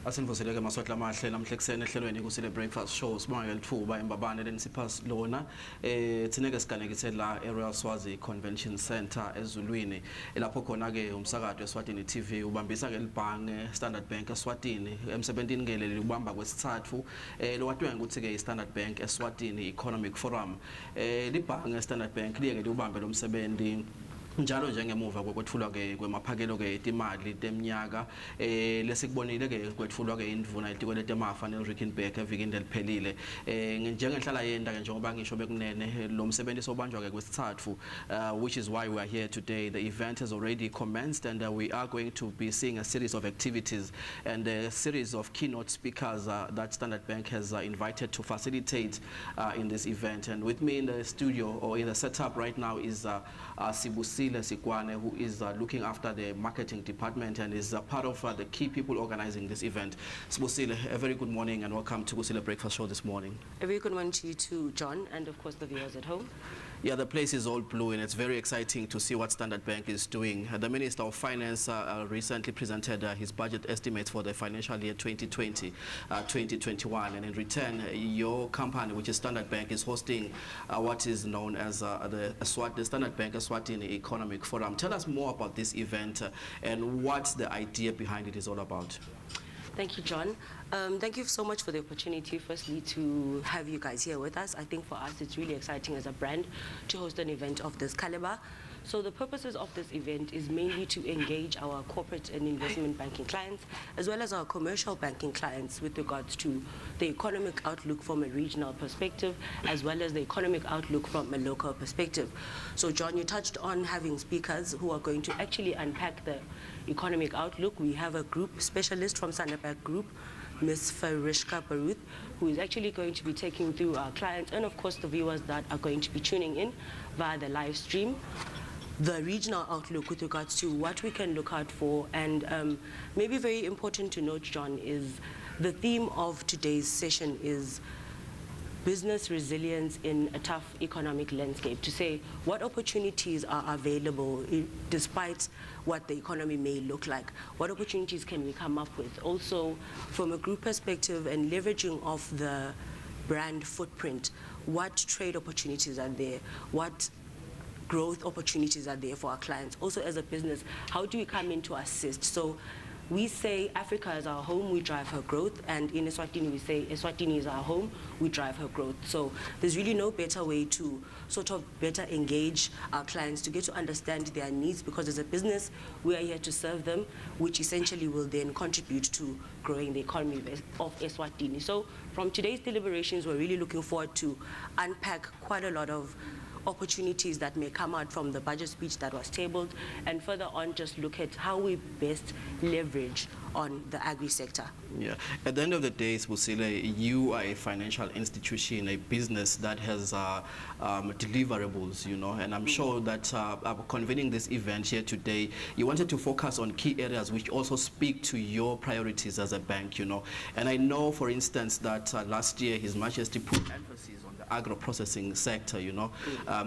Asenvuseleke maswahla amahle namhle ekseni ehlelweni kusile breakfast show sibonga lithuba embabane lenisipha lona thineke siganekithe la eRoyal Swazi Convention Center eZulwini lapho khona ke umsakazo Eswatini TV ubambisa ke libhange Standard Bank Eswatini emsebentini ngeleli ubamba kwesithathu lokwathiwa ukuthi ke iStandard Bank Eswatini Economic Forum libhange Standard Bank liye ke ubambe lo msebenzi njalo njengemuva kokwethulwa ke kwemaphakelo ke itimali temnyaka lesikubonile ke kwethulwa ke indvuna etikwelete emafa neRickenback evikini eliphelile njengenhlala yenda ke njengoba ngisho bekunene lo msebenzi sobanjwa ke kwesithathu which is why we are here today. The event has already commenced and we are going to be seeing a series of activities and a series of keynote speakers that Standard Bank has invited to facilitate in this event. And with me in the studio or in the setup right now is Sibusile Sikwane, who is looking after the marketing department and is part of the key people organizing this event. Sibusile, a very good morning and welcome to Kusile Breakfast Show this morning. A very good morning to you too, John, and of course the viewers at home. Yeah, the place is all blue and it's very exciting to see what Standard Bank is doing. The Minister of Finance recently presented his budget estimates for the financial year 2020-2021, and in return, your company, which is Standard Bank, is hosting what is known as the Standard Bank Eswatini Economic Forum. Tell us more about this event and what the idea behind it is all about. Thank you, John. Thank you so much for the opportunity, firstly, to have you guys here with us. I think for us, it's really exciting as a brand to host an event of this caliber. So the purposes of this event is mainly to engage our corporate and investment banking clients, as well as our commercial banking clients with regards to the economic outlook from a regional perspective, as well as the economic outlook from a local perspective. So John, you touched on having speakers who are going to actually unpack the economic outlook. We have a group specialist from Standard Bank Group, Ms. Farishka Baruth, who is actually going to be taking through our clients and of course the viewers that are going to be tuning in via the live stream, the regional outlook with regards to what we can look out for. And maybe very important to note, John, is the theme of today's session is business resilience in a tough economic landscape, to say what opportunities are available despite what the economy may look like. What opportunities can we come up with? Also, from a group perspective and leveraging of the brand footprint, what trade opportunities are there? What growth opportunities are there for our clients? Also, as a business, how do we come in to assist? So we say Africa is our home, we drive her growth, and in Eswatini we say Eswatini is our home, we drive her growth. So there's really no better way to sort of better engage our clients to get to understand their needs, because as a business we are here to serve them, which essentially will then contribute to growing the economy of Eswatini. So from today's deliberations, we're really looking forward to unpack quite a lot of opportunities that may come out from the budget speech that was tabled, and further on just look at how we best leverage on the agri sector. Yeah, at the end of the day, Sibusile, you are a financial institution, a business that has deliverables, you know, and I'm sure that convening this event here today, you wanted to focus on key areas which also speak to your priorities as a bank, you know. And I know, for instance, that last year His Majesty put emphasis on the agro-processing sector, you know,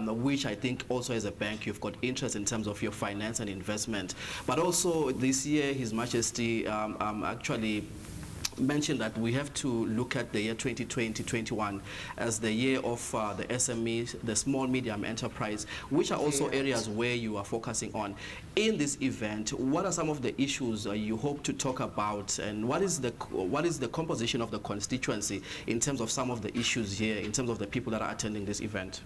which I think also as a bank you've got interest in terms of your finance and investment. But also this year His Majesty actually mentioned that we have to look at the year 2020-21 as the year of the SMEs, the small medium enterprise, which are also areas where you are focusing on. In this event, what are some of the issues you hope to talk about, and what is the composition of the constituency in terms of some of the issues here, in terms of the people that are attending this event?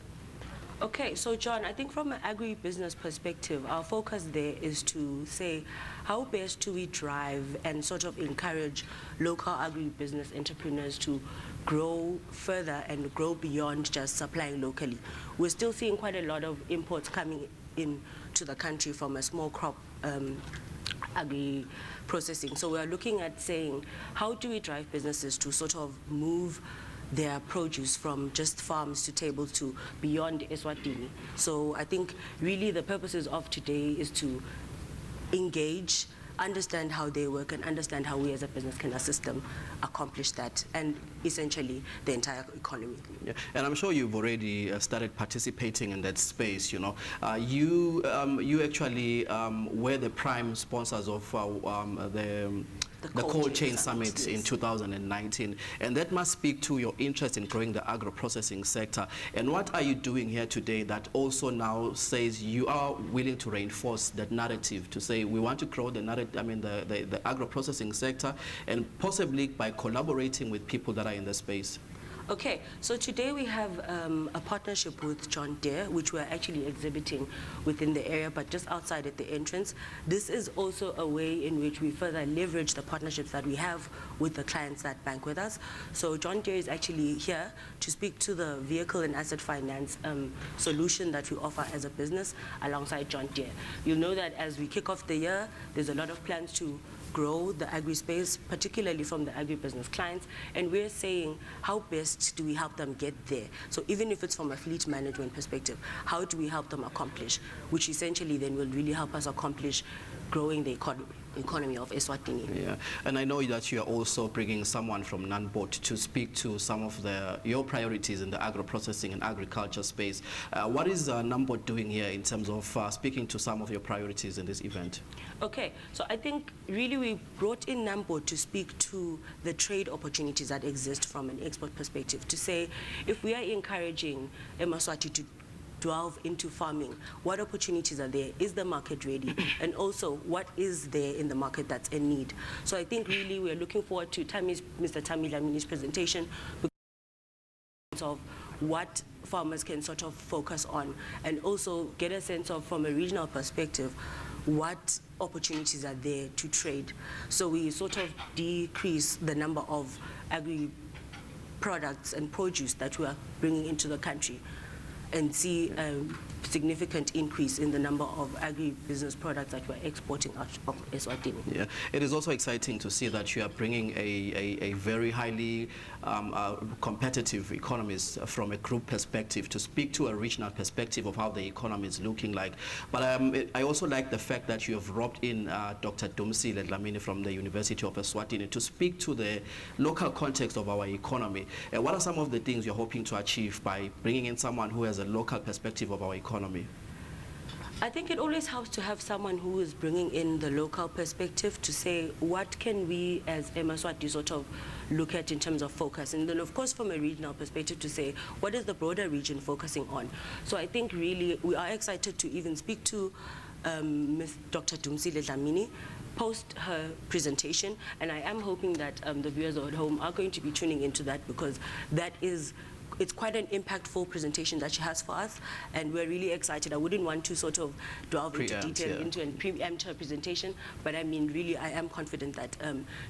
Okay, so John, I think from an agri-business perspective, our focus there is to say how best do we drive and sort of encourage local agri-business entrepreneurs to grow further and grow beyond just supplying locally. We're still seeing quite a lot of imports coming in to the country from a small crop agri-processing. So we're looking at saying how do we drive businesses to sort of move their produce from just farms to table to beyond Eswatini. So I think really the purposes of today is to engage, understand how they work, and understand how we as a business can assist them accomplish that, and essentially the entire economy. Yeah, and I'm sure you've already started participating in that space, you know. You actually were the prime sponsors of the the Cold Chain Summit in 2019, and that must speak to your interest in growing the agro-processing sector. And what are you doing here today that also now says you are willing to reinforce that narrative to say we want to grow the narrative, I mean the agro-processing sector, and possibly by collaborating with people that are in the space? Okay, so today we have a partnership with John Deere, which we're actually exhibiting within the area, but just outside at the entrance. This is also a way in which we further leverage the partnerships that we have with the clients that bank with us. So John Deere is actually here to speak to the vehicle and asset finance solution that we offer as a business alongside John Deere. You'll know that as we kick off the year, there's a lot of plans to grow the agri-space, particularly from the agribusiness clients, and we're saying how best do we help them get there? So even if it's from a fleet management perspective, how do we help them accomplish, which essentially then will really help us accomplish growing the economy of Eswatini. Yeah, and I know that you are also bringing someone from NANBOT to speak to some of your priorities in the agro-processing and agriculture space. What is NANBOT doing here in terms of speaking to some of your priorities in this event? Okay, so I think really we brought in NANBOT to speak to the trade opportunities that exist from an export perspective, to say if we are encouraging eMaswati to delve into farming, what opportunities are there? Is the market ready? And also, what is there in the market that's in need? So I think really we're looking forward to Mr. Tami Lamini's presentation of what farmers can sort of focus on, and also get a sense of, from a regional perspective, what opportunities are there to trade. So we sort of decrease the number of agri products and produce that we are bringing into the country, and see a significant increase in the number of agri-business products that we're exporting out of Eswatini. Yeah, it is also exciting to see that you are bringing a very highly competitive economist from a group perspective to speak to a regional perspective of how the economy is looking like. But I also like the fact that you have roped in Dr. Dumsile Dlamini from the University of Eswatini to speak to the local context of our economy. What are some of the things you're hoping to achieve by bringing in someone who has a local perspective of our economy? I think it always helps to have someone who is bringing in the local perspective to say, what can we as eMaswati sort of look at in terms of focus? And then, of course, from a regional perspective to say, what is the broader region focusing on? So I think really we are excited to even speak to Ms. Dr. Dumsile Dlamini post her presentation, and I am hoping that the viewers at home are going to be tuning into that, because it's quite an impactful presentation that she has for us, and we're really excited. I wouldn't want to sort of delve into detail into and preempt her presentation, but I mean, really, I am confident that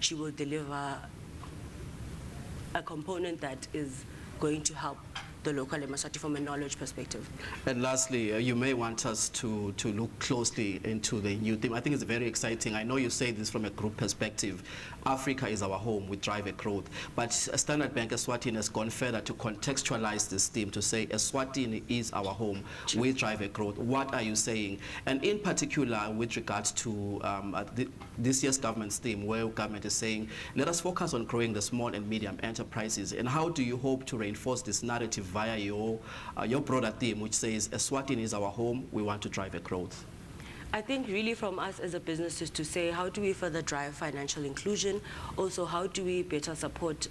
she will deliver a component that is going to help the local eMaswati from a knowledge perspective. And lastly, you may want us to look closely into the new theme. I think it's very exciting. I know you say this from a group perspective. Africa is our home, we drive a growth. But Standard Bank Eswatini has gone further to contextualize this theme, to say Eswatini is our home, we drive a growth. What are you saying? And in particular, with regards to this year's government's theme, where government is saying, let us focus on growing the small and medium enterprises. And how do you hope to reinforce this narrative via your broader theme, which says Eswatini is our home, we want to drive a growth? I think really from us as a business is to say, how do we further drive financial inclusion? Also, how do we better support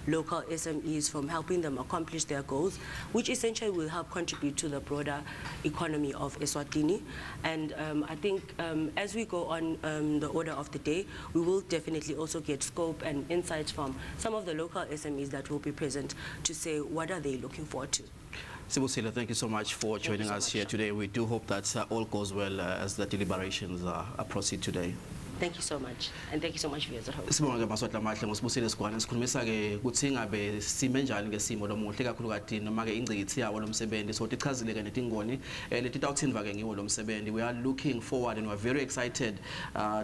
local SMEs from helping them accomplish their goals, which essentially will help contribute to the broader economy of Eswatini. And I think as we go on the order of the day, we will definitely also get scope and insights from some of the local SMEs that will be present to say, what are they looking forward to? Sibusile, thank you so much for joining us here today. We do hope that all goes well as the deliberations proceed today. Thank you so much, and thank you so much viewers at home. Sibonga ke maswahla mahle ngosibusile Sigwane sikhulumisa ke kuthi ngabe sime njani ngesimo lomuhle kakhulu kade noma ke ingcikithi yawo lomsebenzi so tichazile ke netingoni leti tawuthinva ke ngiwo lomsebenzi. We are looking forward and we are very excited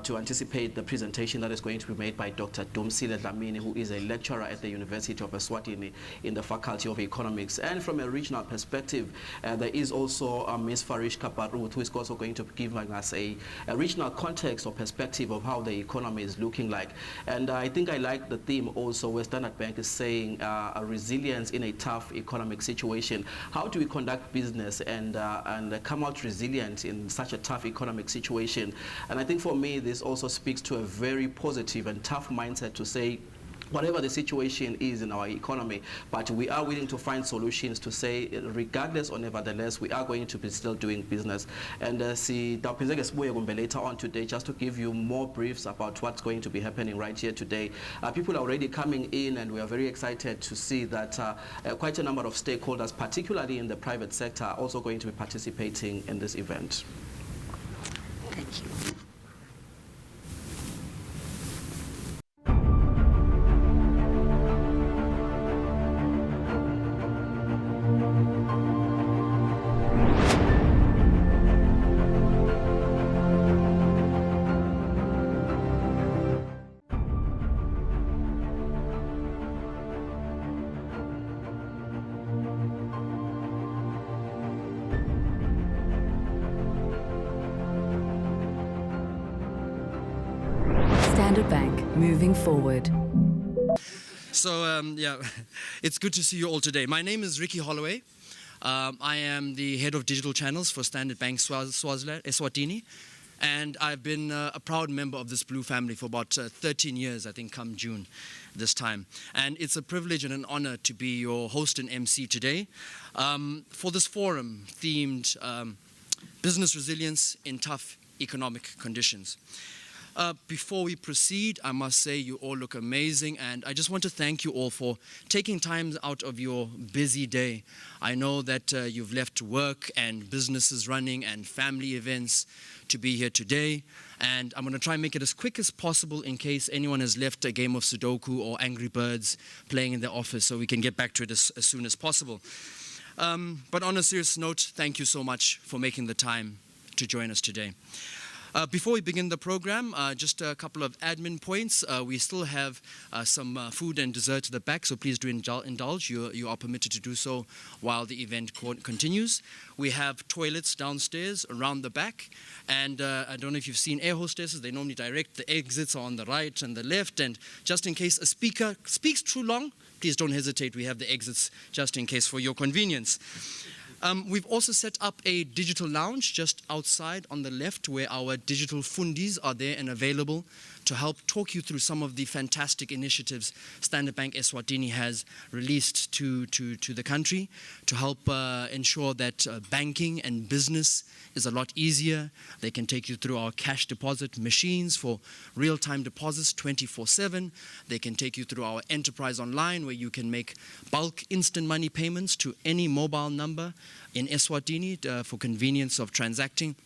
to anticipate the presentation that is going to be made by Dr. Dumsile Dlamini, who is a lecturer at the University of Eswatini in the Faculty of Economics. And from a regional perspective, there is also Ms. Farish Kaparut, who is also going to give us a regional context or perspective perspective of how the economy is looking like. And I think I like the theme also where Standard Bank is saying a resilience in a tough economic situation. How do we conduct business and come out resilient in such a tough economic situation? And I think for me, this also speaks to a very positive and tough mindset to say, whatever the situation is in our economy, but we are willing to find solutions to say, regardless or nevertheless, we are going to be still doing business. And later on today, just to give you more briefs about what's going to be happening right here today. People are already coming in, and we are very excited to see that quite a number of stakeholders, particularly in the private sector, are also going to be participating in this event. Thank you. Standard Bank, moving forward. So, yeah, it's good to see you all today. My name is Ricky Holloway. I am the head of digital channels for Standard Bank Swaziland, Eswatini. And I've been a proud member of this Blue family for about 13 years, I think, come June this time. And it's a privilege and an honor to be your host and MC today for this forum themed Business Resilience in Tough Economic Conditions. Before we proceed, I must say you all look amazing, and I just want to thank you all for taking time out of your busy day. I know that you've left work and businesses running and family events to be here today, and I'm going to try and make it as quick as possible in case anyone has left a game of Sudoku or Angry Birds playing in their office, so we can get back to it as soon as possible. But on a serious note, thank you so much for making the time to join us today. Before we begin the program, just a couple of admin points. We still have some food and dessert at the back, so please do indulge. You are permitted to do so while the event continues. We have toilets downstairs around the back, and I don't know if you've seen air hostesses. They normally direct the exits on the right and the left, and just in case a speaker speaks too long, please don't hesitate. We have the exits just in case for your convenience. We've also set up a digital lounge just outside on the left where our digital fundis are there and available to help talk you through some of the fantastic initiatives Standard Bank Eswatini has released to the country to help ensure that banking and business is a lot easier. They can take you through our cash deposit machines for real-time deposits 24/7. They can take you through our enterprise online where you can make bulk instant money payments to any mobile number in Eswatini for convenience of transacting,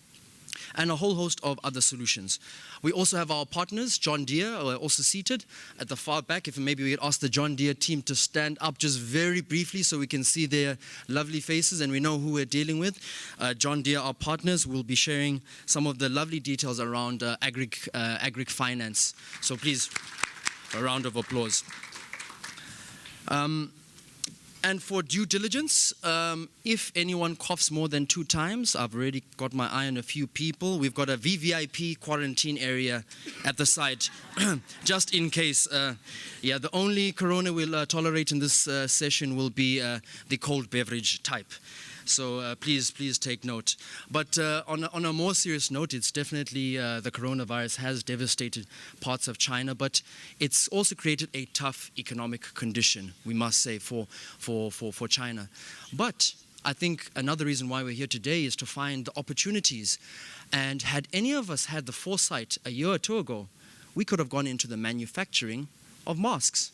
and a whole host of other solutions. We also have our partners, John Deere, also seated at the far back. If maybe we could ask the John Deere team to stand up just very briefly so we can see their lovely faces and we know who we're dealing with. John Deere, our partners, will be sharing some of the lovely details around agri finance. So please, a round of applause. And for due diligence, if anyone coughs more than 2 times, I've already got my eye on a few people. We've got a VVIP quarantine area at the side, just in case. Yeah, the only corona we'll tolerate in this session will be the cold beverage type. So please take note. But on a more serious note, it's definitely the coronavirus has devastated parts of China, but it's also created a tough economic condition, we must say, for China. But I think another reason why we're here today is to find the opportunities. And had any of us had the foresight a year or 2 ago, we could have gone into the manufacturing of masks.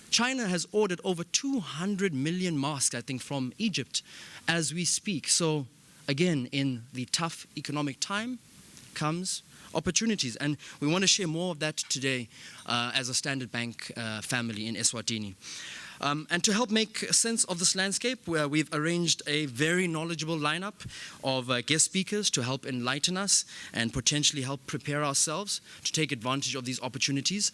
China has ordered over 200 million masks, I think, from Egypt as we speak. So again, in the tough economic time comes opportunities. And we want to share more of that today as a Standard Bank family in Eswatini. And to help make sense of this landscape, we've arranged a very knowledgeable lineup of guest speakers to help enlighten us and potentially help prepare ourselves to take advantage of these opportunities.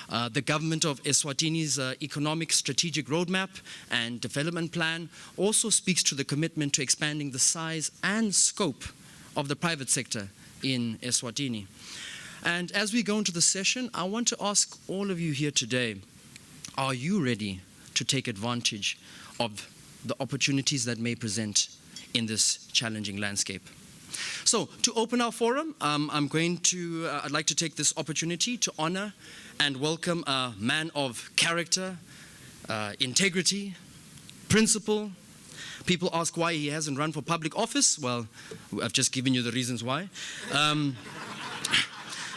The government of Eswatini's economic strategic roadmap and development plan also speaks to the commitment to expanding the size and scope of the private sector in Eswatini. And as we go into the session, I want to ask all of you here today, are you ready to take advantage of the opportunities that may present in this challenging landscape? So, to open our forum, I'd like to take this opportunity to honor and welcome a man of character, integrity, principle. People ask why he hasn't run for public office. Well, I've just given you the reasons why.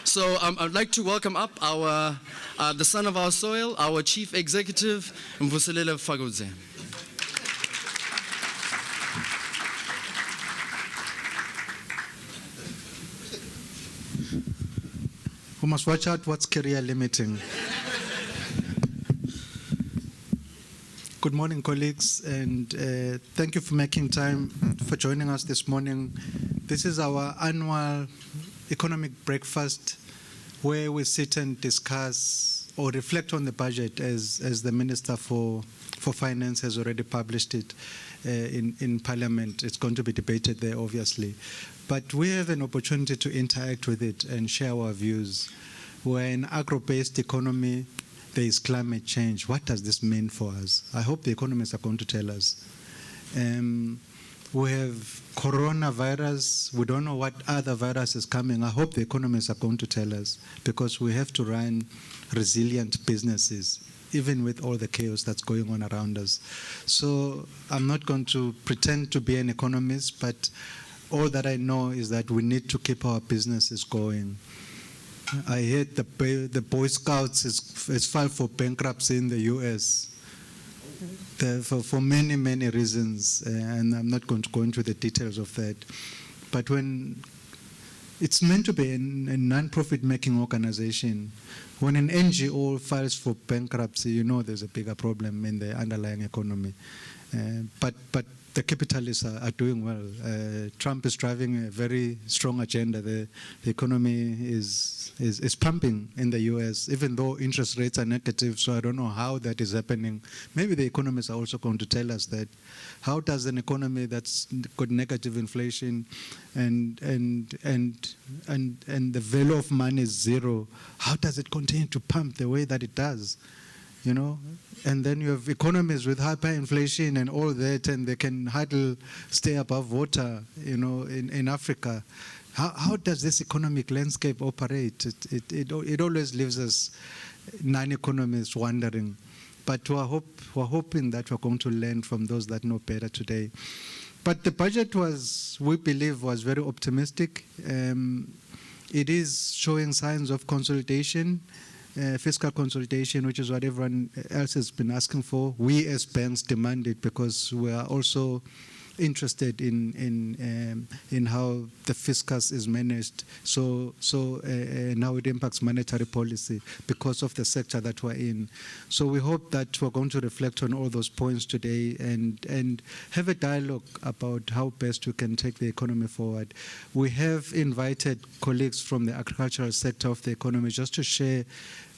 So I'd like to welcome up the son of our soil, our chief executive, Mvuselele Fagodze. We must watch out what's career limiting. Good morning, colleagues, and thank you for making time for joining us this morning. This is our annual economic breakfast where we sit and discuss or reflect on the budget as the Minister for Finance has already published it in Parliament. It's going to be debated there, obviously. But we have an opportunity to interact with it and share our views. We're an agro-based economy. There is climate change. What does this mean for us? I hope the economists are going to tell us. We have coronavirus. We don't know what other virus is coming. I hope the economists are going to tell us, because we have to run resilient businesses, even with all the chaos that's going on around us. So I'm not going to pretend to be an economist, but all that I know is that we need to keep our businesses going. I heard the Boy Scouts has filed for bankruptcy in the US for many, many reasons, and I'm not going to go into the details of that. But when it's meant to be a non-profit making organization, when an NGO files for bankruptcy, you know there's a bigger problem in the underlying economy. But the capitalists are doing well. Trump is driving a very strong agenda. The economy is pumping in the US, even though interest rates are negative, so I don't know how that is happening. Maybe the economists are also going to tell us that. How does an economy that's got negative inflation and the value of money is zero, how does it continue to pump the way that it does? You know, and then you have economies with hyperinflation and all that, and they can hardly stay above water, you know, in Africa. How does this economic landscape operate? It always leaves us non-economists wondering. But we're hoping that we're going to learn from those that know better today. But the budget we believe, was very optimistic. It is showing signs of consolidation. Fiscal consolidation, which is what everyone else has been asking for. We as banks demand it because we are also interested in how the fiscus is managed, so how it impacts monetary policy because of the sector that we're in. So we hope that we're going to reflect on all those points today and have a dialogue about how best we can take the economy forward. We have invited colleagues from the agricultural sector of the economy just to share,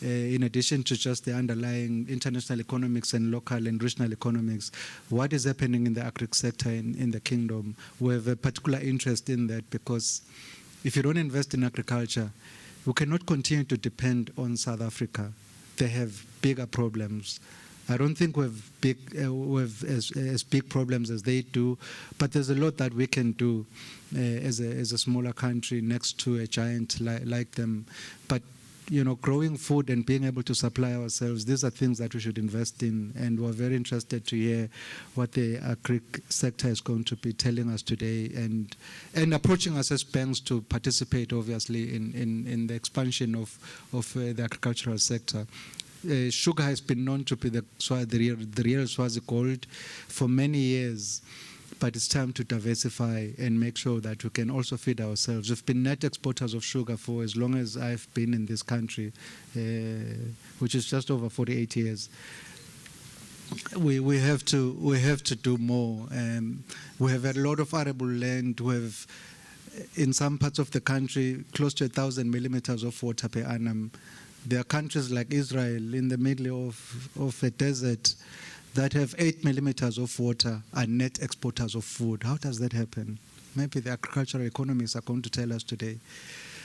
in addition to just the underlying international economics and local and regional economics, what is happening in the agri sector in the kingdom. We have a particular interest in that because if you don't invest in agriculture, we cannot continue to depend on South Africa. They have bigger problems. I don't think we have as big problems as they do, but there's a lot that we can do as a smaller country next to a giant like them. But you know, growing food and being able to supply ourselves, these are things that we should invest in, and we're very interested to hear what the agri sector is going to be telling us today and approaching us as banks to participate, obviously, in the expansion of the agricultural sector. Sugar has been known to be the real Swazi gold for many years. But it's time to diversify and make sure that we can also feed ourselves. We've been net exporters of sugar for as long as I've been in this country, which is just over 48 years. We have to do more. We have a lot of arable land. We have, in some parts of the country, close to 1,000 millimeters of water per annum. There are countries like Israel in the middle of a desert that have 8 millimeters of water and net exporters of food. How does that happen? Maybe the agricultural economists are going to tell us today.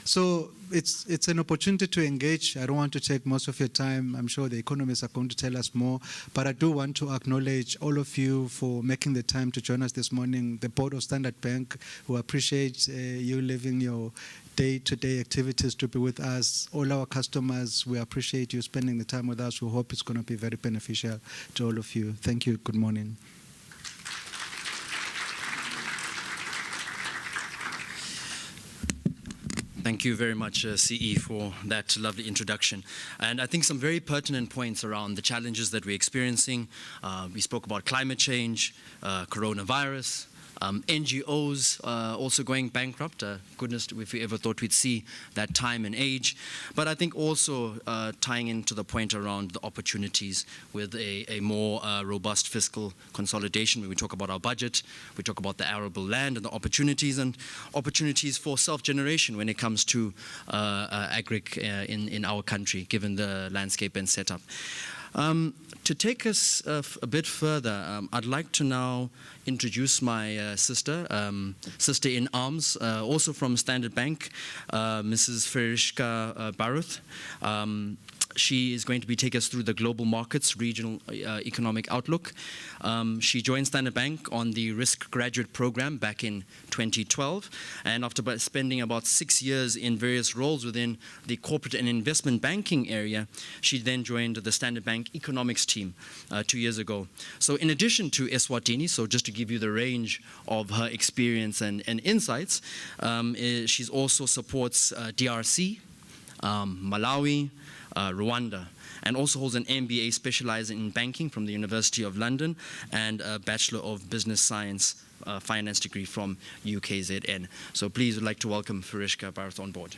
So it's an opportunity to engage. I don't want to take most of your time. I'm sure the economists are going to tell us more, but I do want to acknowledge all of you for making the time to join us this morning. The board of Standard Bank, who appreciate you leaving your day-to-day activities to be with us. All our customers, we appreciate you spending the time with us. We hope it's going to be very beneficial to all of you. Thank you. Good morning. Thank you very much, CE, for that lovely introduction. And I think some very pertinent points around the challenges that we're experiencing. We spoke about climate change, coronavirus, NGOs also going bankrupt. Goodness, if we ever thought we'd see that time and age. But I think also tying into the point around the opportunities with a more robust fiscal consolidation. When we talk about our budget, we talk about the arable land and the opportunities for self-generation when it comes to agric in our country, given the landscape and setup. To take us a bit further, I'd like to now introduce my sister in arms, also from Standard Bank, Mrs. Ferishka Baruth. She is going to be taking us through the global markets regional economic outlook. She joined Standard Bank on the Risk Graduate Program back in 2012, and after spending about 6 years in various roles within the corporate and investment banking area, she then joined the Standard Bank economics team 2 years ago. So in addition to Eswatini, so just to give you the range of her experience and insights, she also supports DRC, Malawi, Rwanda, and also holds an MBA specializing in banking from the University of London and a Bachelor of Business Science finance degree from UKZN. So please, would like to welcome Ferishka Baruth on board.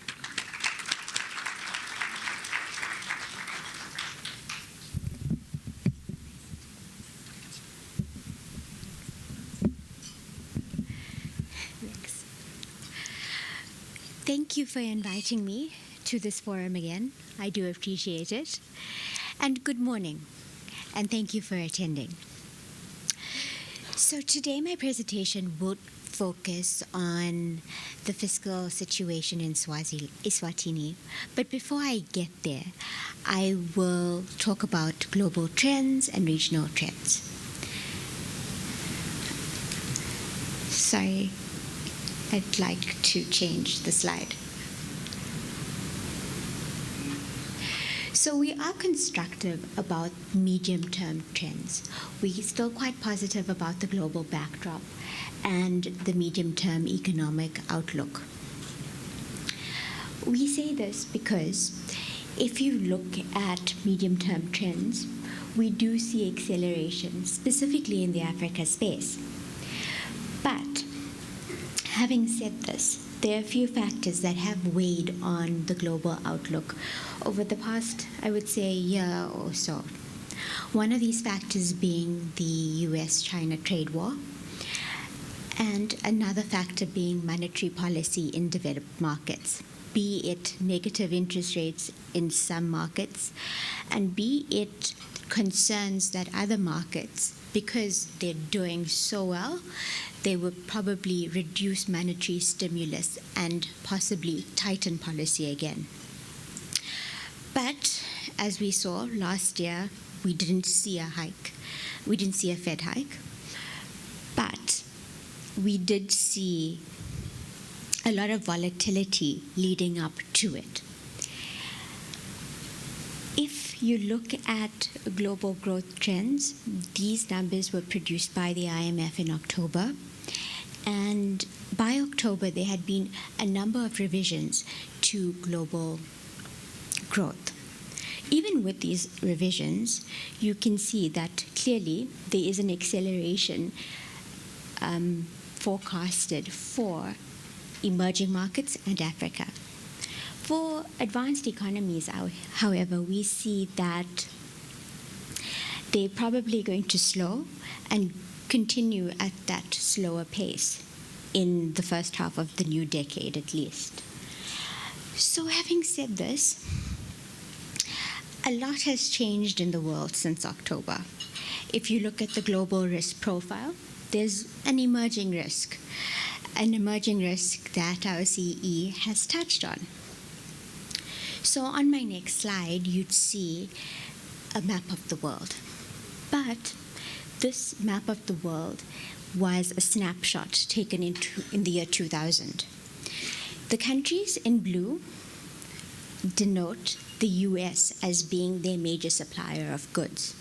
Thanks. Thank you for inviting me to this forum again. I do appreciate it. And good morning, and thank you for attending. So today my presentation will focus on the fiscal situation in Eswatini. But before I get there, I will talk about global trends and regional trends. Sorry, I'd like to change the slide. So we are constructive about medium-term trends. We're still quite positive about the global backdrop and the medium-term economic outlook. We say this because if you look at medium-term trends, we do see acceleration, specifically in the Africa space. But having said this, there are a few factors that have weighed on the global outlook over the past, I would say, year or so. One of these factors being the US-China trade war, and another factor being monetary policy in developed markets, be it negative interest rates in some markets, and be it concerns that other markets, because they're doing so well, they would probably reduce monetary stimulus and possibly tighten policy again. But as we saw last year, we didn't see a hike. We didn't see a Fed hike. But we did see a lot of volatility leading up to it. If you look at global growth trends, these numbers were produced by the IMF in October. And by October, there had been a number of revisions to global growth. Even with these revisions, you can see that clearly there is an acceleration forecasted for emerging markets and Africa. For advanced economies, however, we see that they're probably going to slow and continue at that slower pace in the first half of the new decade at least. So having said this, a lot has changed in the world since October. If you look at the global risk profile, there's an emerging risk. an emerging risk that our CE has touched on. So on my next slide, you'd see a map of the world. But this map of the world was a snapshot taken in the year 2000. The countries in blue denote the US as being their major supplier of goods,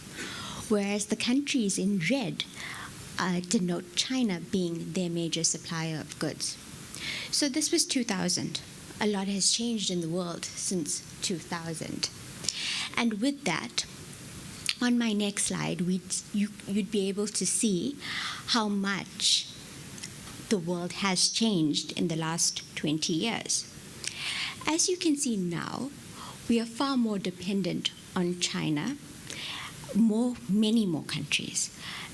whereas the countries in red denote China being their major supplier of goods. So this was 2000. A lot has changed in the world since 2000. And with that, on my next slide, you'd be able to see how much the world has changed in the last 20 years. As you can see now, we are far more dependent on China. Many more countries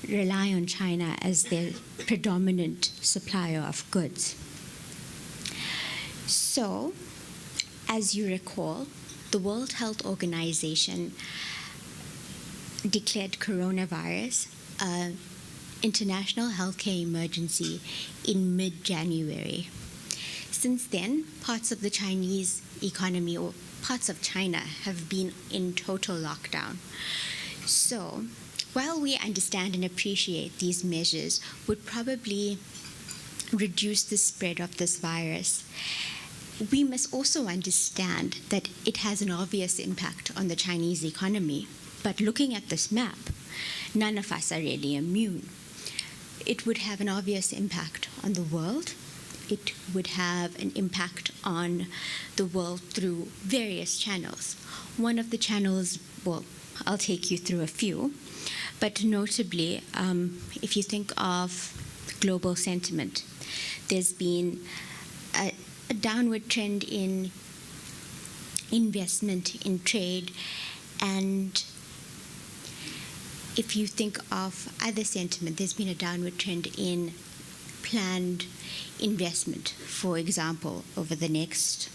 rely on China as their predominant supplier of goods. So, as you recall, the World Health Organization declared coronavirus an international healthcare emergency in mid-January. Since then, parts of the Chinese economy or parts of China have been in total lockdown. So, while we understand and appreciate these measures would probably reduce the spread of this virus, we must also understand that it has an obvious impact on the Chinese economy. But looking at this map, none of us are really immune. It would have an obvious impact on the world. It would have an impact on the world through various channels. One of the channels, well, I'll take you through a few, but notably, if you think of global sentiment, there's been a downward trend in investment, in trade, and if you think of other sentiment, there's been a downward trend in planned investment, for example, over the next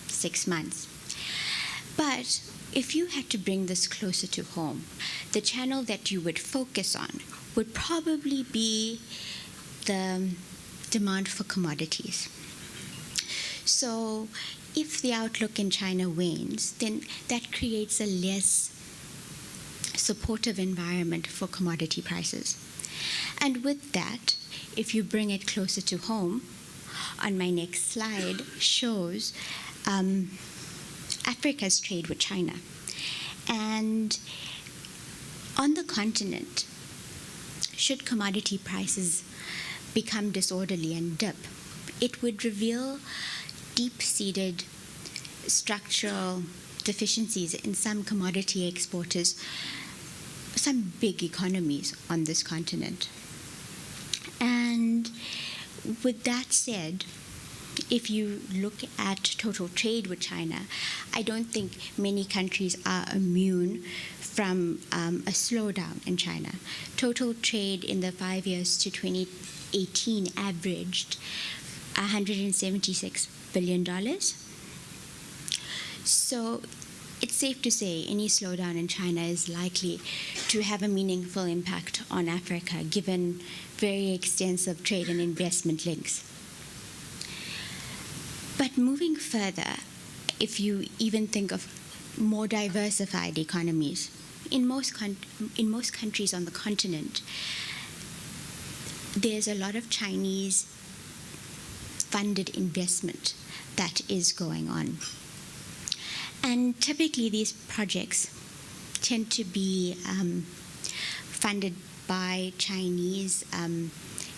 6 months. But if you had to bring this closer to home, the channel that you would focus on would probably be the demand for commodities. So if the outlook in China wanes, then that creates a less supportive environment for commodity prices. And with that, if you bring it closer to home, on my next slide shows Africa's trade with China. And on the continent, should commodity prices become disorderly and dip, it would reveal deep-seated structural deficiencies in some commodity exporters, some big economies on this continent. And with that said, if you look at total trade with China, I don't think many countries are immune from a slowdown in China. Total trade in the 5 years to 2018 averaged $176 billion. So it's safe to say any slowdown in China is likely to have a meaningful impact on Africa, given very extensive trade and investment links. But moving further, if you even think of more diversified economies, in most countries on the continent, there's a lot of Chinese funded investment that is going on. And typically these projects tend to be funded by Chinese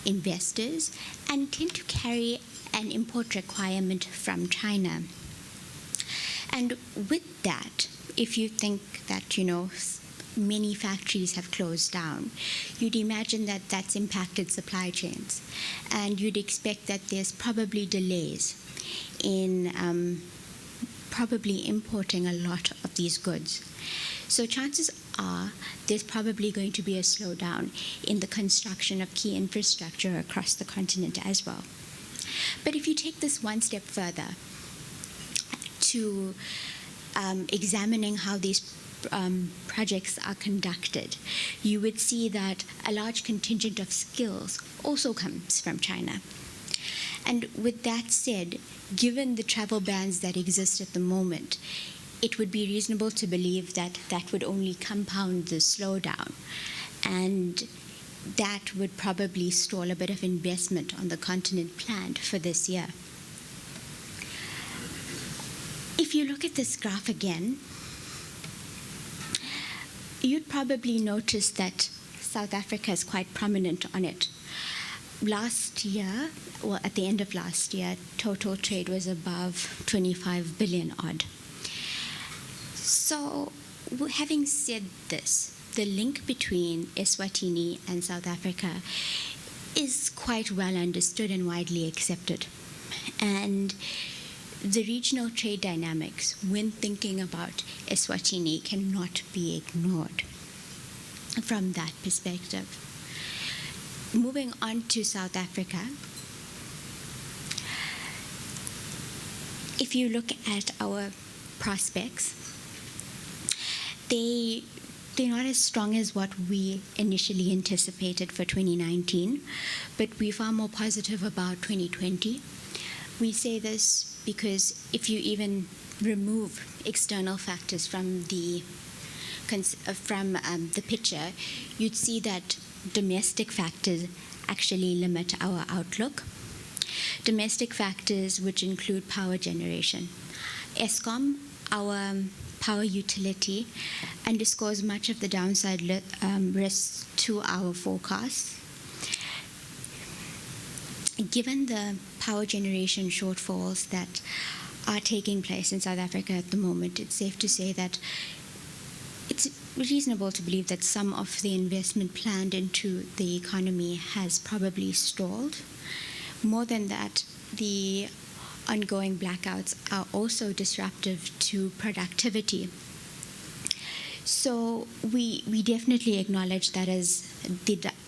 investors and tend to carry an import requirement from China. And with that, if you think that, many factories have closed down, you'd imagine that that's impacted supply chains. And you'd expect that there's probably delays in probably importing a lot of these goods. So chances are there's probably going to be a slowdown in the construction of key infrastructure across the continent as well. But if you take this one step further to examining how these projects are conducted, you would see that a large contingent of skills also comes from China. And with that said, given the travel bans that exist at the moment, it would be reasonable to believe that that would only compound the slowdown, and that would probably stall a bit of investment on the continent planned for this year. If you look at this graph again, you'd probably notice that South Africa is quite prominent on it. Last year, well, at the end of last year, total trade was above 25 billion odd. So, having said this, the link between Eswatini and South Africa is quite well understood and widely accepted. And the regional trade dynamics, when thinking about Eswatini, cannot be ignored from that perspective. Moving on to South Africa, if you look at our prospects, they're not as strong as what we initially anticipated for 2019, but we're far more positive about 2020. We say this because if you even remove external factors from the picture, you'd see that domestic factors actually limit our outlook. Domestic factors which include power generation. Eskom, our power utility, underscores much of the downside risks to our forecasts. Given the power generation shortfalls that are taking place in South Africa at the moment, it's safe to say that it's reasonable to believe that some of the investment planned into the economy has probably stalled. More than that, the ongoing blackouts are also disruptive to productivity. So we definitely acknowledge that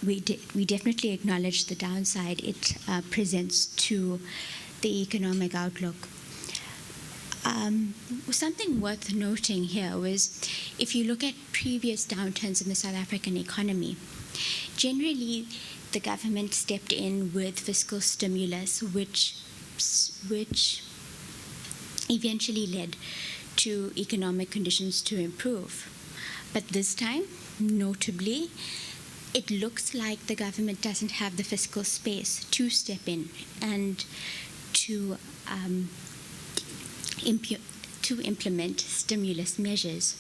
we definitely acknowledge the downside it presents to the economic outlook. Something worth noting here was, if you look at previous downturns in the South African economy, generally the government stepped in with fiscal stimulus, which eventually led to economic conditions to improve. But this time, notably, it looks like the government doesn't have the fiscal space to step in and to implement stimulus measures.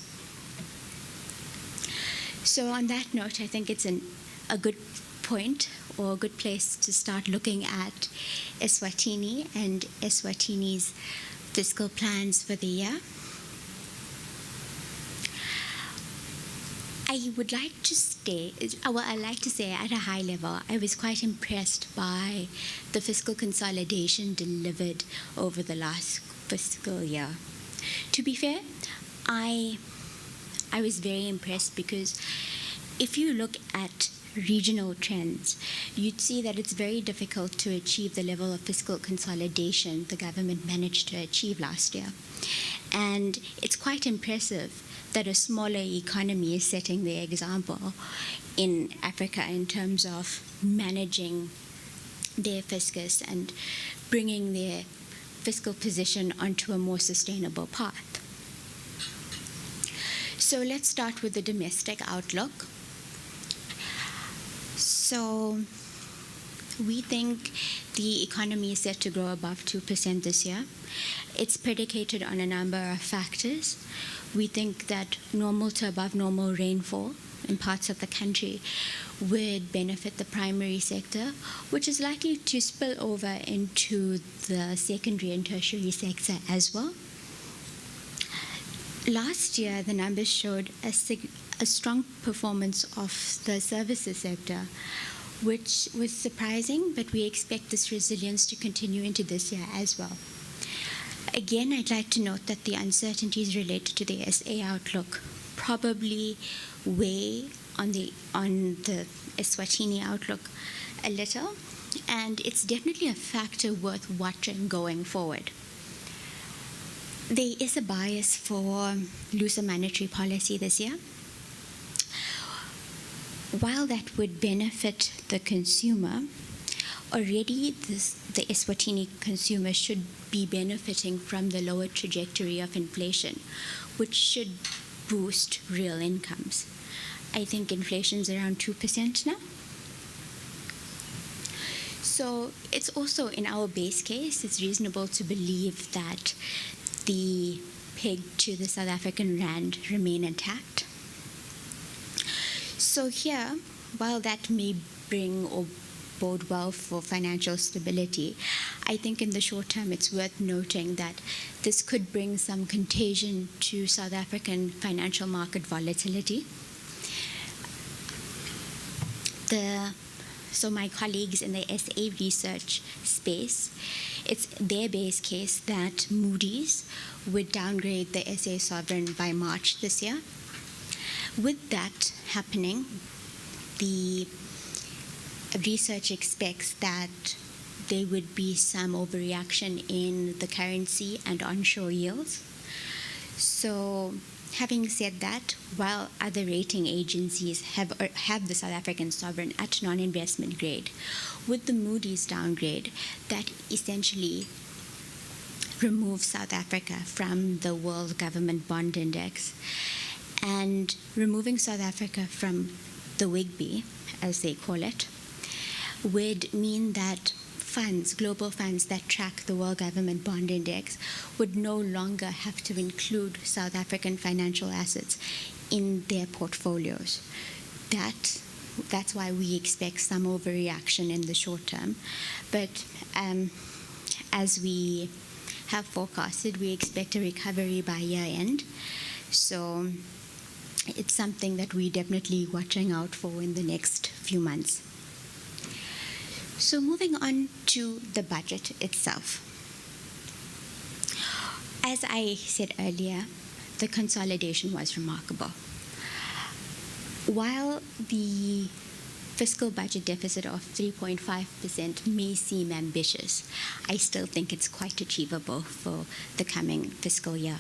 So on that note, I think it's a good point or a good place to start looking at Eswatini and Eswatini's fiscal plans for the year. I'd like to say at a high level, I was quite impressed by the fiscal consolidation delivered over the last fiscal year. To be fair, I was very impressed because if you look at regional trends, you'd see that it's very difficult to achieve the level of fiscal consolidation the government managed to achieve last year. And it's quite impressive that a smaller economy is setting the example in Africa in terms of managing their fiscus and bringing their fiscal position onto a more sustainable path. So let's start with the domestic outlook. So we think the economy is set to grow above 2% this year. It's predicated on a number of factors. We think that normal to above normal rainfall in parts of the country would benefit the primary sector, which is likely to spill over into the secondary and tertiary sector as well. Last year, the numbers showed a strong performance of the services sector, which was surprising, but we expect this resilience to continue into this year as well. Again, I'd like to note that the uncertainties related to the SA outlook probably weigh on the Eswatini outlook a little, and it's definitely a factor worth watching going forward. There is a bias for looser monetary policy this year. While that would benefit the consumer, Already, the Eswatini consumer should be benefiting from the lower trajectory of inflation, which should boost real incomes. I think inflation's around 2% now. So it's also, in our base case, it's reasonable to believe that the peg to the South African rand remain intact. So here, while that may bring or bode well for financial stability, I think in the short term it's worth noting that this could bring some contagion to South African financial market volatility. So my colleagues in the SA research space, it's their base case that Moody's would downgrade the SA sovereign by March this year. With that happening, the research expects that there would be some overreaction in the currency and onshore yields. So, having said that, while other rating agencies have the South African sovereign at non-investment grade, with the Moody's downgrade, that essentially removes South Africa from the World Government Bond Index. And removing South Africa from the WIGB, as they call it, would mean that global funds that track the World Government Bond Index would no longer have to include South African financial assets in their portfolios. That's why we expect some overreaction in the short term. But as we have forecasted, we expect a recovery by year end. So it's something that we're definitely watching out for in the next few months. So moving on to the budget itself. As I said earlier, the consolidation was remarkable. While the fiscal budget deficit of 3.5% may seem ambitious, I still think it's quite achievable for the coming fiscal year.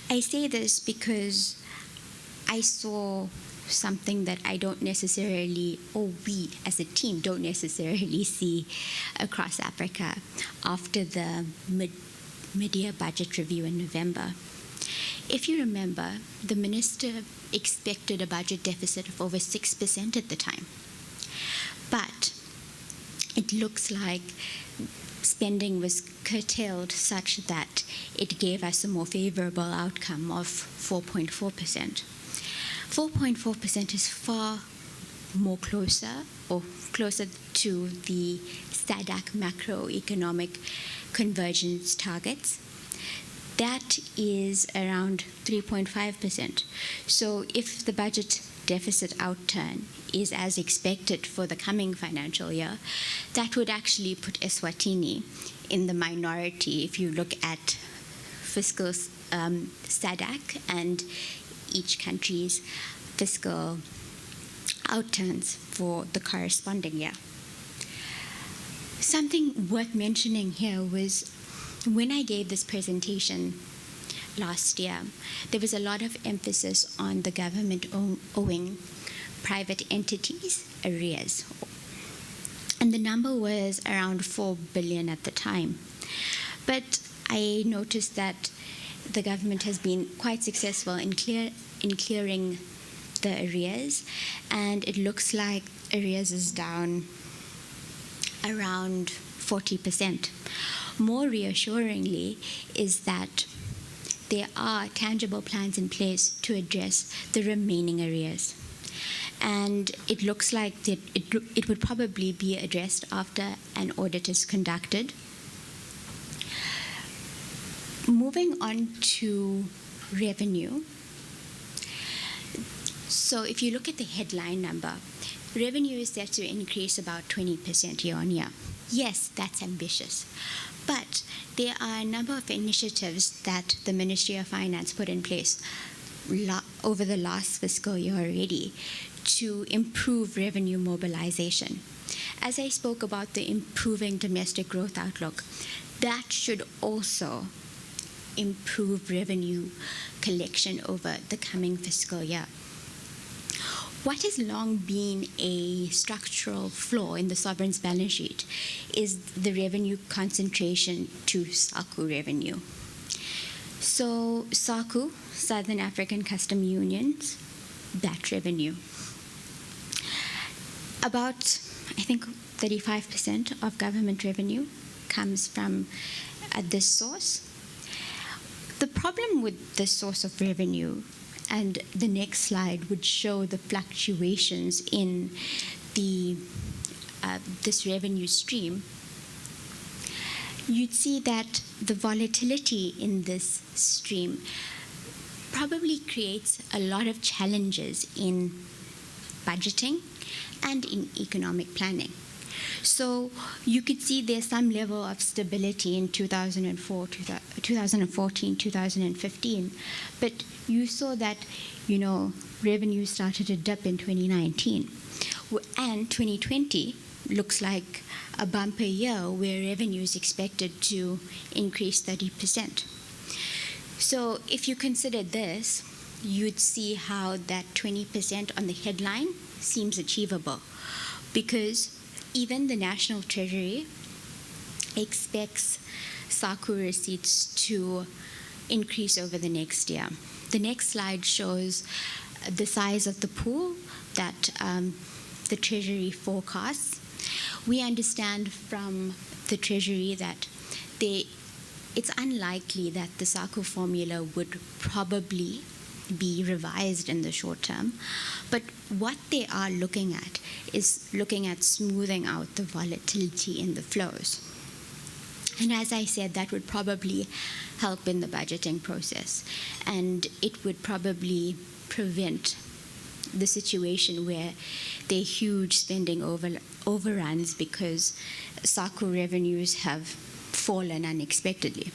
I say this because I saw something that I don't necessarily, or we as a team don't necessarily see across Africa after the mid-year budget review in November. If you remember, the minister expected a budget deficit of over 6% at the time. But it looks like spending was curtailed such that it gave us a more favorable outcome of 4.4%. 4.4% is far more closer to the SADC macroeconomic convergence targets. That is around 3.5%. So if the budget deficit outturn is as expected for the coming financial year, that would actually put Eswatini in the minority if you look at fiscal SADC and each country's fiscal outturns for the corresponding year. Something worth mentioning here was when I gave this presentation last year, there was a lot of emphasis on the government owing private entities arrears. And the number was around 4 billion at the time. But I noticed that the government has been quite successful in clearing the arrears, and it looks like arrears is down around 40%. More reassuringly is that there are tangible plans in place to address the remaining arrears. And it looks like that it would probably be addressed after an audit is conducted. Moving on to revenue. So if you look at the headline number, revenue is set to increase about 20% year on year. Yes, that's ambitious. But there are a number of initiatives that the Ministry of Finance put in place over the last fiscal year already to improve revenue mobilization. As I spoke about the improving domestic growth outlook, that should also improve revenue collection over the coming fiscal year. What has long been a structural flaw in the sovereign's balance sheet is the revenue concentration to SACU revenue. So SACU, Southern African Custom Unions, that revenue. About, I think, 35% of government revenue comes from this source. The problem with this source of revenue, and the next slide would show the fluctuations in this revenue stream, you'd see that the volatility in this stream probably creates a lot of challenges in budgeting and in economic planning. So you could see there's some level of stability in 2014, 2015, but you saw that, revenue started to dip in 2019. And 2020 looks like a bumper year where revenue is expected to increase 30%. So if you consider this, you'd see how that 20% on the headline seems achievable, because even the National Treasury expects SACU receipts to increase over the next year. The next slide shows the size of the pool that the Treasury forecasts. We understand from the Treasury that it's unlikely that the SACU formula would probably be revised in the short term, but what they are looking at is looking at smoothing out the volatility in the flows. And as I said, that would probably help in the budgeting process, and it would probably prevent the situation where there are huge spending overruns because SACU revenues have fallen unexpectedly.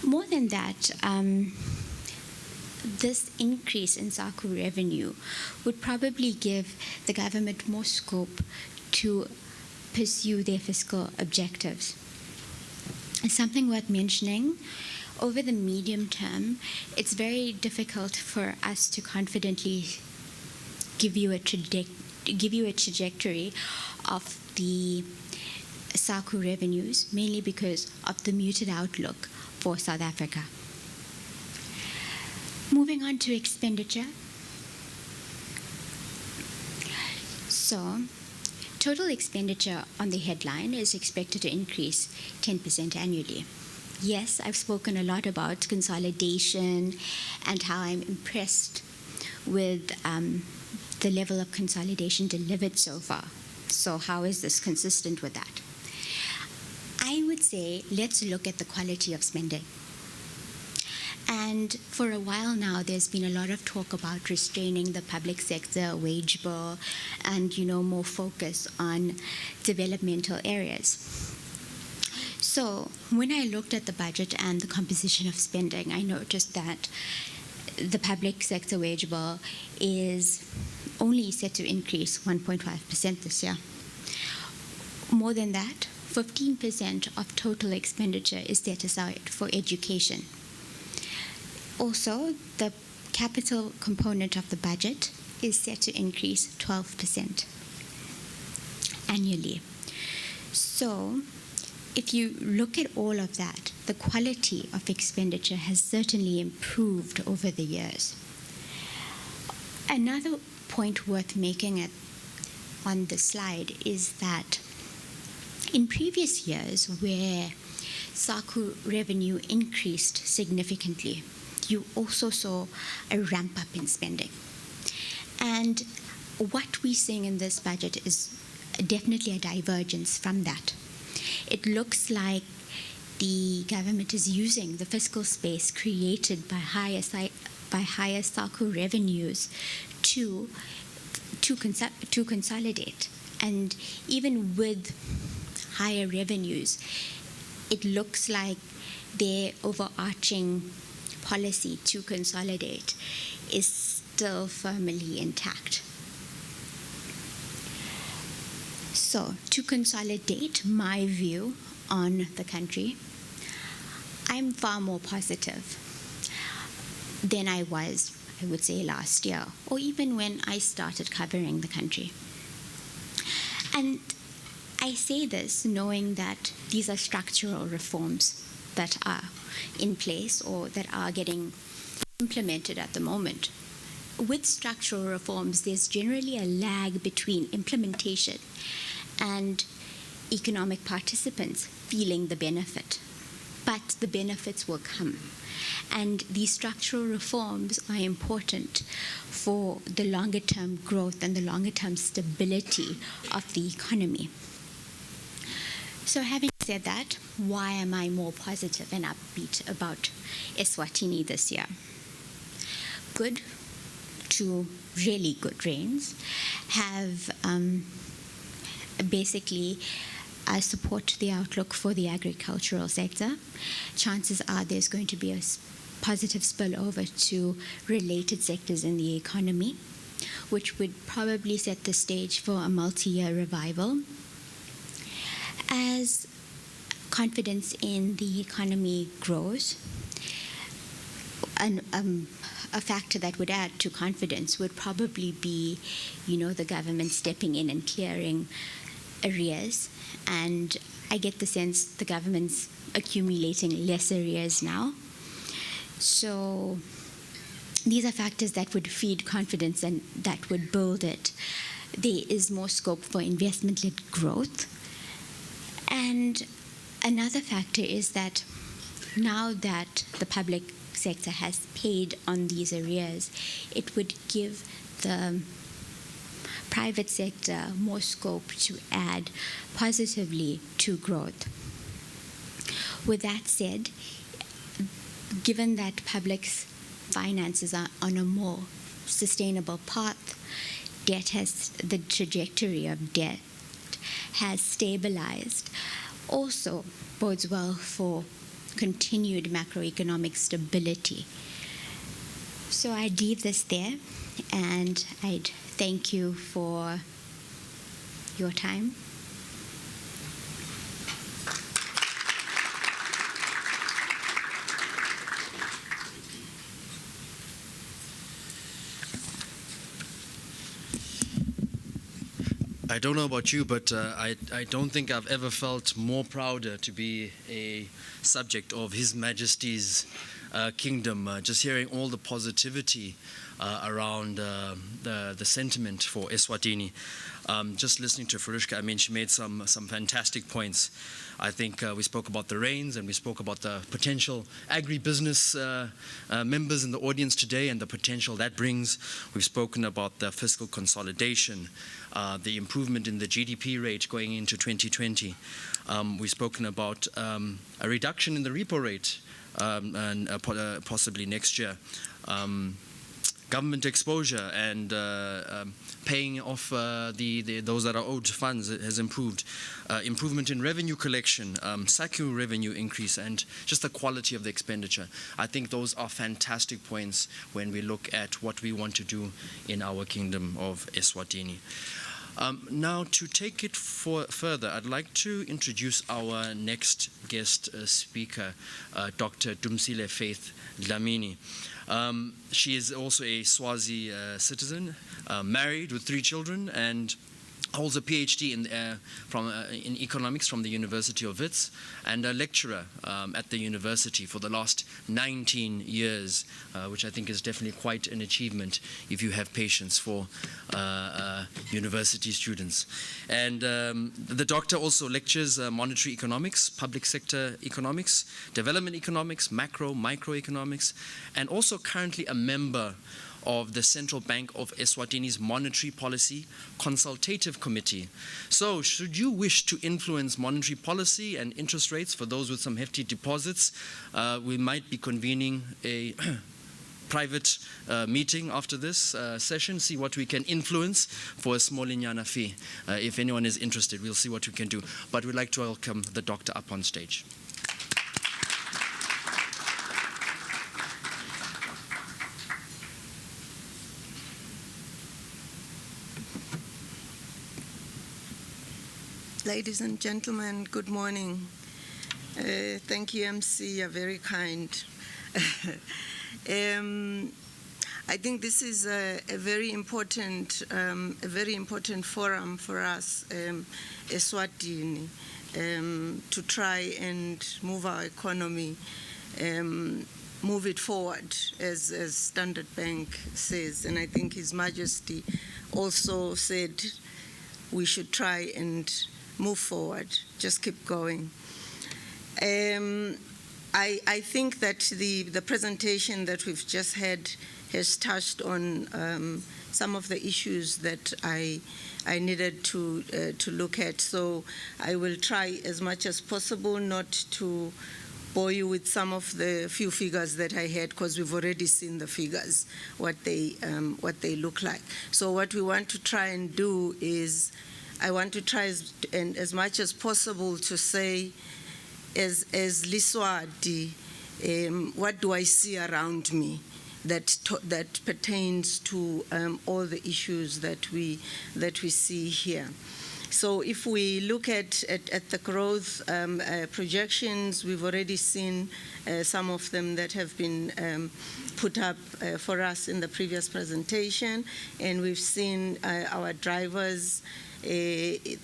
More than that, this increase in SACU revenue would probably give the government more scope to pursue their fiscal objectives. And something worth mentioning, over the medium term, it's very difficult for us to confidently give you a trajectory of the SACU revenues, mainly because of the muted outlook for South Africa. Moving on to expenditure. So, total expenditure on the headline is expected to increase 10% annually. Yes, I've spoken a lot about consolidation and how I'm impressed with the level of consolidation delivered so far. So how is this consistent with that? I would say let's look at the quality of spending. And for a while now, there's been a lot of talk about restraining the public sector wage bill and, more focus on developmental areas. So when I looked at the budget and the composition of spending, I noticed that the public sector wage bill is only set to increase 1.5% this year. More than that, 15% of total expenditure is set aside for education. Also, the capital component of the budget is set to increase 12% annually. So, if you look at all of that, the quality of expenditure has certainly improved over the years. Another point worth making on the slide is that in previous years where SACU revenue increased significantly, you also saw a ramp up in spending. And what we're seeing in this budget is definitely a divergence from that. It looks like the government is using the fiscal space created by higher SACU revenues to consolidate. And even with higher revenues, it looks like their overarching policy to consolidate is still firmly intact. So, to consolidate my view on the country, I'm far more positive than I was I would say last year, or even when I started covering the country. And I say this knowing that these are structural reforms that are in place or that are getting implemented at the moment. With structural reforms, there's generally a lag between implementation and economic participants feeling the benefit. But the benefits will come. And these structural reforms are important for the longer term growth and the longer term stability of the economy. So having said that, why am I more positive and upbeat about Eswatini this year? Good to really good rains have basically support the outlook for the agricultural sector. Chances are there's going to be a positive spillover to related sectors in the economy, which would probably set the stage for a multi-year revival. As confidence in the economy grows, and a factor that would add to confidence would probably be, the government stepping in and clearing arrears. And I get the sense the government's accumulating less arrears now. So these are factors that would feed confidence and that would build it. There is more scope for investment-led growth. And another factor is that now that the public sector has paid on these arrears, it would give the private sector more scope to add positively to growth. With that said, given that public finances are on a more sustainable path, the trajectory of debt has stabilized, also bodes well for continued macroeconomic stability. So I'd leave this there, and I'd thank you for your time. I don't know about you, but I don't think I've ever felt more prouder to be a subject of His Majesty's kingdom. Just hearing all the positivity around the sentiment for Eswatini. Just listening to Farushka, I mean, she made some fantastic points. I think we spoke about the rains, and we spoke about the potential agribusiness members in the audience today and the potential that brings. We've spoken about the fiscal consolidation, the improvement in the GDP rate going into 2020. We've spoken about a reduction in the repo rate and possibly next year. Government exposure and paying off those that are owed funds has improved. Improvement in revenue collection, SACU revenue increase, and just the quality of the expenditure. I think those are fantastic points when we look at what we want to do in our kingdom of Eswatini. Now, to take it further, I'd like to introduce our next guest speaker, Dr. Dumsile Faith Dlamini. She is also a Swazi citizen, married with 3 children, and holds a PhD in economics from the University of Wits, and a lecturer at the university for the last 19 years, which I think is definitely quite an achievement if you have patience for university students. And the doctor also lectures monetary economics, public sector economics, development economics, microeconomics, and also currently a member of the Central Bank of Eswatini's Monetary Policy Consultative Committee. So, should you wish to influence monetary policy and interest rates for those with some hefty deposits, we might be convening a private meeting after this session, see what we can influence for a small inyana fee. If anyone is interested, we'll see what we can do. But we'd like to welcome the doctor up on stage. Ladies and gentlemen, good morning. Thank you, MC. You're very kind. I think this is a very important forum for us, Eswatini, to try and move our economy, move it forward, as Standard Bank says. And I think His Majesty also said we should try and move forward, just keep going. I think that the presentation that we've just had has touched on some of the issues that I needed to look at. So I will try as much as possible not to bore you with some of the few figures that I had, because we've already seen the figures, what they look like. So what we want to try and do is, I want to try as much as possible to say, as Liswati, what do I see around me that pertains to all the issues that we see here. So if we look at the growth projections, we've already seen some of them that have been put up for us in the previous presentation, and we've seen our drivers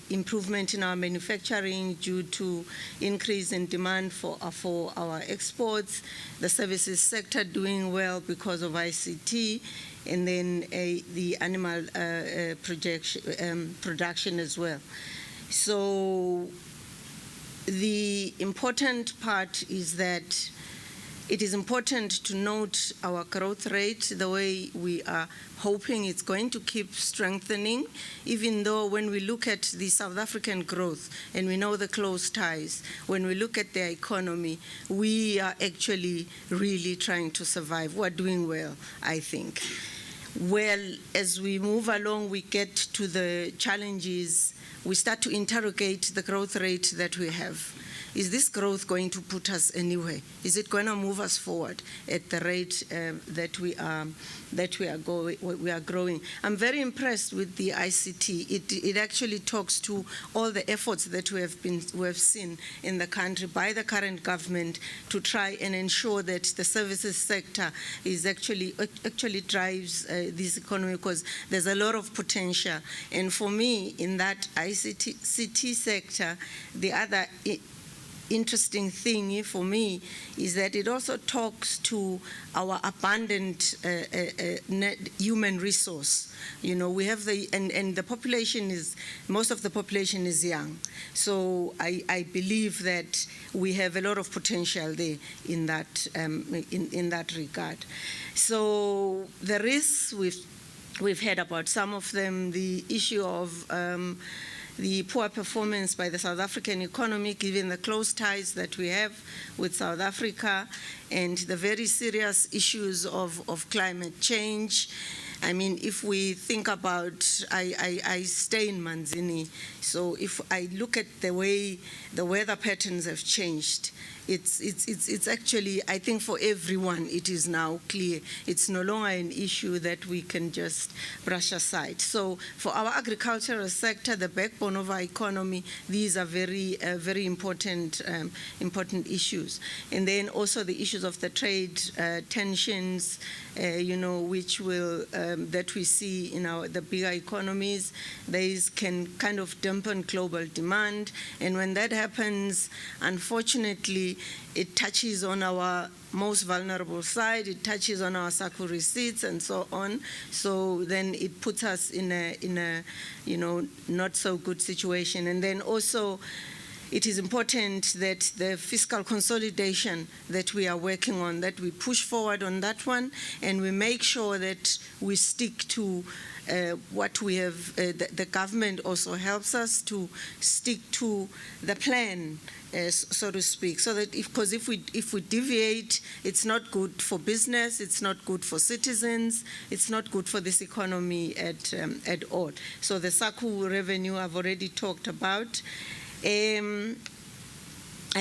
improvement in our manufacturing due to increase in demand for our exports, the services sector doing well because of ICT, and then the animal production as well. So the important part is that it is important to note our growth rate, the way we are hoping it's going to keep strengthening, even though when we look at the South African growth, and we know the close ties, when we look at their economy, we are actually really trying to survive. We're doing well, I think. Well, as we move along, we get to the challenges, we start to interrogate the growth rate that we have. Is this growth going to put us anywhere? Is it going to move us forward at the rate that we are growing? I'm very impressed with the ICT. It actually talks to all the efforts that we have seen in the country by the current government to try and ensure that the services sector is actually drives this economy, because there's a lot of potential. And for me, in that ICT sector, the other interesting thing for me is that it also talks to our abundant human resource. You know, we have and the population is, most of the population is young. So I believe that we have a lot of potential there in that, in that regard. So the risks, we've heard about some of them, the issue of the poor performance by the South African economy, given the close ties that we have with South Africa, and the very serious issues of climate change. I mean, if we think about, I stay in Manzini, so if I look at the way the weather patterns have changed, it's actually, I think for everyone, it is now clear. It's no longer an issue that we can just brush aside. So for our agricultural sector, the backbone of our economy, these are very important issues. And then also the issues of the trade tensions, you know, which will, that we see in the bigger economies. These can kind of dampen global demand. And when that happens, unfortunately, it touches on our most vulnerable side, it touches on our SACU receipts and so on. So then it puts us in a you know, not so good situation. And then also, it is important that the fiscal consolidation that we are working on, that we push forward on that one, and we make sure that we stick to what we have, the government also helps us to stick to the plan, so to speak, so that because if we deviate, it's not good for business, it's not good for citizens, it's not good for this economy at all. So the SACU revenue I've already talked about. I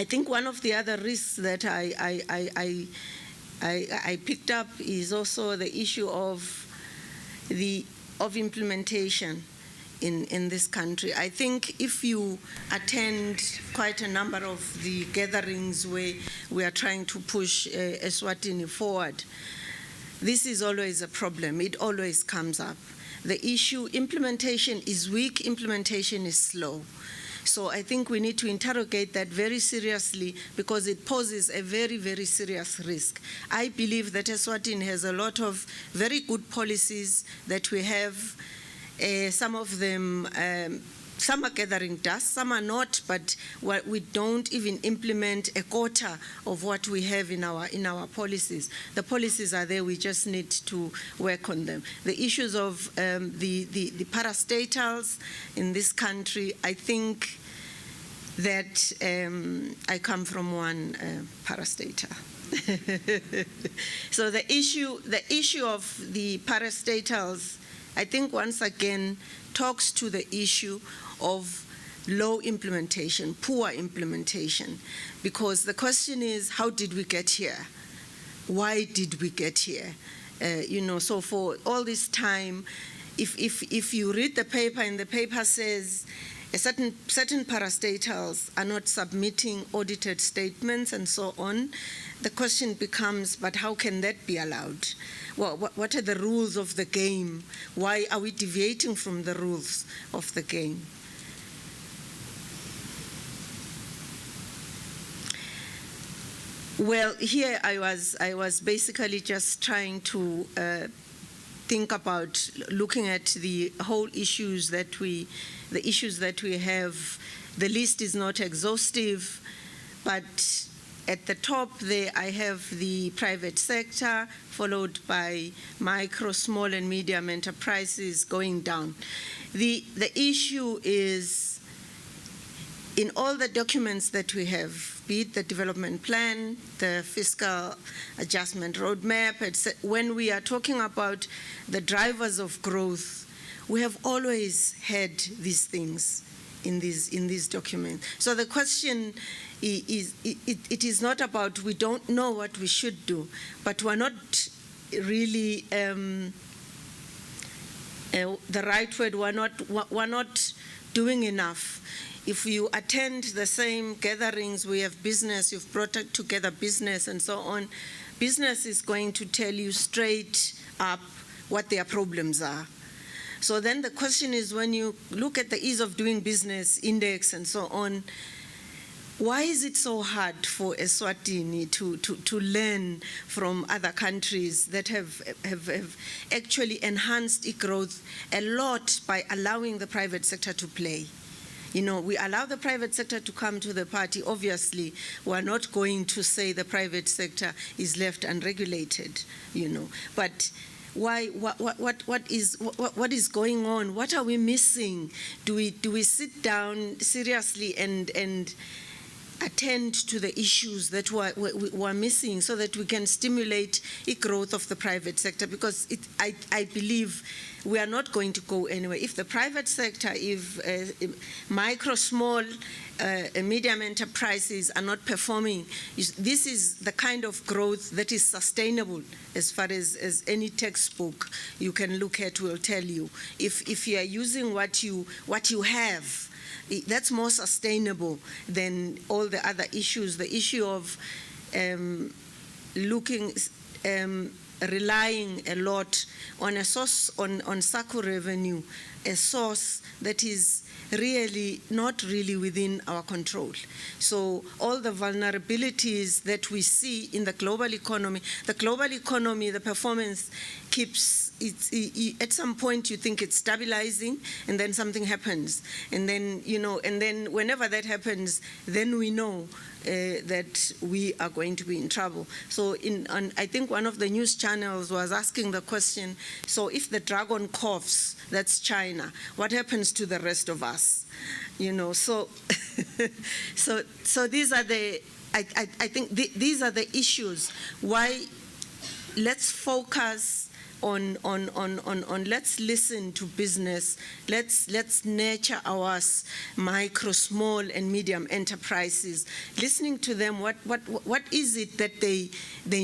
think one of the other risks that I picked up is also the issue of implementation in this country. I think if you attend quite a number of the gatherings where we are trying to push Eswatini forward, This is always a problem. It always comes up. The issue, implementation is weak, implementation is slow. So I think we need to interrogate that very seriously because it poses a very, very serious risk. I believe that Eswatini has a lot of very good policies that we have. Some of them, some are gathering dust, some are not, but we don't even implement a quarter of what we have in our policies. The policies are there, we just need to work on them. The issues of the parastatals in this country, I think that I come from one parastatal. So the issue of the parastatals, I think once again talks to the issue of low implementation, poor implementation, because the question is, how did we get here? Why did we get here? So for all this time, if you read the paper and the paper says certain parastatals are not submitting audited statements and so on, the question becomes, but how can that be allowed? Well, what are the rules of the game? Why are we deviating from the rules of the game? Well, here I was basically just trying to think about looking at the whole issues that we have. The list is not exhaustive, but at the top there I have the private sector, followed by micro, small and medium enterprises going down. The issue is in all the documents that we have, be it the development plan, the fiscal adjustment roadmap, when we are talking about the drivers of growth, we have always had these things in these documents. So the question is, it is not about we don't know what we should do, but we're not really, the right word, we're not doing enough. If you attend the same gatherings, we have business, you've brought together business and so on, business is going to tell you straight up what their problems are. So then the question is, when you look at the ease of doing business index and so on, why is it so hard for Eswatini to learn from other countries that have actually enhanced e-growth a lot by allowing the private sector to play? We allow the private sector to come to the party. Obviously, we're not going to say the private sector is left unregulated, but why? What is going on? What are we missing? Do we sit down seriously and attend to the issues that we're missing so that we can stimulate the growth of the private sector? Because I believe we are not going to go anywhere. If the private sector, if micro, small, medium enterprises are not performing, this is the kind of growth that is sustainable as far as any textbook you can look at will tell you. If you are using what you have, that's more sustainable than all the other issues. The issue of relying a lot on a source, on SACCO revenue, a source that is really not really within our control. So all the vulnerabilities that we see in the global economy, the performance keeps, at some point you think it's stabilizing and then something happens. And then, and then whenever that happens, then we know that we are going to be in trouble. So I think one of the news channels was asking the question, so if the dragon coughs, that's China, what happens to the rest of us? So these are the, I think these are the issues. Why? Let's focus on let's listen to business, let's nurture our micro, small and medium enterprises, listening to them, what is it that they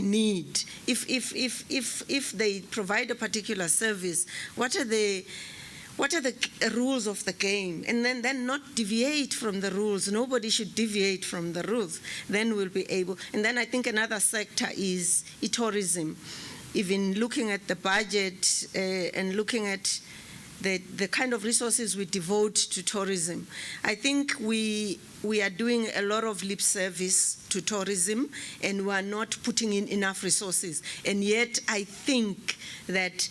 need? If they provide a particular service, what are the rules of the game? And then not deviate from the rules. Nobody should deviate from the rules. Then we'll be able. And then I think another sector is tourism. even looking at the budget and looking at the kind of resources we devote to tourism. I think we are doing a lot of lip service to tourism, and we are not putting in enough resources. And yet I think that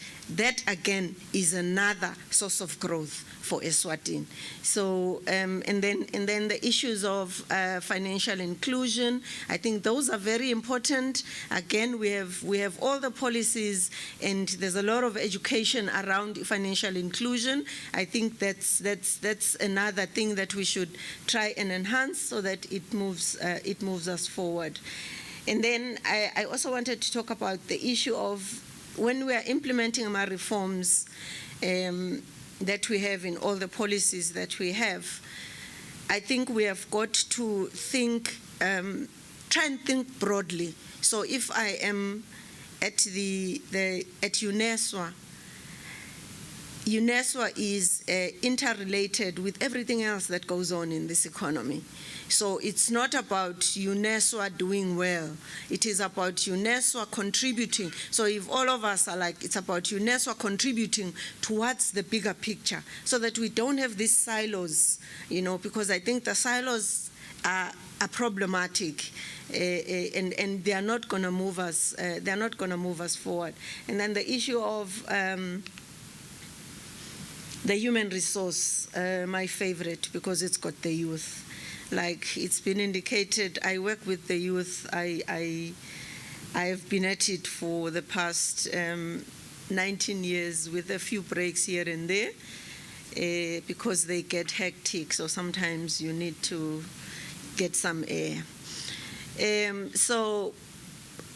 again is another source of growth for Eswatini. So and then the issues of financial inclusion, I think those are very important. Again, we have all the policies, and there's a lot of education around financial inclusion. I think that's another thing that we should try and enhance so that it moves us forward. And then I also wanted to talk about the issue of when we are implementing our reforms that we have in all the policies that we have. I think we have got to think, try and think broadly. So if I am at UNESWA, UNESWA is interrelated with everything else that goes on in this economy. So it's not about UNESWA doing well. It is about UNESWA contributing. So if all of us are like, it's about UNESWA contributing towards the bigger picture so that we don't have these silos, because I think the silos are problematic. And they are not going to move us. They are not going to move us forward. And then the issue of the human resource, my favorite, because it's got the youth. Like it's been indicated, I work with the youth. I have been at it for the past 19 years with a few breaks here and there because they get hectic. So sometimes you need to get some air. So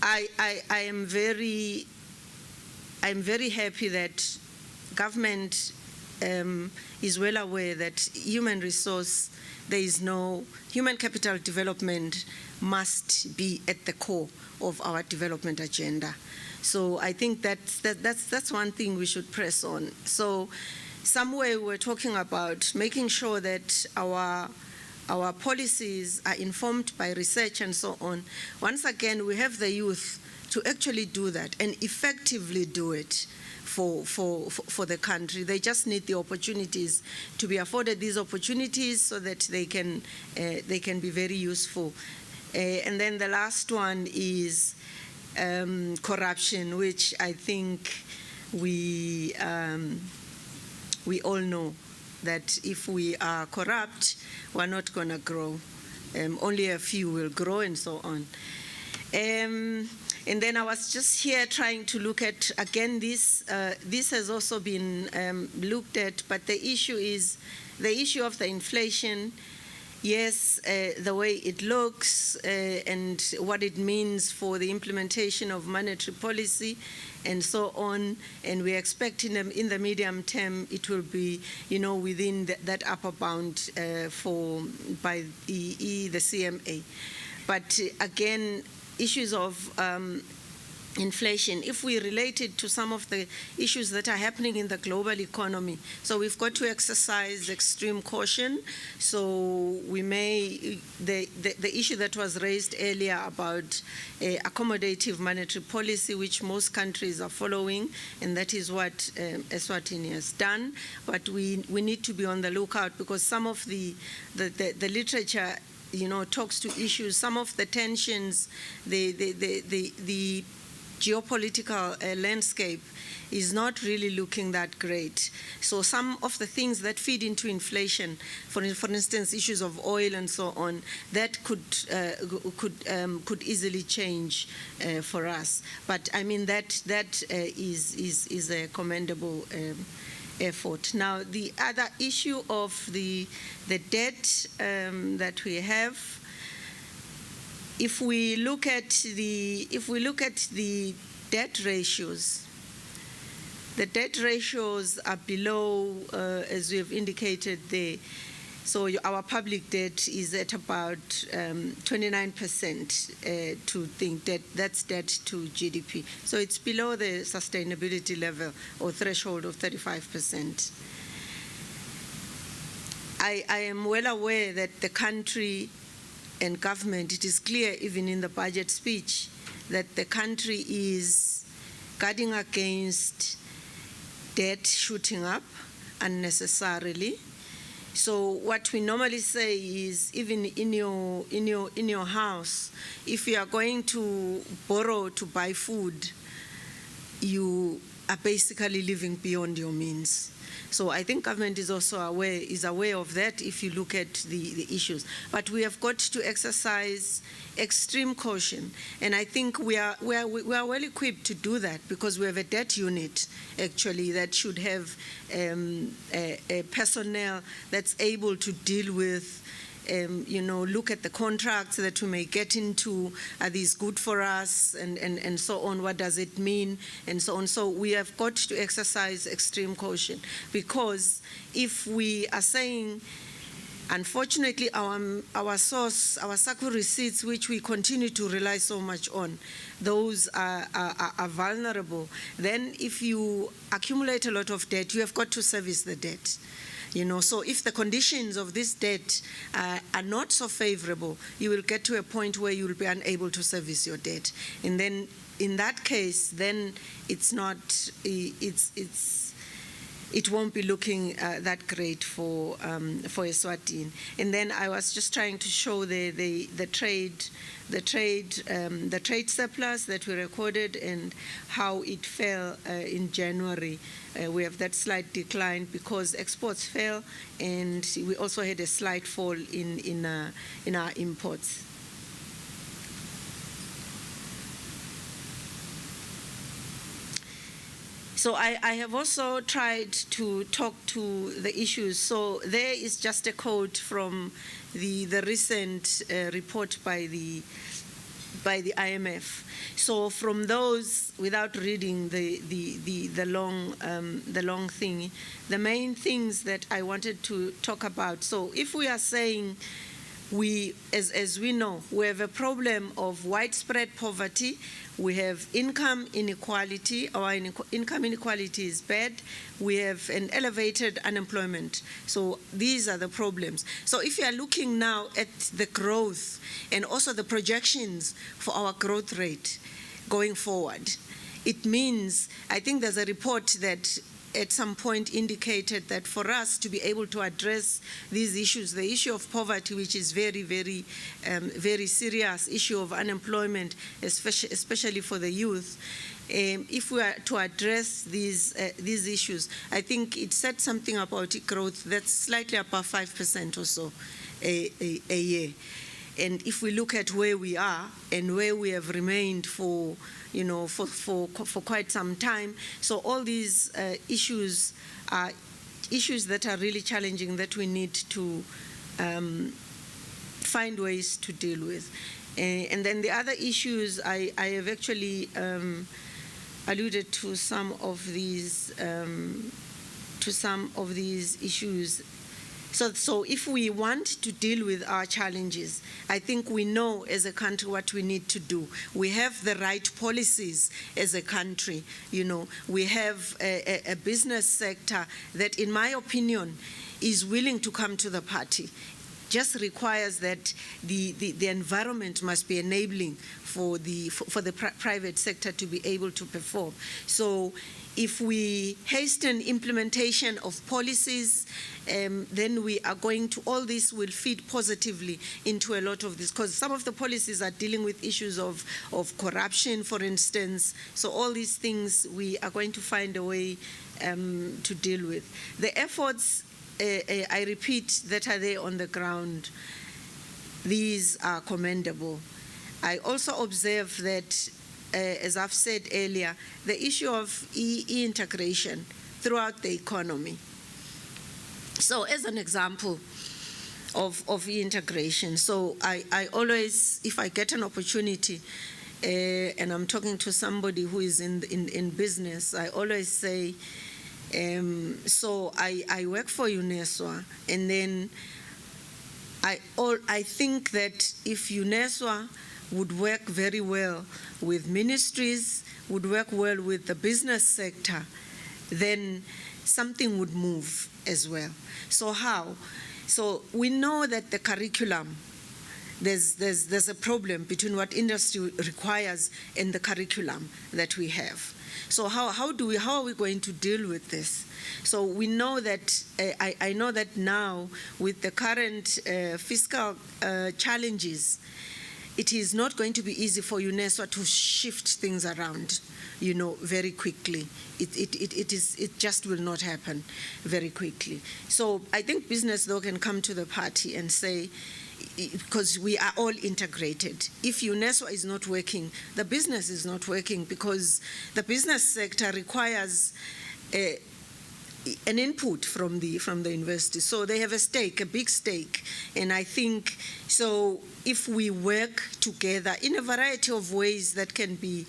I'm very happy that government is well aware that human resource, there is no human capital development must be at the core of our development agenda. So I think that's one thing we should press on. So somewhere we're talking about making sure that our policies are informed by research and so on. Once again, we have the youth to actually do that and effectively do it for the country. They just need the opportunities to be afforded these opportunities so that they can be very useful. And then the last one is corruption, which I think we all know that if we are corrupt, we're not going to grow. Only a few will grow and so on. And then I was just here trying to look at, again, this has also been looked at, but the issue is the issue of the inflation. Yes, the way it looks and what it means for the implementation of monetary policy and so on, and we're expecting them in the medium term it will be, within that upper bound by the CMA. But again, issues of inflation, if we relate it to some of the issues that are happening in the global economy, so we've got to exercise extreme caution. So we may, the issue that was raised earlier about accommodative monetary policy, which most countries are following, and that is what Eswatini has done, but we need to be on the lookout because some of the literature talks to issues, some of the tensions, the geopolitical landscape is not really looking that great. So some of the things that feed into inflation, for instance, issues of oil and so on, that could easily change for us. But I mean that is a commendable effort. Now, the other issue of the debt that we have, if we look at the debt ratios, the debt ratios are below, as we have indicated there. So our public debt is at about 29% to think that that's debt to GDP. So it's below the sustainability level or threshold of 35%. I am well aware that the country and government, it is clear even in the budget speech, that the country is guarding against debt shooting up unnecessarily. So what we normally say is, even in your house, if you are going to borrow to buy food, you are basically living beyond your means. So I think government is also aware of that if you look at the issues. But we have got to exercise extreme caution, and I think we are well equipped to do that, because we have a debt unit actually that should have a personnel that's able to deal with look at the contracts that we may get into. Are these good for us? And so on. What does it mean? And so on. So we have got to exercise extreme caution, because if we are saying, unfortunately, our source, our SACU receipts, which we continue to rely so much on, those are vulnerable. Then if you accumulate a lot of debt, you have got to service the debt. So if the conditions of this debt are not so favorable, you will get to a point where you will be unable to service your debt. And then in that case, then it won't be looking that great for Eswatini. And then I was just trying to show the trade surplus that we recorded and how it fell in January. We have that slight decline because exports fell, and we also had a slight fall in our imports. So I have also tried to talk to the issues. So there is just a quote from the recent report by the IMF. So from those, without reading the long thing, the main things that I wanted to talk about. So if we are saying as we know, we have a problem of widespread poverty. We have income inequality. Our income inequality is bad. We have an elevated unemployment. So these are the problems. So if you are looking now at the growth and also the projections for our growth rate going forward, it means, I think there's a report that at some point indicated that for us to be able to address these issues, the issue of poverty, which is very, very, very serious issue of unemployment, especially for the youth, if we are to address these issues, I think it said something about growth that's slightly above 5% or so a year. And if we look at where we are and where we have remained for quite some time, so all these issues are issues that are really challenging that we need to find ways to deal with. And then the other issues, I have actually alluded to some of these issues. So if we want to deal with our challenges, I think we know as a country what we need to do. We have the right policies as a country. We have a business sector that, in my opinion, is willing to come to the party. Just requires that the environment must be enabling for the private sector to be able to perform. So if we hasten implementation of policies, then we are going to, all this will feed positively into a lot of this, because some of the policies are dealing with issues of corruption, for instance. So all these things we are going to find a way to deal with. The efforts, I repeat, that are there on the ground, these are commendable. I also observe that, as I've said earlier, the issue of e-integration throughout the economy. So as an example of e-integration, so I always, if I get an opportunity and I'm talking to somebody who is in business, I always say, so I work for UNESWA, and then I think that if UNESWA would work very well with ministries, would work well with the business sector, then something would move as well. So how? So we know that the curriculum there's a problem between what industry requires and the curriculum that we have. So how are we going to deal with this? So we know that, I know that now with the current fiscal challenges, it is not going to be easy for UNESCO to shift things around, very quickly. It just will not happen very quickly. So I think business, though, can come to the party and say, because we are all integrated. If UNESCO is not working, the business is not working, because the business sector requires an input from the university. So they have a stake, a big stake. And I think, so if we work together in a variety of ways that can be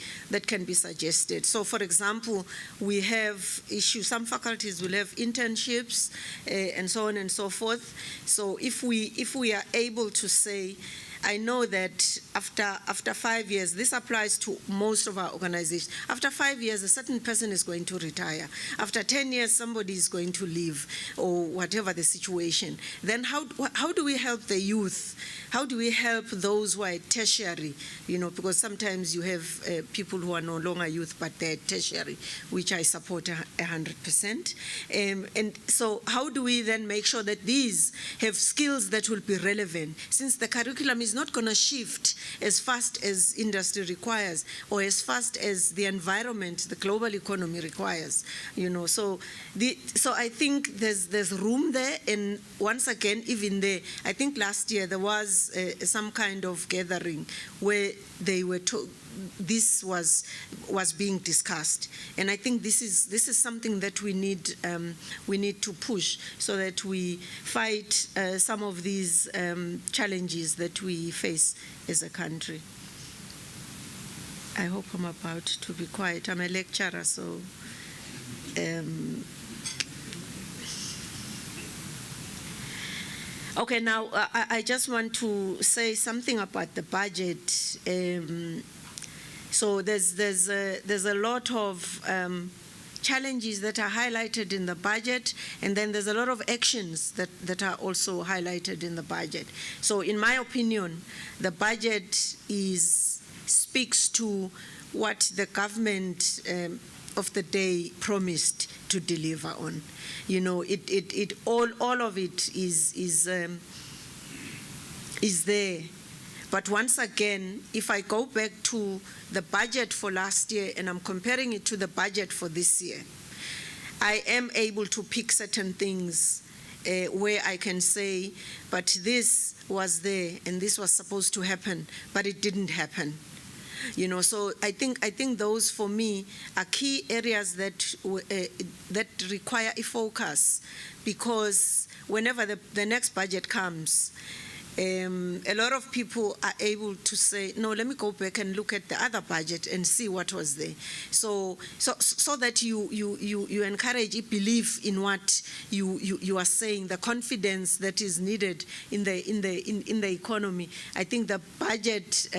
suggested. So for example, we have issues, some faculties will have internships and so on and so forth. So if we are able to say, I know that after 5 years, this applies to most of our organizations. After 5 years, a certain person is going to retire. After 10 years, somebody is going to leave, or whatever the situation. Then how do we help the youth? How do we help those who are at tertiary? Because sometimes you have people who are no longer youth, but they're tertiary, which I support 100%. And so how do we then make sure that these have skills that will be relevant, since the curriculum is not going to shift as fast as industry requires, or as fast as the environment, the global economy requires. So I think there's room there. And once again, even there, I think last year there was some kind of gathering where they were this was being discussed, and I think this is something that we need to push, so that we fight some of these challenges that we face as a country. I hope I'm about to be quiet. I'm a lecturer, so okay, now I just want to say something about the budget. So there's a lot of challenges that are highlighted in the budget, and then there's a lot of actions that are also highlighted in the budget. So in my opinion, the budget speaks to what the government of the day promised to deliver on. All of it is there. But once again, if I go back to the budget for last year and I'm comparing it to the budget for this year, I am able to pick certain things where I can say, but this was there and this was supposed to happen, but it didn't happen. So I think those for me are key areas that require a focus, because whenever the next budget comes, a lot of people are able to say, no, let me go back and look at the other budget and see what was there. So that you encourage a belief in what you are saying, the confidence that is needed in the economy. I think the budget,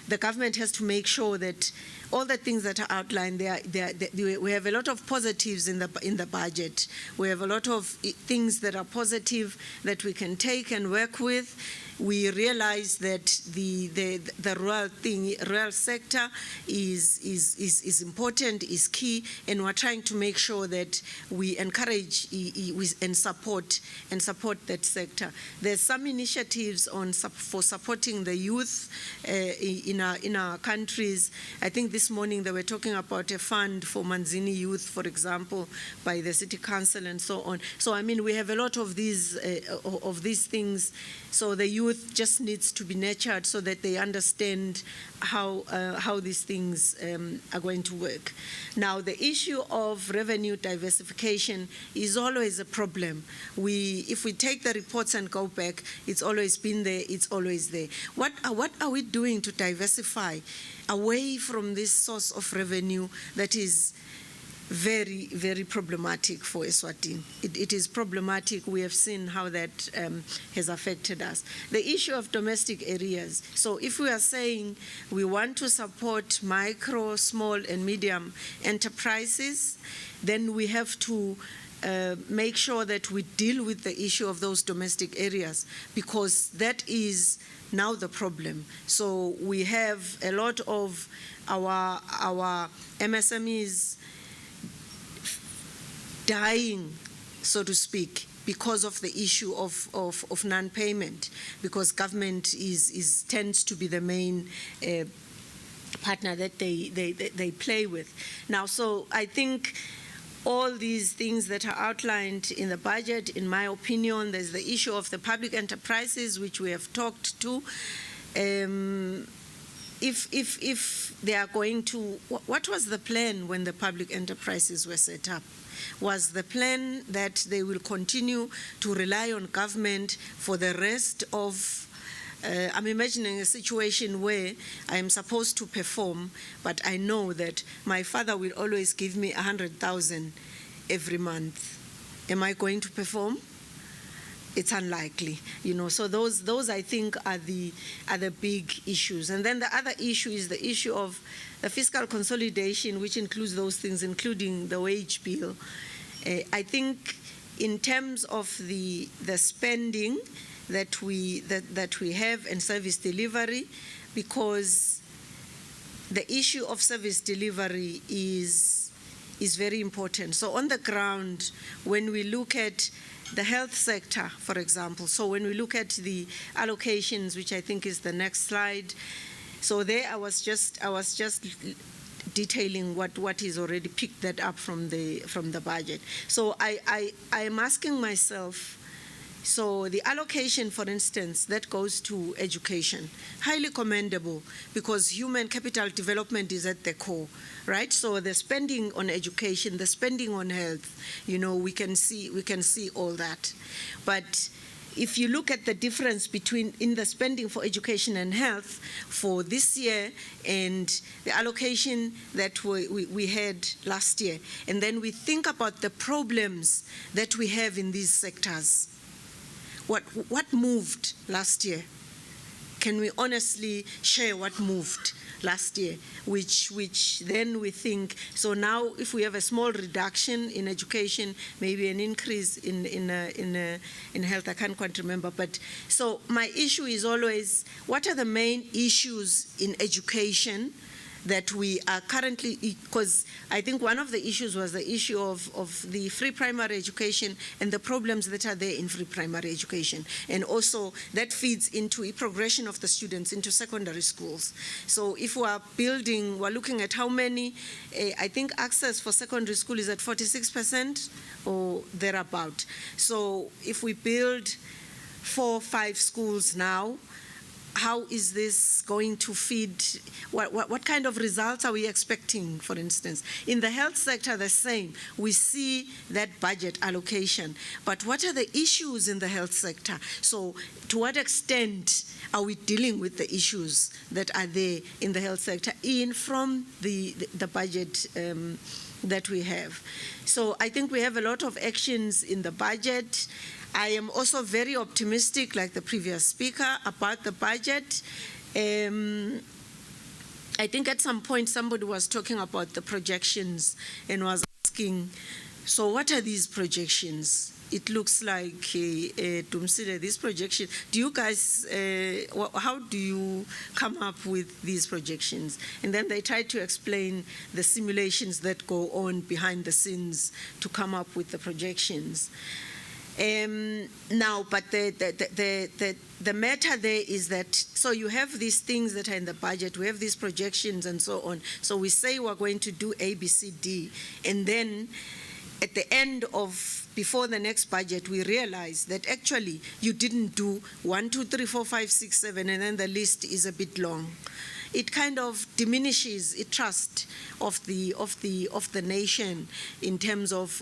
the government has to make sure that all the things that are outlined, we have a lot of positives in the budget. We have a lot of things that are positive that we can take and work with. We realize that the rural sector is important, is key, and we're trying to make sure that we encourage and support that sector. There's some initiatives for supporting the youth in our countries. I think this morning they were talking about a fund for Manzini youth, for example, by the city council and so on. So I mean, we have a lot of these things. So the youth just needs to be nurtured so that they understand how these things are going to work. Now, the issue of revenue diversification is always a problem. If we take the reports and go back, it's always been there, it's always there. What are we doing to diversify away from this source of revenue that is very, very problematic for Eswatini? It is problematic. We have seen how that has affected us. The issue of domestic areas. So if we are saying we want to support micro, small, and medium enterprises, then we have to make sure that we deal with the issue of those domestic areas, because that is now the problem. So we have a lot of our MSMEs dying, so to speak, because of the issue of non-payment, because government tends to be the main partner that they play with. Now, so I think all these things that are outlined in the budget, in my opinion, there's the issue of the public enterprises, which we have talked to. If they are going to, what was the plan when the public enterprises were set up? Was the plan that they will continue to rely on government for the rest of, I'm imagining a situation where I am supposed to perform, but I know that my father will always give me 100,000 every month. Am I going to perform? It's unlikely, you know. So those I think are the big issues. And then the other issue is the issue of the fiscal consolidation, which includes those things, including the wage bill. I think in terms of the spending that we have and service delivery, because the issue of service delivery is very important. So on the ground, when we look at the health sector, for example, so when we look at the allocations, which I think is the next slide, so there I was just detailing what is already picked that up from the budget. So I am asking myself, so the allocation, for instance, that goes to education, highly commendable, because human capital development is at the core, right? So the spending on education, the spending on health, you know, we can see all that. But if you look at the difference between in the spending for education and health for this year and the allocation that we had last year, and then we think about the problems that we have in these sectors, what moved last year? Can we honestly share what moved last year? Which then we think, so now if we have a small reduction in education, maybe an increase in health, I can't quite remember. But so my issue is always, what are the main issues in education that we are currently, because I think one of the issues was the issue of the free primary education and the problems that are there in free primary education. And also that feeds into a progression of the students into secondary schools. So if we're looking at how many, I think access for secondary school is at 46% or thereabout. So if we build 4 or 5 schools now, how is this going to feed? What kind of results are we expecting, for instance? In the health sector, the same. We see that budget allocation. But what are the issues in the health sector? So to what extent are we dealing with the issues that are there in the health sector from the budget that we have? So I think we have a lot of actions in the budget. I am also very optimistic, like the previous speaker, about the budget. I think at some point somebody was talking about the projections and was asking, so what are these projections? It looks like, Dumsile, this projection, do you guys, how do you come up with these projections? And then they tried to explain the simulations that go on behind the scenes to come up with the projections. Now, but the matter there is that, so you have these things that are in the budget, we have these projections and so on. So we say we're going to do A, B, C, D, and then at the end of, before the next budget, we realize that actually you didn't do 1, 2, 3, 4, 5, 6, 7, and then the list is a bit long. It kind of diminishes the trust of the nation in terms of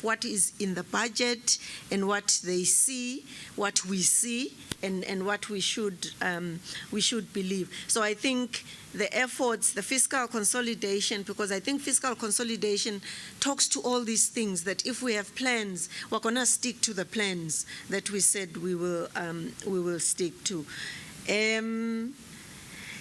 what is in the budget and what they see, what we see, and what we should believe. So I think the efforts, the fiscal consolidation, because I think fiscal consolidation talks to all these things, that if we have plans, we're going to stick to the plans that we said we will stick to.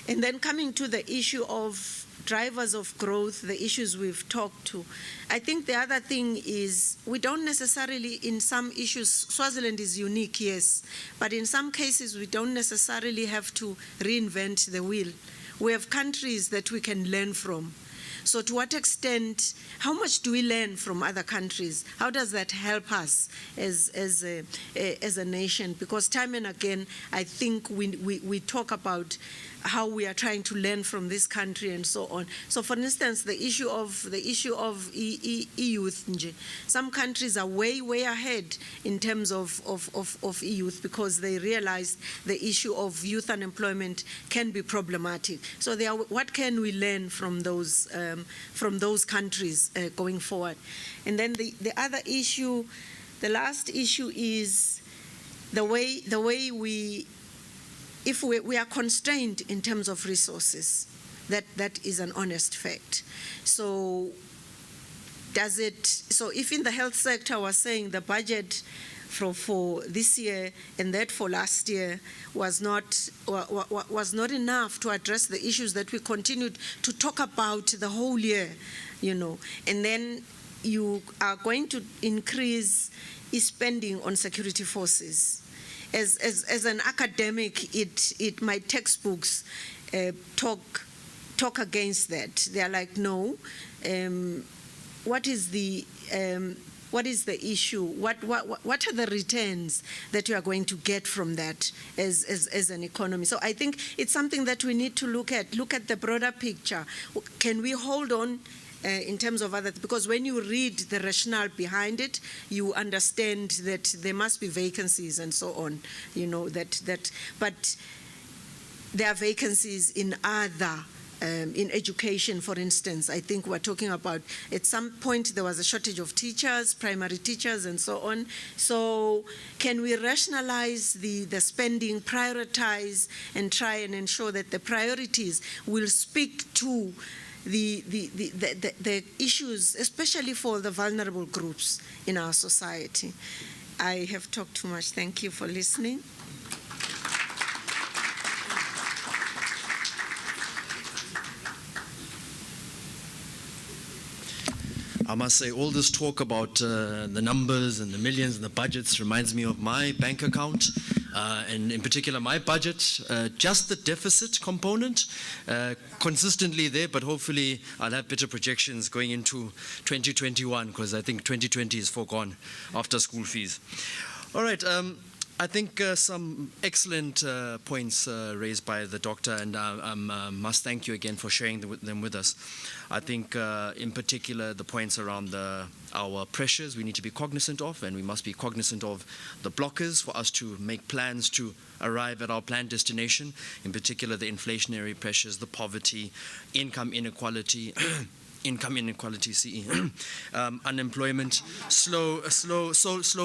And then coming to the issue of drivers of growth, the issues we've talked to. I think the other thing is we don't necessarily, in some issues, Swaziland is unique, yes, but in some cases we don't necessarily have to reinvent the wheel. We have countries that we can learn from. So to what extent, how much do we learn from other countries? How does that help us as a nation? Because time and again, I think we talk about how we are trying to learn from this country and so on. So for instance, the issue of e-youth, some countries are way ahead in terms of e-youth because they realize the issue of youth unemployment can be problematic. So what can we learn from those countries going forward? And then the other issue, the last issue is the way we, if we are constrained in terms of resources, that is an honest fact. So if in the health sector we're saying the budget for this year and that for last year was not enough to address the issues that we continued to talk about the whole year, and then you are going to increase spending on security forces. As an academic, my textbooks talk against that. They are like, no. What is the issue? What are the returns that you are going to get from that as an economy? So I think it's something that we need to look at the broader picture. Can we hold on in terms of others? Because when you read the rationale behind it, you understand that there must be vacancies and so on, but there are vacancies in other in education, for instance. I think we're talking about, at some point there was a shortage of teachers, primary teachers and so on. So can we rationalize the spending, prioritize, and try and ensure that the priorities will speak to the issues, especially for the vulnerable groups in our society? I have talked too much. Thank you for listening. I must say, all this talk about the numbers and the millions and the budgets reminds me of my bank account, and in particular my budget, just the deficit component, consistently there, but hopefully I'll have better projections going into 2021, because I think 2020 is foregone after school fees. All right. I think some excellent points raised by the doctor, and I must thank you again for sharing them with us. I think in particular the points around our pressures we need to be cognizant of, and we must be cognizant of the blockers for us to make plans to arrive at our planned destination, in particular the inflationary pressures, the poverty, income inequality, CE, unemployment, slow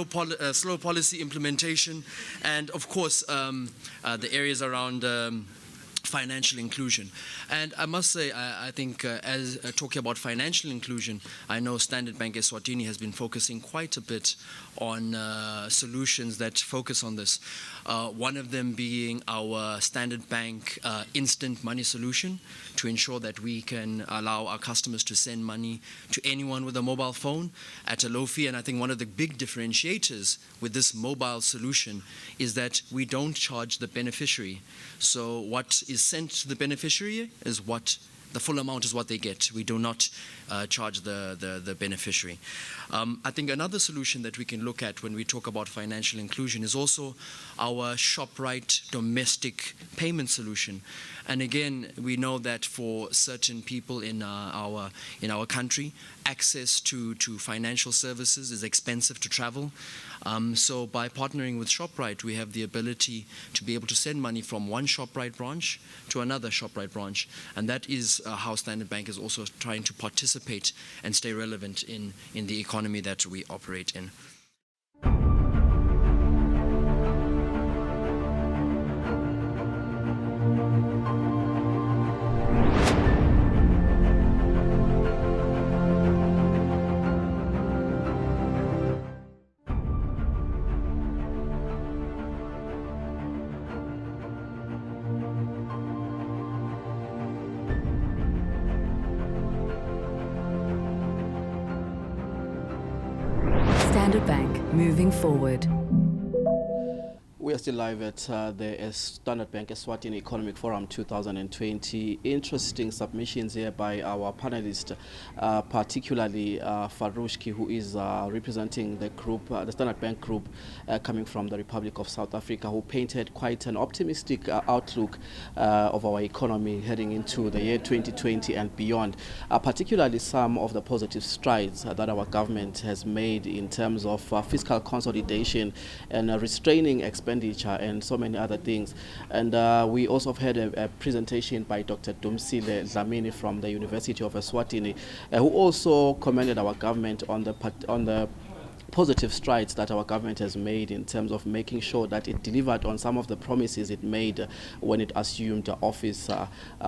policy implementation, and of course the areas around financial inclusion. And I must say, I think as talking about financial inclusion, I know Standard Bank Eswatini has been focusing quite a bit on solutions that focus on this. One of them being our Standard Bank instant money solution, to ensure that we can allow our customers to send money to anyone with a mobile phone at a low fee. And I think one of the big differentiators with this mobile solution is that we don't charge the beneficiary. So what is sent to the beneficiary is what the full amount is what they get. We do not charge the beneficiary. I think another solution that we can look at when we talk about financial inclusion is also our ShopRite domestic payment solution. And again, we know that for certain people in our country, access to financial services is expensive to travel. So by partnering with ShopRite, we have the ability to be able to send money from one ShopRite branch to another ShopRite branch. And that is how Standard Bank is also trying to participate and stay relevant in the economy that we operate in. Standard Bank, moving forward. We are still live at the Standard Bank Eswatini Economic Forum 2020. Interesting submissions here by our panelists, particularly Farushki, who is representing the group, the Standard Bank Group, coming from the Republic of South Africa, who painted quite an optimistic outlook of our economy heading into the year 2020 and beyond, particularly some of the positive strides that our government has made in terms of fiscal consolidation and restraining expenditure and so many other things. And we also have had a presentation by Dr. Dumsile Dlamini from the University of Eswatini, who also commended our government on the positive strides that our government has made in terms of making sure that it delivered on some of the promises it made when it assumed office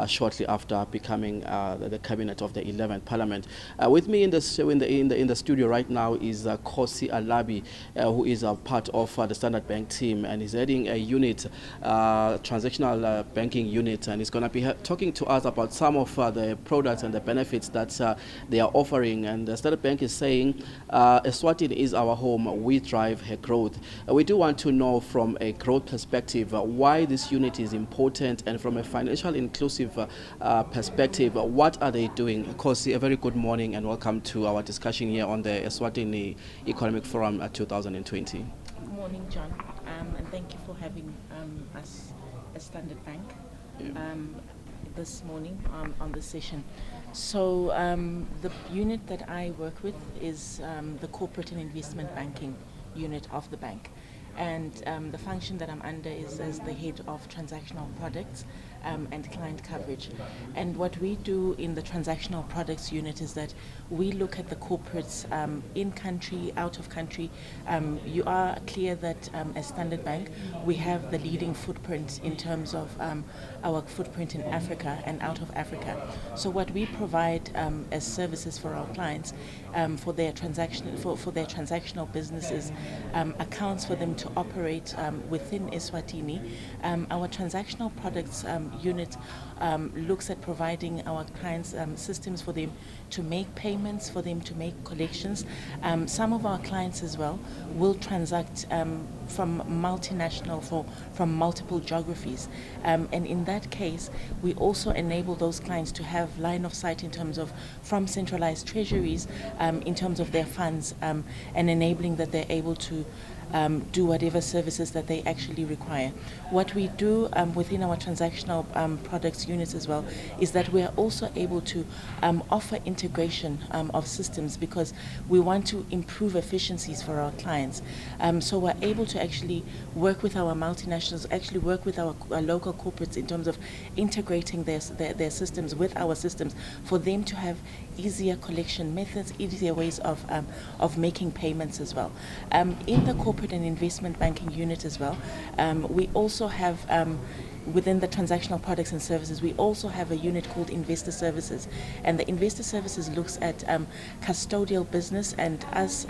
shortly after becoming the cabinet of the 11th Parliament. With me in the studio right now is Kosi Alabi, who is a part of the Standard Bank team, and is heading a unit, transactional banking unit, and is going to be talking to us about some of the products and the benefits that they are offering. And the Standard Bank is saying Eswatini is our home, we drive her growth. We do want to know from a growth perspective why this unit is important, and from a financial inclusive perspective, what are they doing? Kosi, a very good morning and welcome to our discussion here on the Eswatini Economic Forum 2020. Good morning, John, and thank you for having us as Standard Bank this morning on this session. So the unit that I work with is the corporate and investment banking unit of the bank. And the function that I'm under is as the head of transactional products and client coverage. And what we do in the transactional products unit is that we look at the corporates in country, out of country. You are clear that as Standard Bank, we have the leading footprint in terms of our footprint in Africa and out of Africa. So what we provide as services for our clients for their transactional businesses, accounts for them to operate within Eswatini. Our transactional products unit looks at providing our clients systems for them to make payments, for them to make collections. Some of our clients as well will transact from multinational, from multiple geographies. And in that case, we also enable those clients to have line of sight in terms of from centralized treasuries in terms of their funds, and enabling that they're able to do whatever services that they actually require. What we do within our transactional products units as well is that we are also able to offer integration of systems, because we want to improve efficiencies for our clients. So we're able to actually work with our multinationals, actually work with our local corporates in terms of integrating their systems with our systems for them to have easier collection methods, easier ways of making payments as well. In the corporate and investment banking unit as well, we also have within the transactional products and services, we also have a unit called Investor Services. And the Investor Services looks at custodial business and us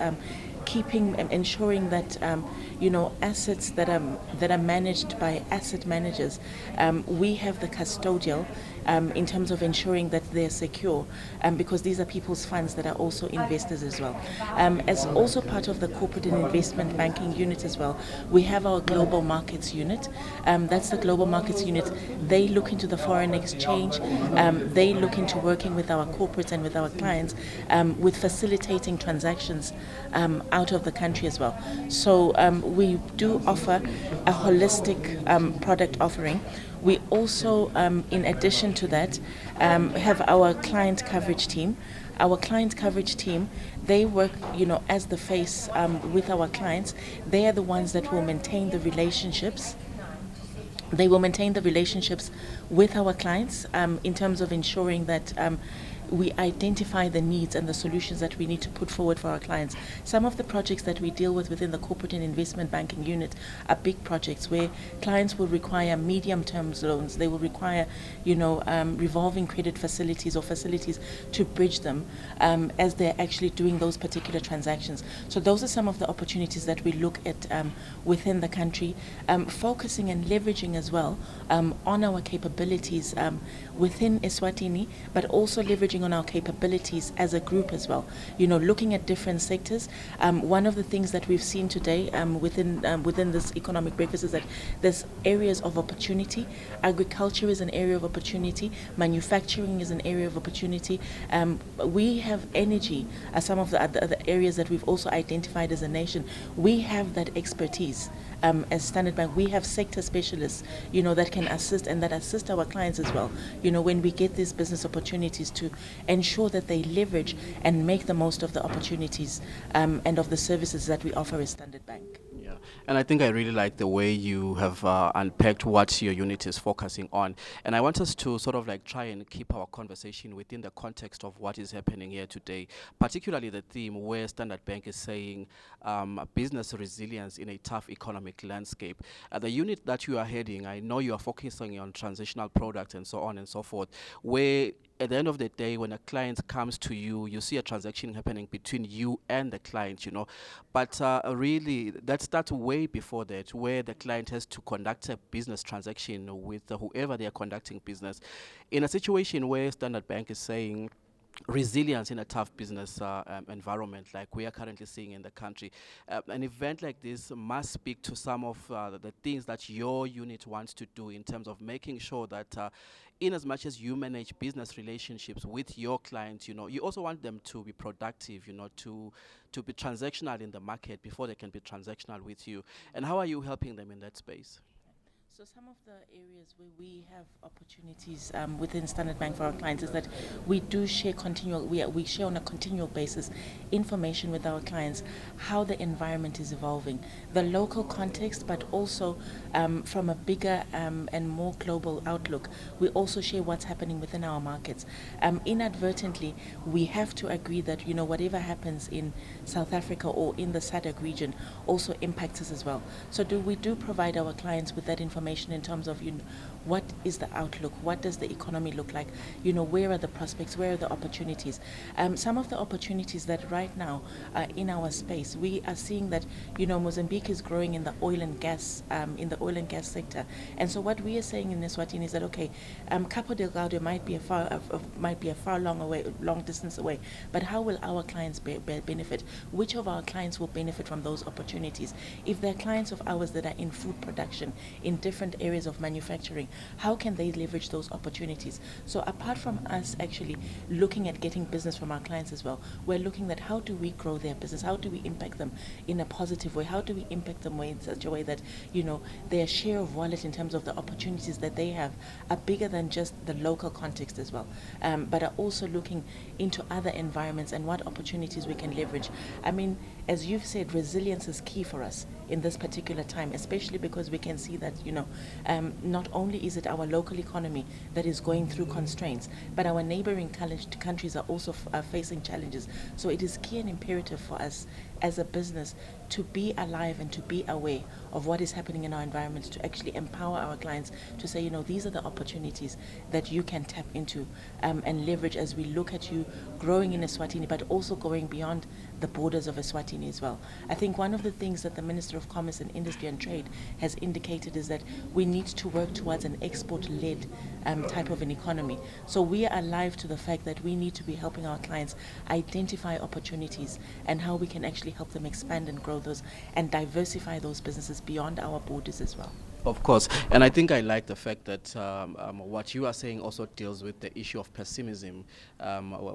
keeping and ensuring that assets that are managed by asset managers, we have the custodial in terms of ensuring that they're secure, because these are people's funds that are also investors as well. As also part of the corporate and investment banking unit as well, we have our global markets unit. That's the global markets unit. They look into the foreign exchange. They look into working with our corporates and with our clients with facilitating transactions out of the country as well. So we do offer a holistic product offering. We also, in addition to that, have our client coverage team. Our client coverage team, they work, as the face with our clients. They are the ones that will maintain the relationships. They will maintain the relationships with our clients in terms of ensuring that we identify the needs and the solutions that we need to put forward for our clients. Some of the projects that we deal with within the corporate and investment banking unit are big projects where clients will require medium-term loans. They will require, revolving credit facilities or facilities to bridge them as they're actually doing those particular transactions. So those are some of the opportunities that we look at within the country, focusing and leveraging as well on our capabilities within Eswatini, but also leveraging leveraging on our capabilities as a group as well. You know, looking at different sectors. One of the things that we've seen today within this economic breakfast is that there's areas of opportunity. Agriculture is an area of opportunity. Manufacturing is an area of opportunity. We have energy as some of the other areas that we've also identified as a nation. We have that expertise. As Standard Bank, we have sector specialists, you know, that can assist and that assist our clients as well. You know, when we get these business opportunities, to ensure that they leverage and make the most of the opportunities and of the services that we offer as Standard Bank. Yeah, and I think I really like the way you have unpacked what your unit is focusing on. And I want us to sort of like try and keep our conversation within the context of what is happening here today, particularly the theme where Standard Bank is saying business resilience in a tough economic landscape. The unit that you are heading, I know you are focusing on transitional products and so on and so forth, where at the end of the day, when a client comes to you, you see a transaction happening between you and the client, you know. But really, that starts way before that, where the client has to conduct a business transaction with whoever they are conducting business. In a situation where Standard Bank is saying resilience in a tough business environment like we are currently seeing in the country. An event like this must speak to some of the things that your unit wants to do in terms of making sure that in as much as you manage business relationships with your clients, you know, you also want them to be productive, you know, to be transactional in the market before they can be transactional with you. And how are you helping them in that space? So some of the areas where we have opportunities within Standard Bank for our clients is that we do share we share on a continual basis information with our clients, how the environment is evolving, the local context, but also from a bigger and more global outlook. We also share what's happening within our markets. Inadvertently, we have to agree that, you know, whatever happens in South Africa or in the SADC region also impacts us as well. So we do provide our clients with that information in terms of, you know, what is the outlook, what does the economy look like, you know, where are the prospects, where are the opportunities. Some of the opportunities that right now are in our space, we are seeing that, you know, Mozambique is growing in the oil and gas sector. And so what we are saying in Eswatini is that, okay, Cabo Delgado might be a far long distance away, but how will our clients benefit? Which of our clients will benefit from those opportunities? If they're clients of ours that are in food production, in different areas of manufacturing, how can they leverage those opportunities? So apart from us actually looking at getting business from our clients as well, we're looking at how do we grow their business? How do we impact them in a positive way? How do we impact them in such a way that, you know, their share of wallet in terms of the opportunities that they have are bigger than just the local context as well, but are also looking into other environments and what opportunities we can leverage. I mean, as you've said, resilience is key for us in this particular time, especially because we can see that, you know, not only is it our local economy that is going through constraints, but our neighboring countries are also facing challenges. So it is key and imperative for us as a business to be alive and to be aware of what is happening in our environment, to actually empower our clients to say, you know, these are the opportunities that you can tap into and leverage as we look at you growing in Eswatini, but also going beyond the borders of Eswatini as well. I think one of the things that the Minister of Commerce and Industry and Trade has indicated is that we need to work towards an export-led type of an economy. So we are alive to the fact that we need to be helping our clients identify opportunities and how we can actually help them expand and grow those and diversify those businesses beyond our borders as well. Of course, and I think I like the fact that what you are saying also deals with the issue of pessimism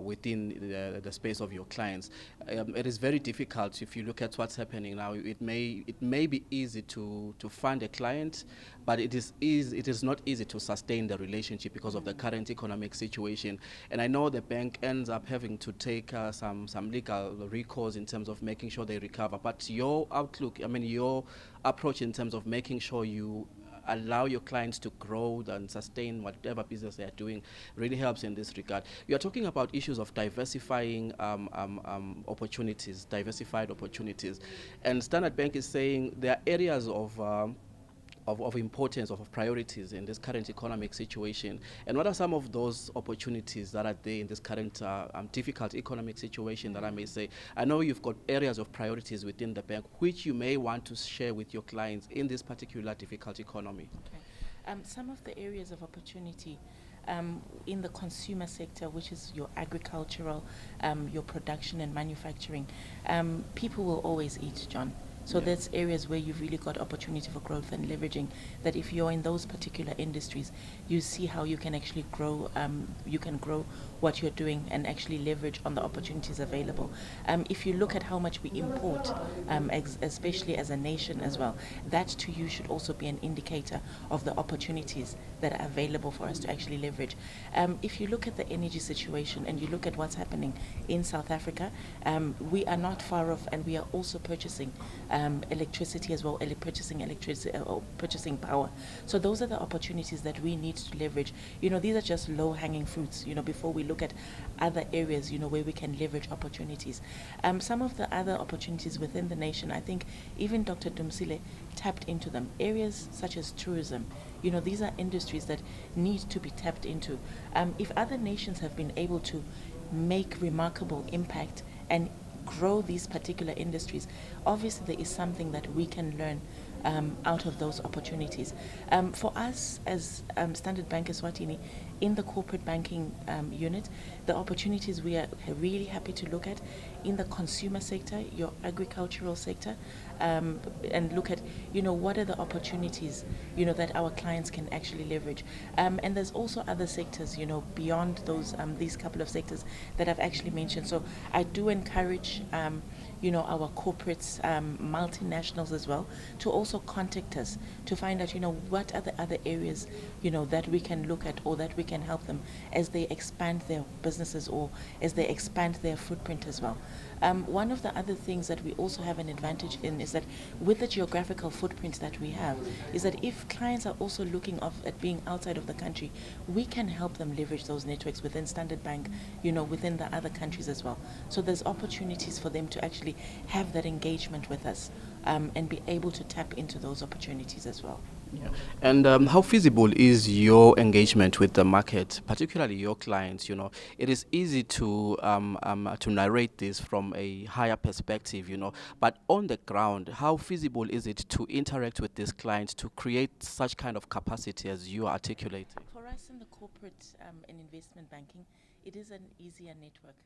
within the space of your clients. It is very difficult if you look at what's happening now. It may be easy to fund a client, but it is not easy to sustain the relationship because of the current economic situation. And I know the bank ends up having to take some legal recourse in terms of making sure they recover. But your outlook, I mean, your approach in terms of making sure you allow your clients to grow and sustain whatever business they are doing really helps in this regard. You are talking about issues of diversifying opportunities, diversified opportunities. And Standard Bank is saying there are areas of importance, of priorities in this current economic situation. And what are some of those opportunities that are there in this current difficult economic situation that I may say? I know you've got areas of priorities within the bank which you may want to share with your clients in this particular difficult economy. Okay. Some of the areas of opportunity in the consumer sector, which is your agricultural, your production and manufacturing, people will always eat, John. So that's areas where you've really got opportunity for growth and leveraging that if you're in those particular industries, you see how you can actually grow, you can grow what you're doing and actually leverage on the opportunities available. If you look at how much we import, especially as a nation as well, that to you should also be an indicator of the opportunities that are available for us to actually leverage. If you look at the energy situation and you look at what's happening in South Africa, we are not far off, and we are also purchasing electricity as well, purchasing electricity or purchasing power. So those are the opportunities that we need to leverage. You know, these are just low-hanging fruits, you know, before we look at other areas, you know, where we can leverage opportunities. Some of the other opportunities within the nation, I think even Dr. Dumsile tapped into them. Areas such as tourism, you know, these are industries that need to be tapped into. If other nations have been able to make remarkable impact and grow these particular industries, obviously there is something that we can learn out of those opportunities. For us as Standard Bank Eswatini, in the corporate banking unit, the opportunities we are really happy to look at in the consumer sector, your agricultural sector, and look at, you know, what are the opportunities, you know, that our clients can actually leverage. And there's also other sectors, you know, beyond those, these couple of sectors that I've actually mentioned. So I do encourage, you know, our corporates, multinationals as well, to also contact us to find out, you know, what are the other areas, you know, that we can look at or that we can help them as they expand their businesses or as they expand their footprint as well. One of the other things that we also have an advantage in is that with the geographical footprint that we have, is that if clients are also looking at being outside of the country, we can help them leverage those networks within Standard Bank, you know, within the other countries as well. So there's opportunities for them to actually have that engagement with us and be able to tap into those opportunities as well. Yeah. And how feasible is your engagement with the market, particularly your clients? You know, it is easy to narrate this from a higher perspective, you know, but on the ground, how feasible is it to interact with these clients to create such kind of capacity as you are articulating? For us in the corporate and investment banking, it is an easier network.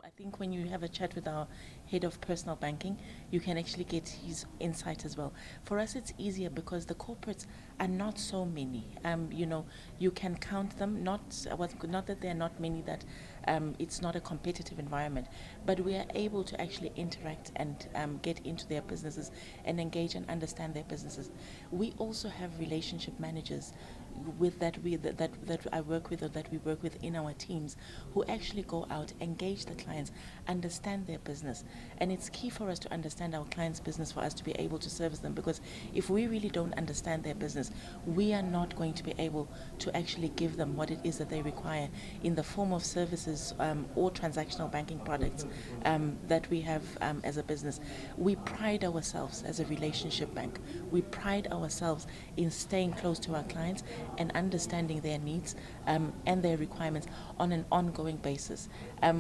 I think when you have a chat with our head of personal banking, you can actually get his insight as well. For us, it's easier because the corporates are not so many. You know, you can count them. Not that there are not many, that it's not a competitive environment, but we are able to actually interact and get into their businesses and engage and understand their businesses. We also have relationship managers with that I work with, or that we work with in our teams, who actually go out, engage the clients, understand their business. And it's key for us to understand our clients' business for us to be able to service them, because if we really don't understand their business, we are not going to be able to actually give them what it is that they require in the form of services or transactional banking products that we have as a business. We pride ourselves as a relationship bank. We pride ourselves in staying close to our clients and understanding their needs and their requirements on an ongoing basis.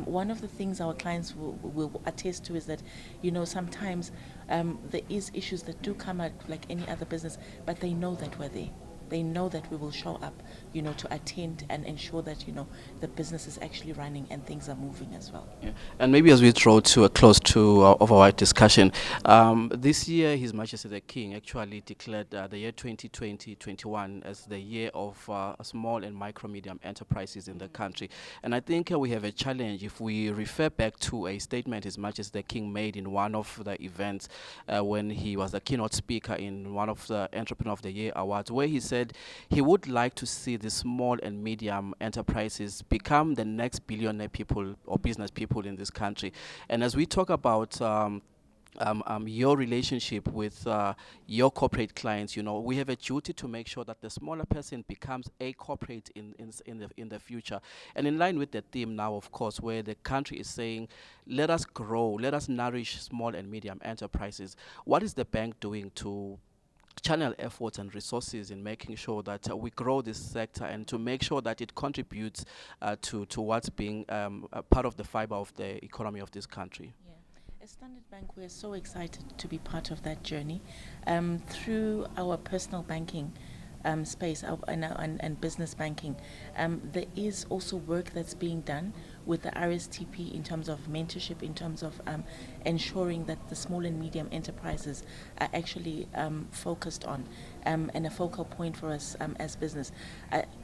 One of the things our clients will attest to is that, you know, sometimes there is issues that do come out like any other business, but they know that we're there. They know that we will show up, you know, to attend and ensure that, you know, the business is actually running and things are moving as well. Yeah. And maybe as we draw to a close to of our discussion, this year His Majesty the King actually declared the year 2020-21 as the year of small and micro medium enterprises in the country. And I think we have a challenge if we refer back to a statement His Majesty the King made in one of the events when he was the keynote speaker in one of the Entrepreneur of the Year awards, where he said he would like to see the small and medium enterprises become the next billionaire people or business people in this country. And as we talk about your relationship with your corporate clients, you know, we have a duty to make sure that the smaller person becomes a corporate in the future. And in line with the theme now, of course, where the country is saying, let us grow, let us nourish small and medium enterprises. What is the bank doing to channel efforts and resources in making sure that we grow this sector and to make sure that it contributes to what's being a part of the fiber of the economy of this country? Yeah. As Standard Bank, we're so excited to be part of that journey. Through our personal banking space and business banking, there is also work that's being done with the RSTP in terms of mentorship, in terms of ensuring that the small and medium enterprises are actually focused on and a focal point for us as business.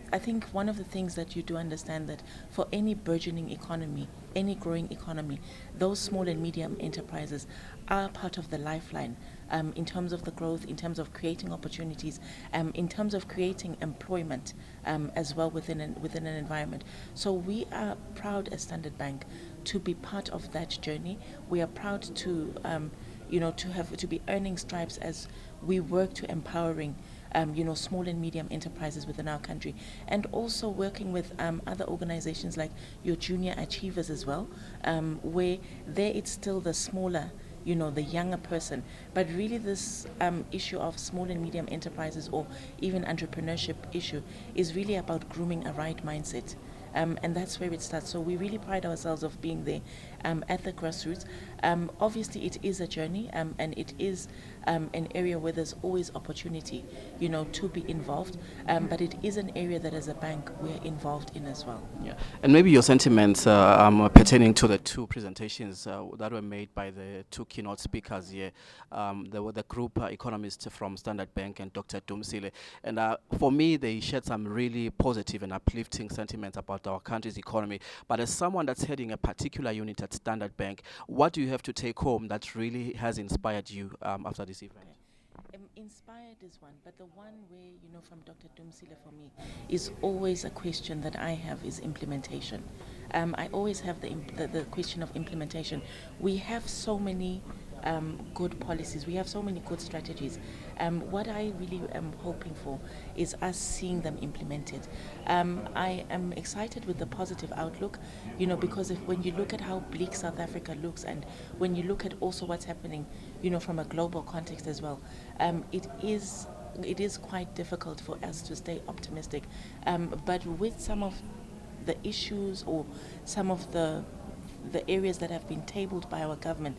I think one of the things that you do understand that for any burgeoning economy, any growing economy, those small and medium enterprises are part of the lifeline in terms of the growth, in terms of creating opportunities, in terms of creating employment as well within an environment. So we are proud as Standard Bank to be part of that journey. We are proud to to be earning stripes as we work to empowering small and medium enterprises within our country, and also working with other organizations like your junior achievers as well, where there it's still the smaller, the younger person, but really this issue of small and medium enterprises or even entrepreneurship issue is really about grooming a right mindset. And that's where it starts. So we really pride ourselves of being there at the grassroots. Obviously, it is a journey, and it is an area where there's always opportunity, to be involved. But it is an area that, as a bank, we're involved in as well. Yeah, and maybe your sentiments pertaining to the two presentations that were made by the two keynote speakers here. There were the group economists from Standard Bank and Dr. Dumsile. And for me, they shared some really positive and uplifting sentiments about our country's economy. But as someone that's heading a particular unit at Standard Bank, what do you have to take home that really has inspired you after this event? Inspired is one, but the one where, from Dr. Dumsile for me, is always a question that I have is implementation. I always have the question of implementation. We have so many good policies. We have so many good strategies. What I really am hoping for is us seeing them implemented. I am excited with the positive outlook, because when you look at how bleak South Africa looks, and when you look at also what's happening, from a global context as well, it is quite difficult for us to stay optimistic. But with some of the issues or some of the areas that have been tabled by our government,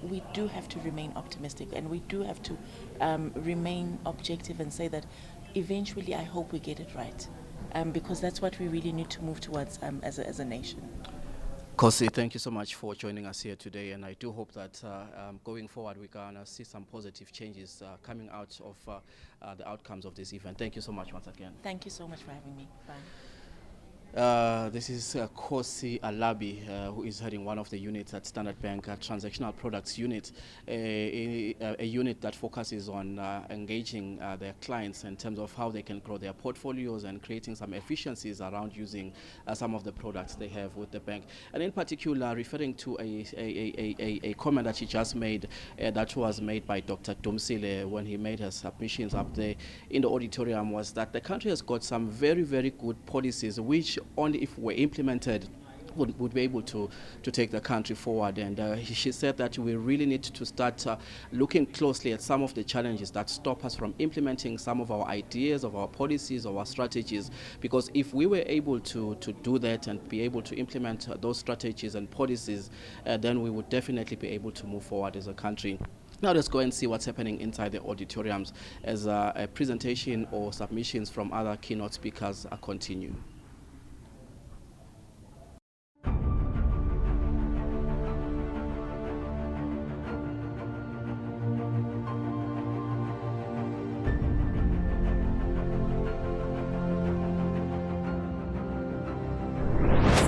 we do have to remain optimistic, and we do have to remain objective and say that eventually I hope we get it right, because that's what we really need to move towards as a nation. Kosi, thank you so much for joining us here today, and I do hope that going forward we're going to see some positive changes coming out of the outcomes of this event. Thank you so much once again. Thank you so much for having me. Bye. This is Kosi Alabi, who is heading one of the units at Standard Bank, Transactional Products Unit, a unit that focuses on engaging their clients in terms of how they can grow their portfolios and creating some efficiencies around using some of the products they have with the bank. And in particular, referring to a comment that she just made, that was made by Dr. Dumsile when he made his submissions up there in the auditorium, was that the country has got some very, very good policies which only if were implemented would be able to take the country forward. And she said that we really need to start looking closely at some of the challenges that stop us from implementing some of our ideas, of our policies, of our strategies, because if we were able to do that and be able to implement those strategies and policies, then we would definitely be able to move forward as a country. Now let's go and see what's happening inside the auditoriums as a presentation or submissions from other keynote speakers continue.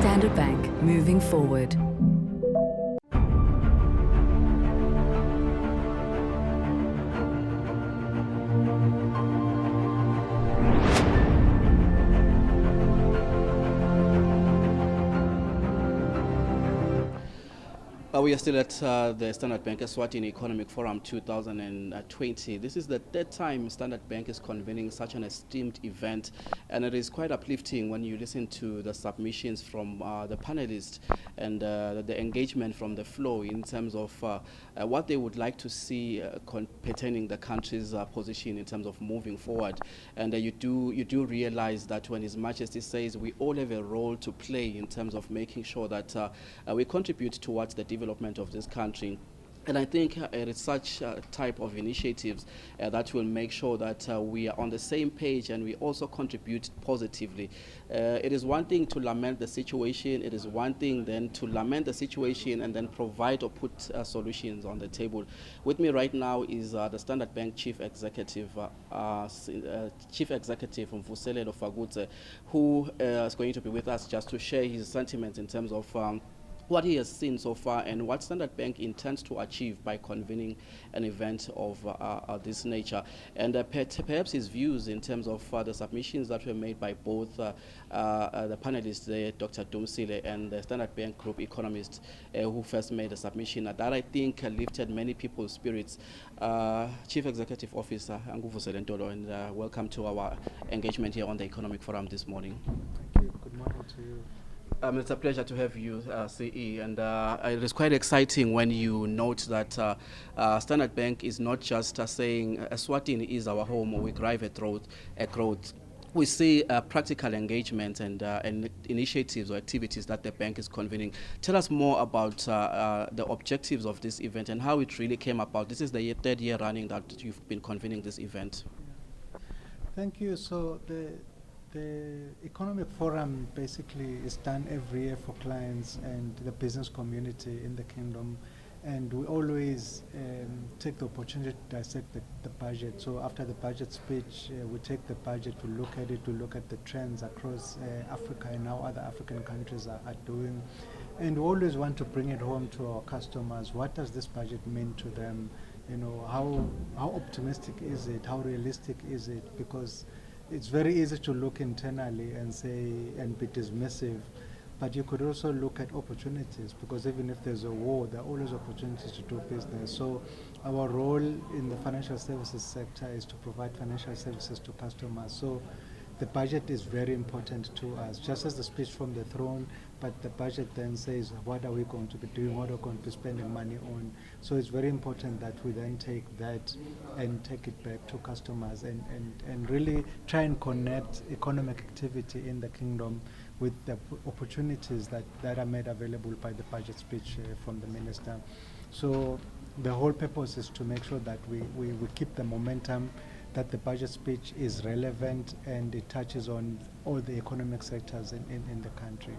Standard Bank, moving forward. We are still at the Standard Bank Eswatini Economic Forum 2020. This is the third time Standard Bank is convening such an esteemed event, and it is quite uplifting when you listen to the submissions from the panelists and the engagement from the floor in terms of what they would like to see pertaining the country's position in terms of moving forward. And you do realize that when His Majesty says we all have a role to play in terms of making sure that we contribute towards the development of this country, And I think it is such type of initiatives that will make sure that we are on the same page and we also contribute positively. It is one thing to lament the situation, it is one thing then to lament the situation and then provide or put solutions on the table. With me right now is the Standard Bank Chief Executive, Mvuselelo Fagutse, who is going to be with us just to share his sentiments in terms of what he has seen so far and what Standard Bank intends to achieve by convening an event of this nature, and perhaps his views in terms of the submissions that were made by both the panelists there, Dr. Dumsile and the Standard Bank Group economist who first made a submission that I think lifted many people's spirits. Chief Executive Officer Anguvusele Ntolo, and welcome to our engagement here on the Economic Forum this morning. Thank you. Good morning to you. It's a pleasure to have you, CE, and it is quite exciting when you note that Standard Bank is not just saying Eswatini is our home, we drive at growth. We see practical engagement and initiatives or activities that the bank is convening. Tell us more about the objectives of this event and how it really came about. This is the third year running that you've been convening this event. Thank you. So the Economic Forum basically is done every year for clients and the business community in the kingdom, and we always take the opportunity to dissect the budget. So after the budget speech, we take the budget to look at it, to look at the trends across Africa and how other African countries are doing, and we always want to bring it home to our customers. What does this budget mean to them? You know, how optimistic is it? How realistic is it? Because it's very easy to look internally and say and be dismissive, but you could also look at opportunities, because even if there's a war, there are always opportunities to do business. So our role in the financial services sector is to provide financial services to customers. So the budget is very important to us, just as the speech from the throne, but the budget then says what are we going to be doing, what are we going to be spending money on. So it's very important that we then take that and take it back to customers and really try and connect economic activity in the kingdom with the opportunities that are made available by the budget speech from the minister. So the whole purpose is to make sure that we keep the momentum, that the budget speech is relevant and it touches on all the economic sectors in the country.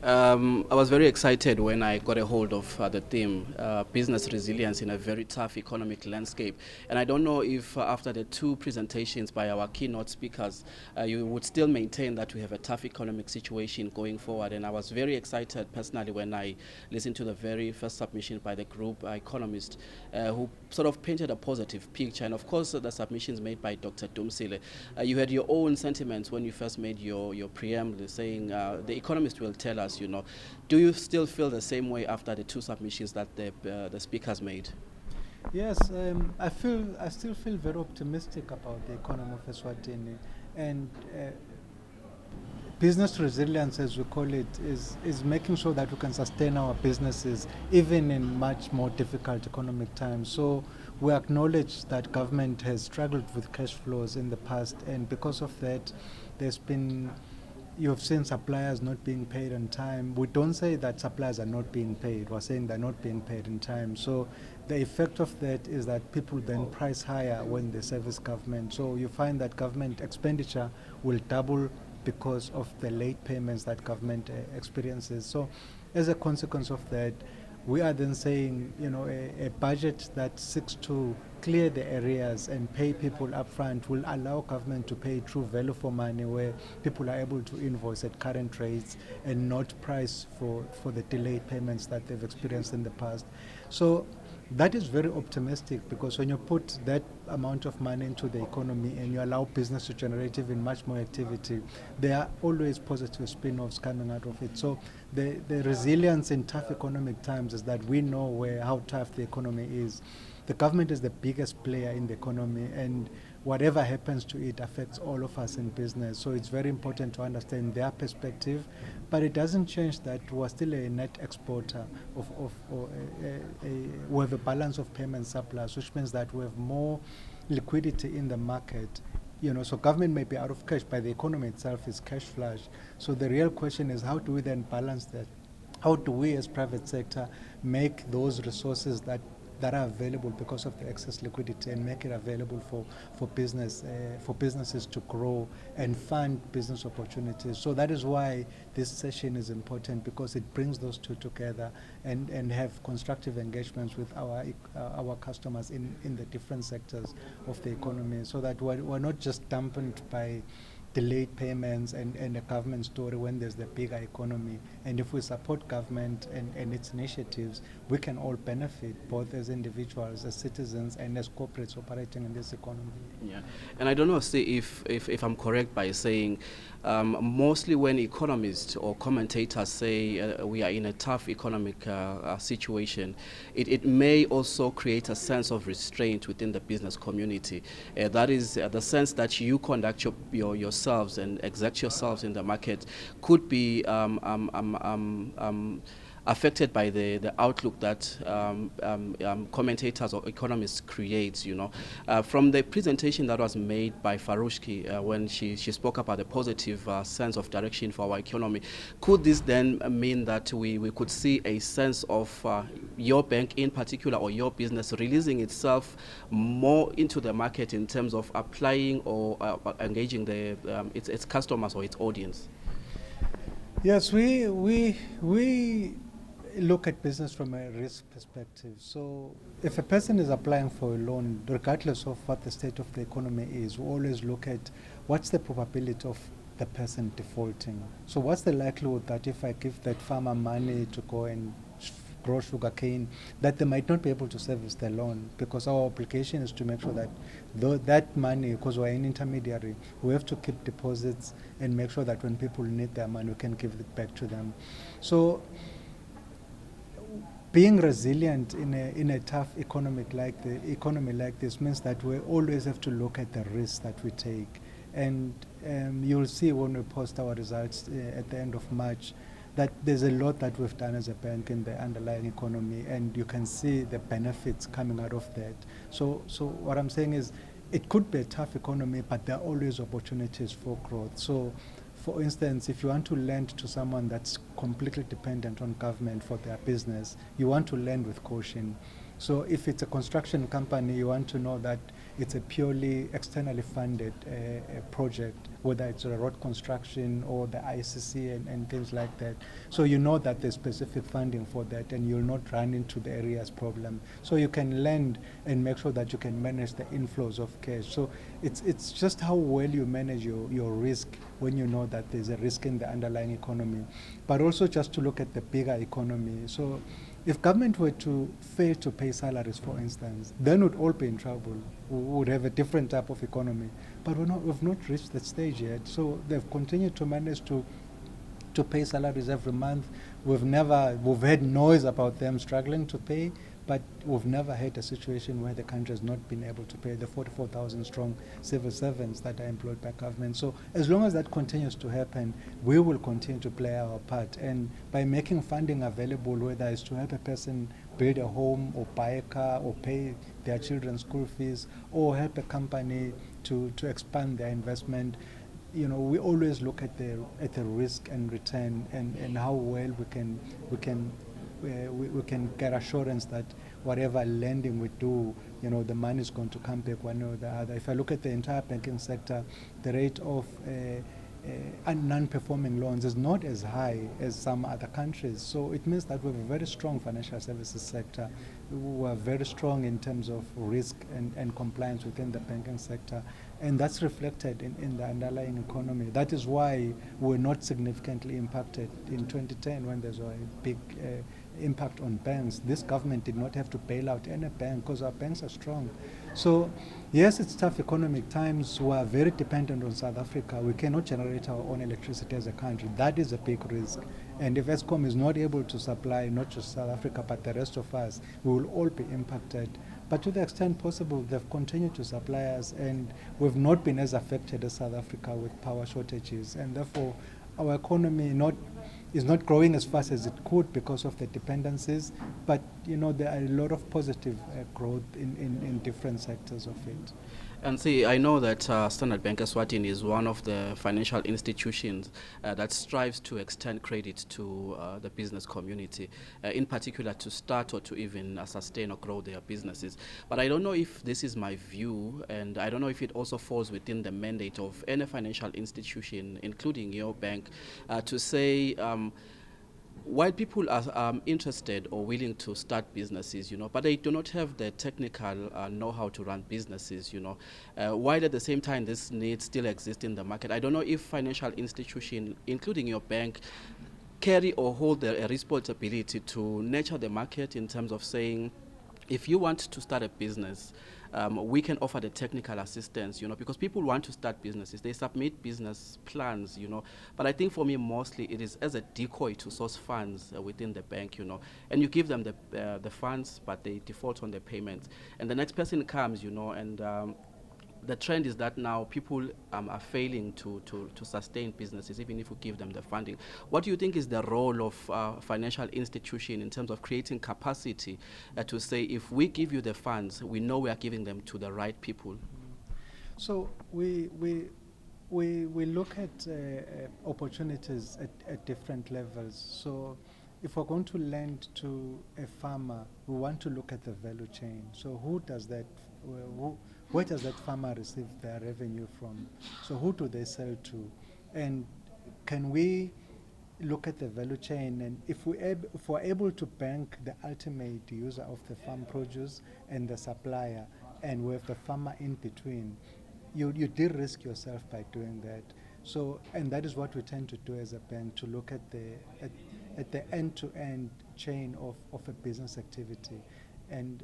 I was very excited when I got a hold of the theme, business resilience in a very tough economic landscape. And I don't know if after the two presentations by our keynote speakers, you would still maintain that we have a tough economic situation going forward. And I was very excited personally when I listened to the very first submission by the group economist who sort of painted a positive picture. And of course, the submissions made by Dr. Dumsile. You had your own sentiments when you first made your preamble saying the economist will tell us, you know. Do you still feel the same way after the two submissions that the speakers made? Yes, I still feel very optimistic about the economy of Eswatini, and business resilience, as we call it, is making sure that we can sustain our businesses even in much more difficult economic times. So we acknowledge that government has struggled with cash flows in the past, and because of that, you have seen suppliers not being paid on time. We don't say that suppliers are not being paid. We're saying they're not being paid in time. So the effect of that is that people then price higher when they service government. So you find that government expenditure will double because of the late payments that government experiences. So as a consequence of that, we are then saying, you know, a budget that seeks to clear the areas and pay people upfront will allow government to pay true value for money, where people are able to invoice at current rates and not price for the delayed payments that they've experienced in the past. So that is very optimistic, because when you put that amount of money into the economy and you allow business to generate even much more activity, there are always positive spin-offs coming out of it. So the resilience in tough economic times is that we know how tough the economy is. The government is the biggest player in the economy, and whatever happens to it affects all of us in business. So it's very important to understand their perspective, but it doesn't change that we're still a net exporter we have a balance of payment surplus, which means that we have more liquidity in the market. You know, so government may be out of cash, but the economy itself is cash flush. So the real question is, how do we then balance that? How do we as private sector make those resources that that are available because of the excess liquidity and make it available for businesses to grow and fund business opportunities. So that is why this session is important, because it brings those two together and have constructive engagements with our customers in the different sectors of the economy, so that we're not just dampened by delayed payments and a government story when there's the bigger economy. And if we support government and its initiatives, we can all benefit, both as individuals, as citizens, and as corporates operating in this economy. Yeah, and I don't know, see if I'm correct by saying mostly when economists or commentators say we are in a tough economic situation, it may also create a sense of restraint within the business community. That is the sense that you conduct yourselves and exert yourselves in the market could be affected by the outlook that commentators or economists create, you know. From the presentation that was made by Farushki when she spoke about the positive sense of direction for our economy, could this then mean that we could see a sense of your bank in particular, or your business, releasing itself more into the market in terms of applying or engaging its customers or its audience? Yes, we look at business from a risk perspective. So if a person is applying for a loan, regardless of what the state of the economy is, we always look at what's the probability of the person defaulting. So what's the likelihood that if I give that farmer money to go and grow sugarcane, that they might not be able to service the loan, because our obligation is to make sure that that money, because we're an intermediary, we have to keep deposits and make sure that when people need their money, we can give it back to them. So being resilient in a tough economy like this means that we always have to look at the risks that we take. And you'll see when we post our results at the end of March that there's a lot that we've done as a bank in the underlying economy, and you can see the benefits coming out of that. So what I'm saying is, it could be a tough economy, but there are always opportunities for growth. So for instance, if you want to lend to someone that's completely dependent on government for their business, you want to lend with caution. So if it's a construction company, you want to know that it's a purely externally funded project, whether it's a road construction or the ICC and things like that. So you know that there's specific funding for that, and you'll not run into the areas problem. So you can lend and make sure that you can manage the inflows of cash. So it's just how well you manage your risk when you know that there's a risk in the underlying economy. But also just to look at the bigger economy. So if government were to fail to pay salaries, for instance, then we'd all be in trouble. We would have a different type of economy. But we've not reached that stage yet. So they've continued to manage to pay salaries every month. We've had noise about them struggling to pay, but we've never had a situation where the country has not been able to pay the 44,000 strong civil servants that are employed by government. So as long as that continues to happen, we will continue to play our part. And by making funding available, whether it's to help a person build a home or buy a car or pay their children's school fees or help a company to expand their investment, you know, we always look at the risk and return and how well we can get assurance that whatever lending we do, you know, the money is going to come back one way or the other. If I look at the entire banking sector, the rate of non-performing loans is not as high as some other countries. So it means that we have a very strong financial services sector. We are very strong in terms of risk and compliance within the banking sector. And that's reflected in the underlying economy. That is why we're not significantly impacted in 2010 when there's a big impact on banks. This government did not have to bail out any bank because our banks are strong. So yes, it's tough economic times. We are very dependent on South Africa. We cannot generate our own electricity as a country. That is a big risk. And if Eskom is not able to supply not just South Africa but the rest of us, we will all be impacted. But to the extent possible, they've continued to supply us, and we've not been as affected as South Africa with power shortages. And therefore, our economy, is not growing as fast as it could because of the dependencies, but there are a lot of positive growth in different sectors of it. And see, I know that Standard Bank Eswatini is one of the financial institutions that strives to extend credit to the business community, in particular to start or to even sustain or grow their businesses. But I don't know if this is my view, and I don't know if it also falls within the mandate of any financial institution, including your bank, to say, while people are interested or willing to start businesses, but they do not have the technical know-how to run businesses, while at the same time this need still exists in the market. I don't know if financial institution, including your bank, carry or hold a responsibility to nurture the market in terms of saying, if you want to start a business, we can offer the technical assistance, because people want to start businesses. They submit business plans, But I think for me, mostly it is as a decoy to source funds within the bank, And you give them the funds, but they default on the payments. And the next person comes, and the trend is that now people are failing to sustain businesses, even if we give them the funding. What do you think is the role of financial institution in terms of creating capacity to say, if we give you the funds, we know we are giving them to the right people? So we look at opportunities at different levels. So if we're going to lend to a farmer, we want to look at the value chain. So where does that farmer receive their revenue from? So who do they sell to? And can we look at the value chain? And if we're able to bank the ultimate user of the farm produce and the supplier, and we have the farmer in between, you de-risk yourself by doing that. So, and that is what we tend to do as a bank, to look at the end-to-end chain of a business activity, and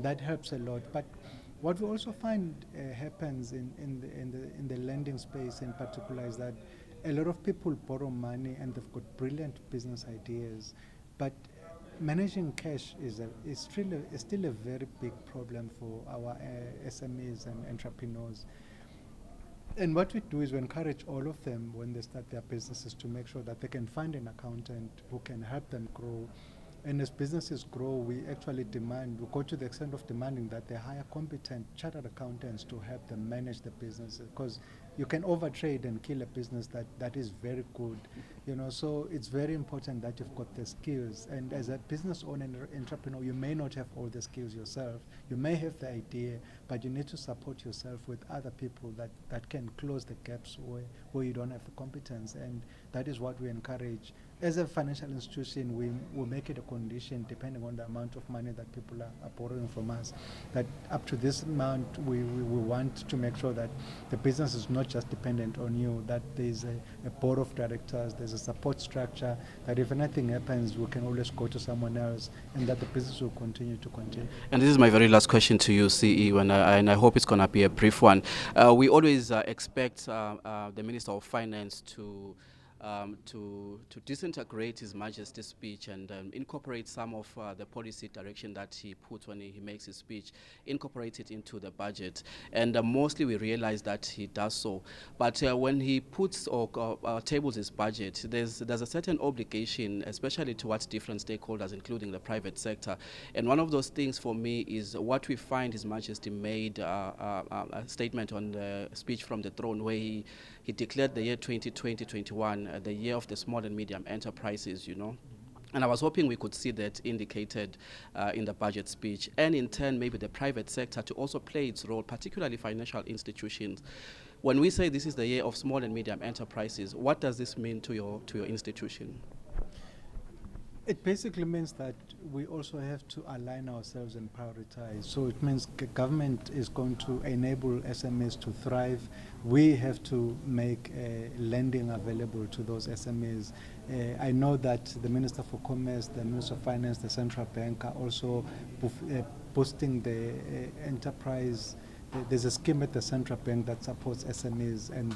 that helps a lot. But what we also find happens in the lending space in particular is that a lot of people borrow money and they've got brilliant business ideas, but managing cash is still a very big problem for our SMEs and entrepreneurs. And what we do is we encourage all of them when they start their businesses to make sure that they can find an accountant who can help them grow. And as businesses grow, we actually we go to the extent of demanding that they hire competent chartered accountants to help them manage the business, because you can overtrade and kill a business that is very good. So it's very important that you've got the skills. And as a business owner and entrepreneur, you may not have all the skills yourself. You may have the idea, but you need to support yourself with other people that can close the gaps where you don't have the competence. And that is what we encourage. As a financial institution, we make it a condition, depending on the amount of money that people are borrowing from us, that up to this amount, we want to make sure that the business is not just dependent on you, that there's a board of directors, there's a support structure, that if anything happens, we can always go to someone else, and that the business will continue to continue. And this is my very last question to you, CE, and I hope it's going to be a brief one. We always expect the Minister of Finance to disintegrate His Majesty's speech and incorporate some of the policy direction that he puts when he makes his speech, incorporate it into the budget. And mostly we realize that he does so. But when he puts or tables his budget, there's a certain obligation, especially towards different stakeholders, including the private sector. And one of those things for me is what we find His Majesty made a statement on the speech from the throne, where he declared the year 2020-21 the year of the small and medium enterprises, And I was hoping we could see that indicated in the budget speech, and in turn maybe the private sector to also play its role, particularly financial institutions. When we say this is the year of small and medium enterprises, what does this mean to your institution? It basically means that we also have to align ourselves and prioritize. So it means government is going to enable SMEs to thrive. We have to make lending available to those SMEs. I know that the Minister for Commerce, the Minister of Finance, the Central Bank are also boosting the enterprise. There's a scheme at the Central Bank that supports SMEs, and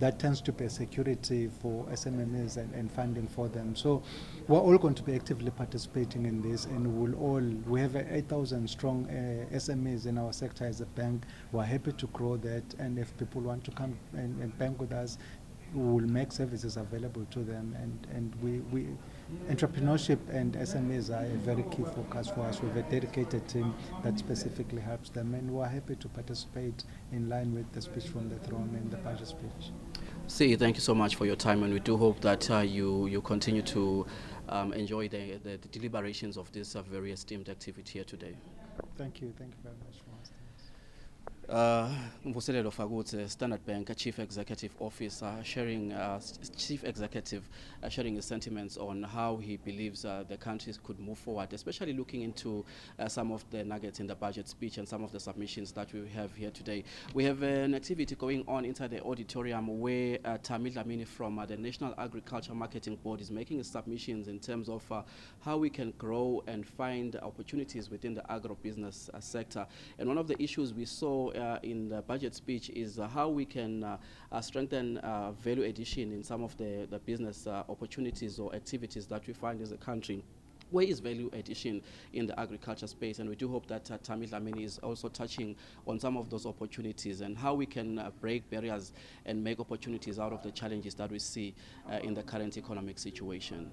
that tends to be a security for SMEs and funding for them. So we're all going to be actively participating in this, and we have 8,000 strong SMEs in our sector as a bank. We're happy to grow that, and if people want to come and bank with us, will make services available to them, and we entrepreneurship and SMEs are a very key focus for us. We have a dedicated team that specifically helps them, and we're happy to participate in line with the speech from the throne and the budget speech. See, thank you so much for your time, and we do hope that you continue to enjoy the deliberations of this very esteemed activity here today. Thank you very much for hosting us. Mvuselelo Fagutse, Standard Bank Chief Executive Officer, sharing his sentiments on how he believes the countries could move forward, especially looking into some of the nuggets in the budget speech and some of the submissions that we have here today. We have an activity going on inside the auditorium where Tamil Lamini from the National Agriculture Marketing Board is making submissions in terms of how we can grow and find opportunities within the agro-business sector. And one of the issues we saw in the budget speech is how we can strengthen value addition in some of the business opportunities or activities that we find as a country. Where is value addition in the agriculture space? And we do hope that Tamil Lamini is also touching on some of those opportunities and how we can break barriers and make opportunities out of the challenges that we see in the current economic situation.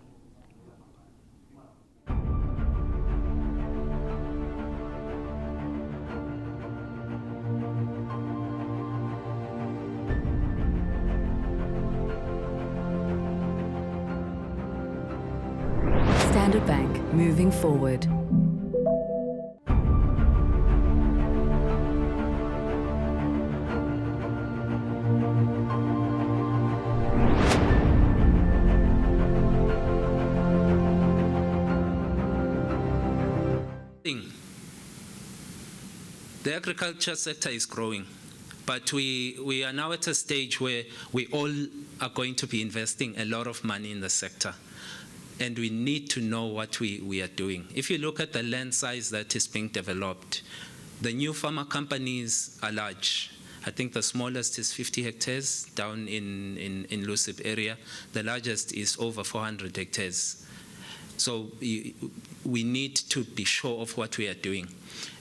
Standard Bank, moving forward. The agriculture sector is growing, but we are now at a stage where we all are going to be investing a lot of money in the sector. And we need to know what we are doing. If you look at the land size that is being developed, the new farmer companies are large. I think the smallest is 50 hectares down in Lusip area. The largest is over 400 hectares. So we need to be sure of what we are doing.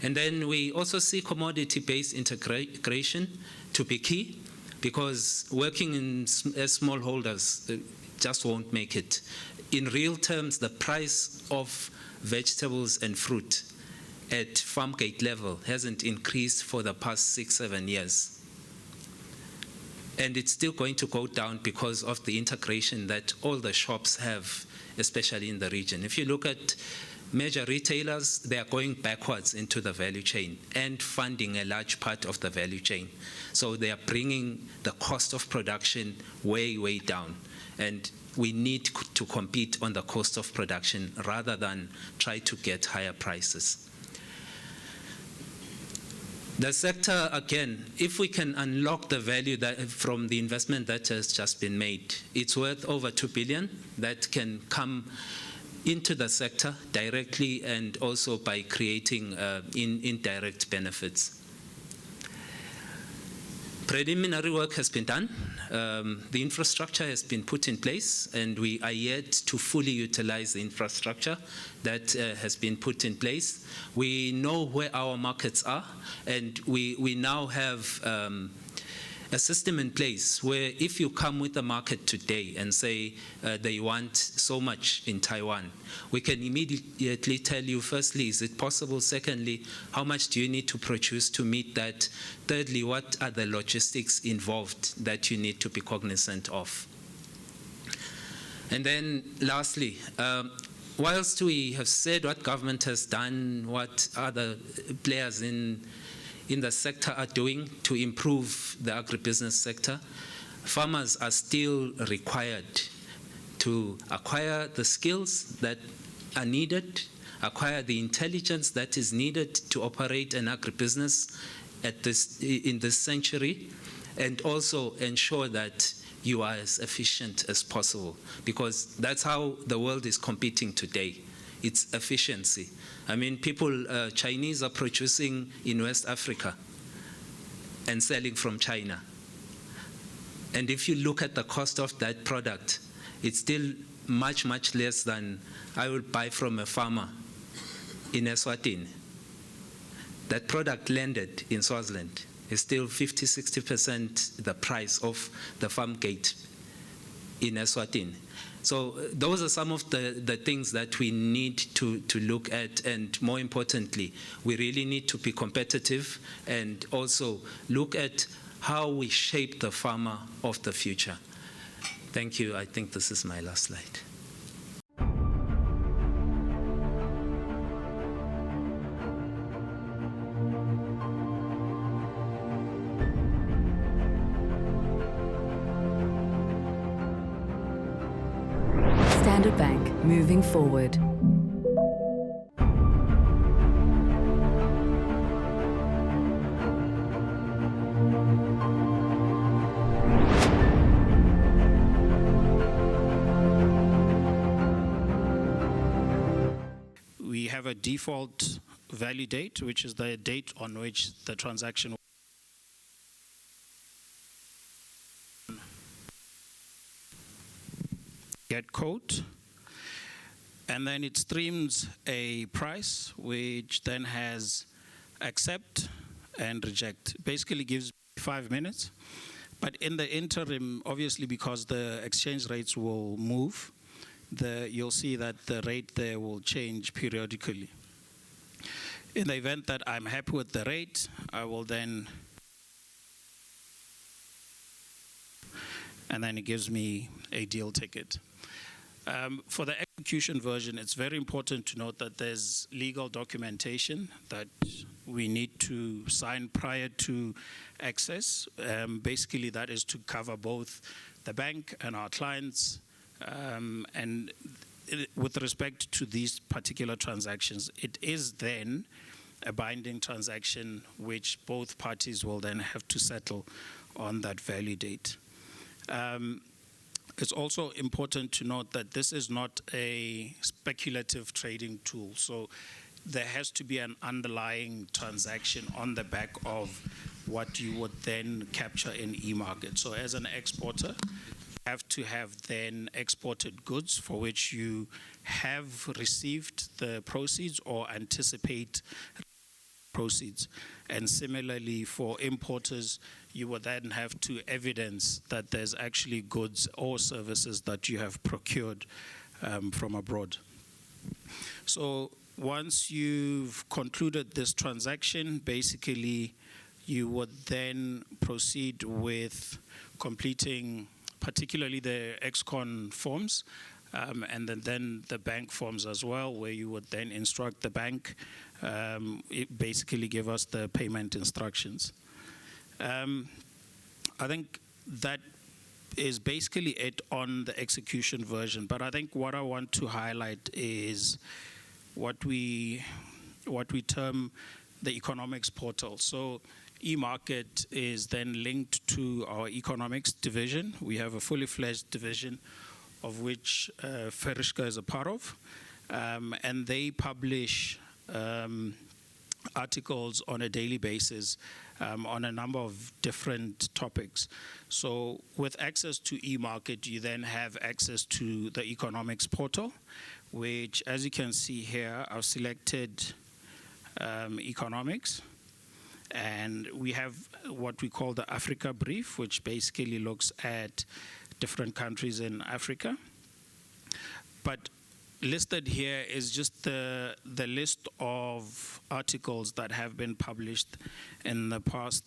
And then we also see commodity-based integration to be key, because working as smallholders just won't make it. In real terms, the price of vegetables and fruit at farm gate level hasn't increased for the past 6-7 years. And it's still going to go down because of the integration that all the shops have, especially in the region. If you look at major retailers, they are going backwards into the value chain and funding a large part of the value chain. So they are bringing the cost of production way, way down. And we need to compete on the cost of production rather than try to get higher prices. The sector, again, if we can unlock the value from the investment that has just been made, it's worth over 2 billion that can come into the sector directly and also by creating indirect benefits. Preliminary work has been done. The infrastructure has been put in place, and we are yet to fully utilize the infrastructure that has been put in place. We know where our markets are, and we now have a system in place where if you come with a market today and say they want so much in Taiwan, we can immediately tell you, firstly, is it possible? Secondly, how much do you need to produce to meet that? Thirdly, what are the logistics involved that you need to be cognizant of? And then lastly, whilst we have said what government has done, what other players in the sector are doing to improve the agribusiness sector, farmers are still required to acquire the skills that are needed, acquire the intelligence that is needed to operate an agribusiness in this century, and also ensure that you are as efficient as possible, because that's how the world is competing today. It's efficiency. I mean, Chinese are producing in West Africa and selling from China. And if you look at the cost of that product, it's still much, much less than I would buy from a farmer in Eswatini. That product landed in Swaziland is still 50-60% the price of the farm gate in Eswatini. So those are some of the things that we need to look at, and more importantly, we really need to be competitive and also look at how we shape the farmer of the future. Thank you. I think this is my last slide. Standard Bank, moving forward. We have a default value date, which is the date on which the transaction get code, and then it streams a price which then has accept and reject. Basically gives 5 minutes, but in the interim, obviously because the exchange rates will move, you'll see that the rate there will change periodically. In the event that I'm happy with the rate, I will then, and then it gives me a deal ticket. For the execution version, it's very important to note that there's legal documentation that we need to sign prior to access. Basically, that is to cover both the bank and our clients. And with respect to these particular transactions, it is then a binding transaction which both parties will then have to settle on that value date. It's also important to note that this is not a speculative trading tool. So there has to be an underlying transaction on the back of what you would then capture in e-market. So as an exporter, you have to have then exported goods for which you have received the proceeds or anticipate proceeds. And similarly for importers, you would then have to evidence that there's actually goods or services that you have procured from abroad. So once you've concluded this transaction, basically you would then proceed with completing particularly the ex-con forms, and then the bank forms as well, where you would then instruct the bank, basically give us the payment instructions. I think that is basically it on the execution version, but I think what I want to highlight is what we term the economics portal. So e-market is then linked to our economics division. We have a fully fledged division of which Ferishka is a part of, and they publish articles on a daily basis on a number of different topics. So with access to e-market, you then have access to the economics portal, which, as you can see here, I've selected economics. And we have what we call the Africa brief, which basically looks at different countries in Africa. But listed here is just the list of articles that have been published in the past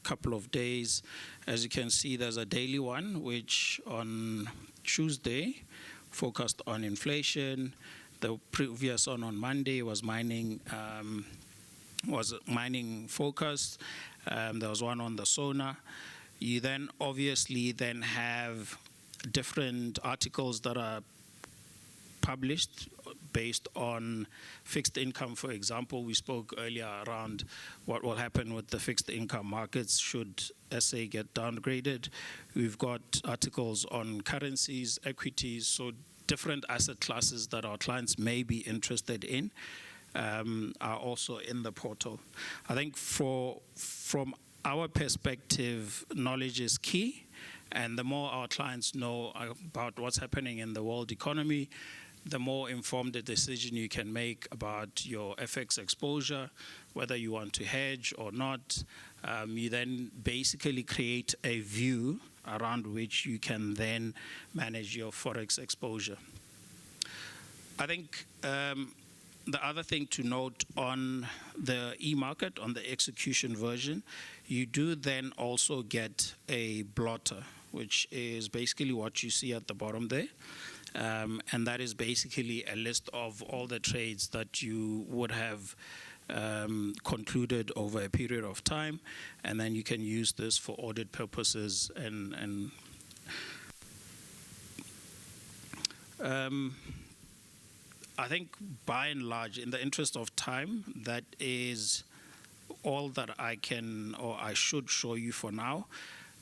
couple of days. As you can see, there's a daily one, which on Tuesday focused on inflation. The previous one on Monday was mining focused. There was one on the SONA. You then obviously then have different articles that are published based on fixed income. For example, we spoke earlier around what will happen with the fixed income markets should SA get downgraded. We've got articles on currencies, equities, so different asset classes that our clients may be interested in are also in the portal. I think from our perspective, knowledge is key, and the more our clients know about what's happening in the world economy, the more informed a decision you can make about your FX exposure, whether you want to hedge or not. You then basically create a view around which you can then manage your forex exposure. I think the other thing to note on the e-market, on the execution version, you do then also get a blotter, which is basically what you see at the bottom there. And that is basically a list of all the trades that you would have concluded over a period of time, and then you can use this for audit purposes and I think by and large, in the interest of time, that is all that I can or I should show you for now.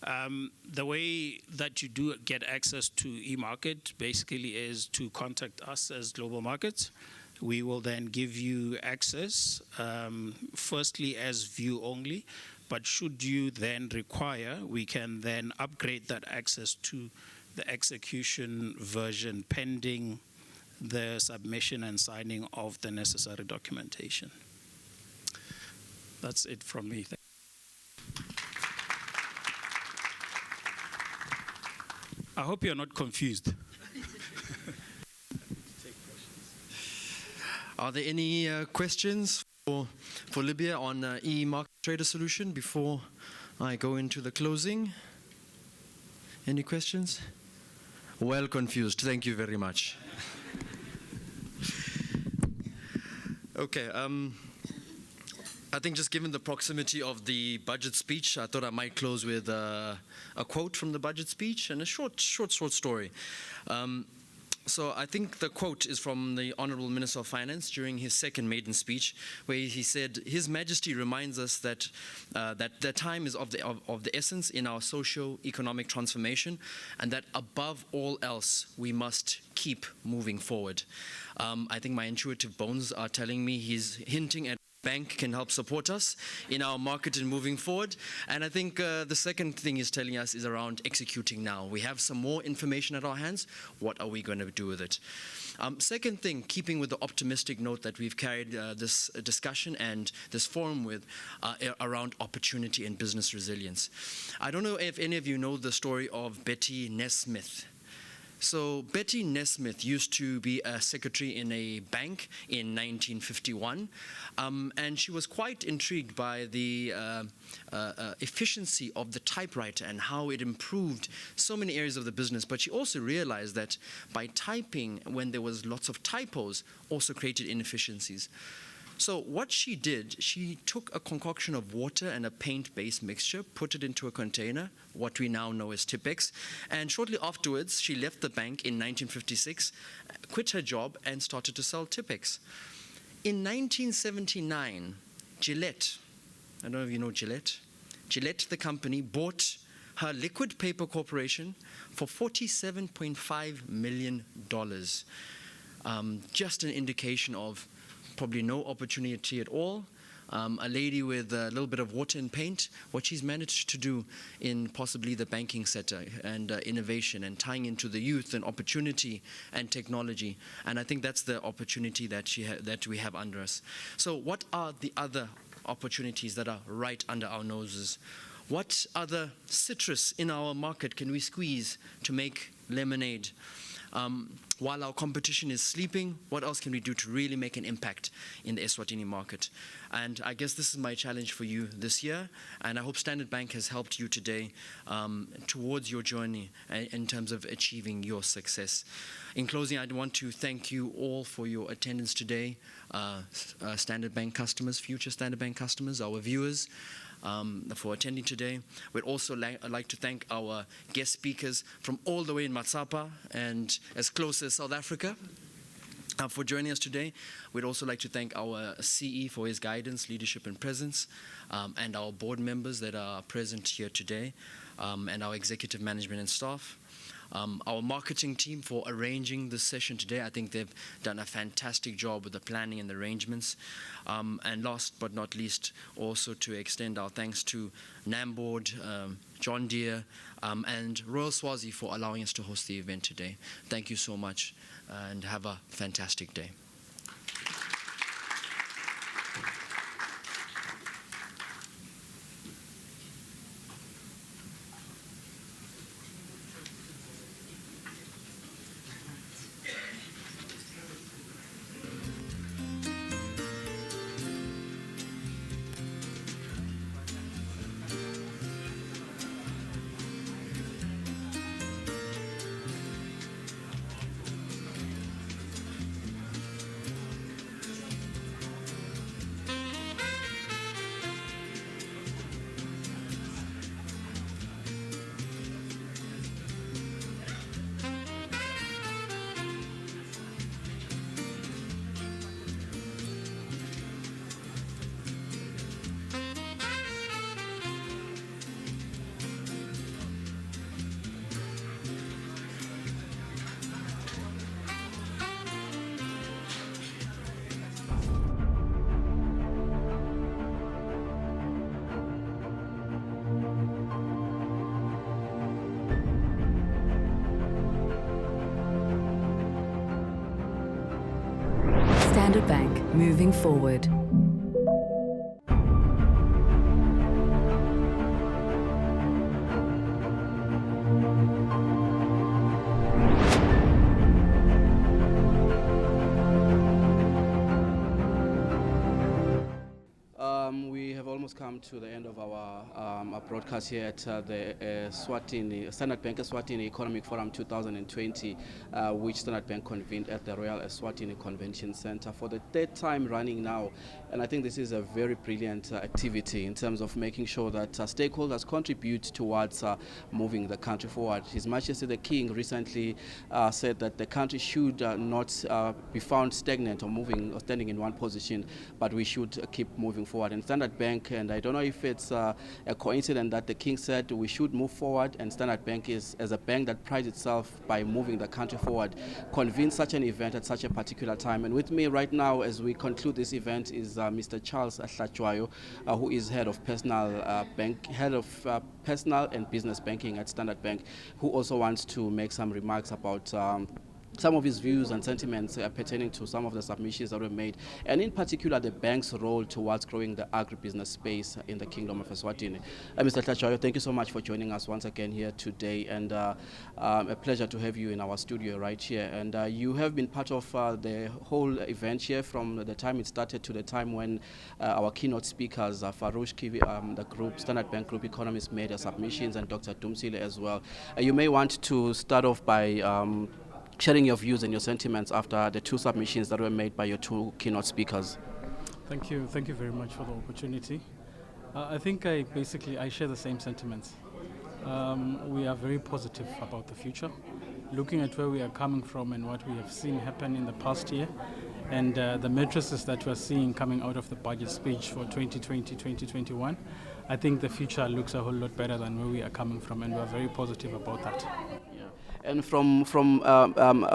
The way that you do get access to eMarket basically is to contact us as Global Markets. We will then give you access, firstly as view only, but should you then require, we can then upgrade that access to the execution version pending the submission and signing of the necessary documentation. That's it from me. I hope you're not confused. Are there any questions for Libya on e-market trader solution before I go into the closing? Any questions? Well confused. Thank you very much. Okay. I think just given the proximity of the budget speech, I thought I might close with a quote from the budget speech and a short story. So I think the quote is from the Honourable Minister of Finance during his second maiden speech, where he said, "His Majesty reminds us that the time is of the essence in our socio-economic transformation, and that above all else we must keep moving forward." I think my intuitive bones are telling me he's hinting at bank can help support us in our market and moving forward. And I think the second thing he's telling us is around executing now. We have some more information at our hands. What are we going to do with it? Second thing, keeping with the optimistic note that we've carried this discussion and this forum with around opportunity and business resilience. I don't know if any of you know the story of Betty Nesmith. So Betty Nesmith used to be a secretary in a bank in 1951, and she was quite intrigued by the efficiency of the typewriter and how it improved so many areas of the business. But she also realized that by typing when there was lots of typos also created inefficiencies. So what she did, she took a concoction of water and a paint-based mixture, put it into a container, what we now know as Tipex, and shortly afterwards, she left the bank in 1956, quit her job, and started to sell Tipex. In 1979, Gillette, I don't know if you know Gillette, the company, bought her liquid paper corporation for $47.5 million. Just an indication of probably no opportunity at all. A lady with a little bit of water and paint, what she's managed to do in possibly the banking sector and innovation and tying into the youth and opportunity and technology. And I think that's the opportunity that we have under us. So what are the other opportunities that are right under our noses? What other citrus in our market can we squeeze to make lemonade? While our competition is sleeping, what else can we do to really make an impact in the Eswatini market? And I guess this is my challenge for you this year, and I hope Standard Bank has helped you today towards your journey in terms of achieving your success. In closing, I want to thank you all for your attendance today, Standard Bank customers, future Standard Bank customers, our viewers, for attending today. We'd also like to thank our guest speakers from all the way in Matsapa and as close as South Africa for joining us today. We'd also like to thank our CE for his guidance, leadership and presence, and our board members that are present here today, and our executive management and staff. Our marketing team for arranging this session today. I think they've done a fantastic job with the planning and the arrangements. And last but not least, also to extend our thanks to NAMBoard, John Deere, and Royal Swazi for allowing us to host the event today. Thank you so much, and have a fantastic day. Standard Bank, moving forward. We have almost come to the end of our broadcast here at the Eswatini, Standard Bank Eswatini Economic Forum 2020, which Standard Bank convened at the Royal Eswatini Convention Center for the third time running now. And I think this is a very brilliant activity in terms of making sure that stakeholders contribute towards moving the country forward. His Majesty the King recently said that the country should not be found stagnant or moving or standing in one position, but we should keep moving forward. And Standard Bank, and I don't know if it's a coincidence that the King said we should move forward, and Standard Bank is, as a bank that prides itself by moving the country forward, convened such an event at such a particular time. And with me right now as we conclude this event is Mr. Charles Ahlachwayo, who is head of personal personal and business banking at Standard Bank, who also wants to make some remarks about some of his views and sentiments pertaining to some of the submissions that were made, and in particular the bank's role towards growing the agribusiness space in the Kingdom of Eswatini. Mr. Hlachayo, thank you so much for joining us once again here today, and a pleasure to have you in our studio right here. And you have been part of the whole event here from the time it started to the time when our keynote speakers, Farouche Kivi, the group, Standard Bank Group economists, made their submissions, and Dr. Dumsile as well. You may want to start off by sharing your views and your sentiments after the two submissions that were made by your two keynote speakers. Thank you very much for the opportunity. I think I share the same sentiments. We are very positive about the future, looking at where we are coming from and what we have seen happen in the past year, and the matrices that we're seeing coming out of the budget speech for 2020-2021. I think the future looks a whole lot better than where we are coming from, and we're very positive about that. And from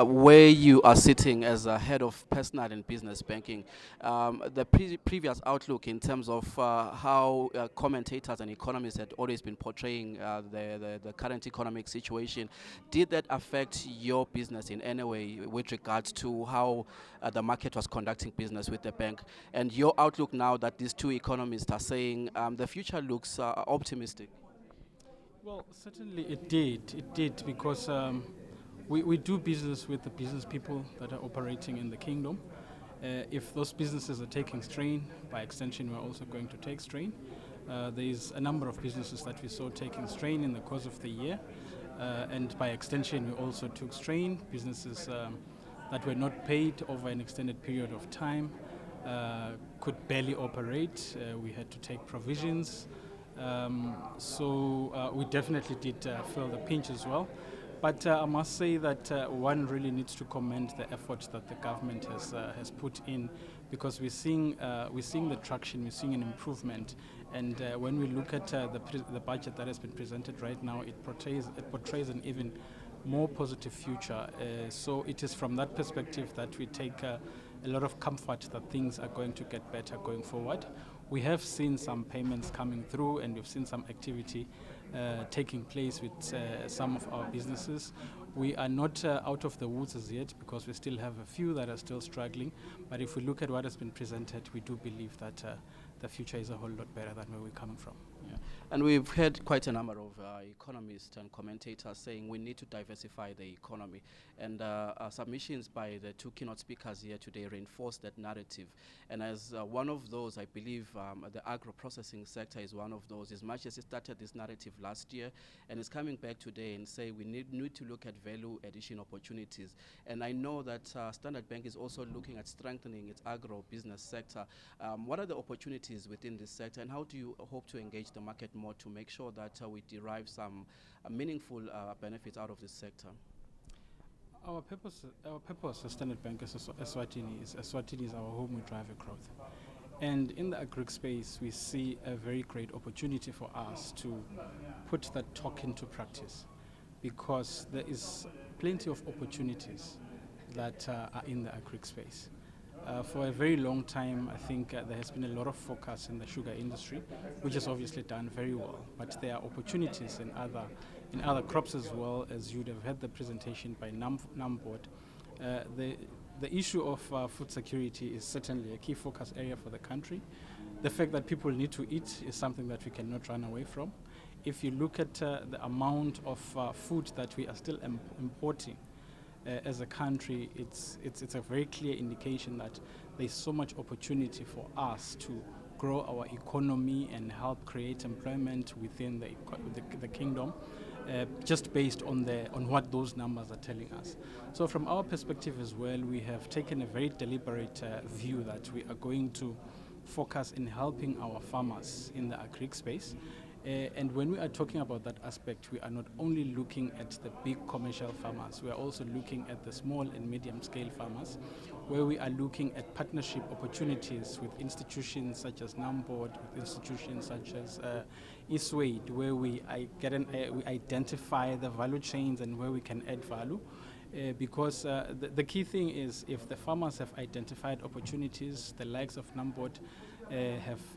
where you are sitting as a head of personal and business banking, the previous outlook in terms of how commentators and economists had always been portraying the current economic situation, did that affect your business in any way with regards to how the market was conducting business with the bank? And your outlook now that these two economists are saying the future looks optimistic? Well, certainly it did, because we do business with the business people that are operating in the kingdom. If those businesses are taking strain, by extension we're also going to take strain. There's a number of businesses that we saw taking strain in the course of the year, and by extension we also took strain. Businesses that were not paid over an extended period of time could barely operate. We had to take provisions. So we definitely did feel the pinch as well. But I must say that one really needs to commend the efforts that the government has put in, because we're seeing the traction, we're seeing an improvement. And when we look at the budget that has been presented right now, it portrays an even more positive future. So it is from that perspective that we take a lot of comfort that things are going to get better going forward. We have seen some payments coming through, and we've seen some activity taking place with some of our businesses. We are not out of the woods as yet, because we still have a few that are still struggling. But if we look at what has been presented, we do believe that the future is a whole lot better than where we're coming from. Yeah. And we've heard quite a number of economists and commentators saying we need to diversify the economy. And submissions by the two keynote speakers here today reinforce that narrative. And as one of those, I believe the agro-processing sector is one of those. As much as it started this narrative last year, and it's coming back today and say we need to look at value addition opportunities. And I know that Standard Bank is also looking at strengthening its agro-business sector. What are the opportunities within this sector, and how do you hope to engage the market more to make sure that we derive some meaningful benefits out of this sector? Our purpose as Standard Bank as Eswatini is our home, we drive a growth. And in the agri space, we see a very great opportunity for us to put that talk into practice, because there is plenty of opportunities that are in the agri space. For a very long time, I think there has been a lot of focus in the sugar industry, which has obviously done very well. But there are opportunities in other crops as well. As you'd have heard the presentation by NAMBOARD, the issue of food security is certainly a key focus area for the country. The fact that people need to eat is something that we cannot run away from. If you look at the amount of food that we are still importing as a country, it's a very clear indication that there's so much opportunity for us to grow our economy and help create employment within the kingdom, just based on what those numbers are telling us. So from our perspective as well, we have taken a very deliberate view that we are going to focus in helping our farmers in the agric space. And when we are talking about that aspect, we are not only looking at the big commercial farmers, we are also looking at the small and medium scale farmers, where we are looking at partnership opportunities with institutions such as NAMBOARD, with institutions such as Eswatini, where we identify the value chains and where we can add value. Because the key thing is, if the farmers have identified opportunities, the likes of NAMBOARD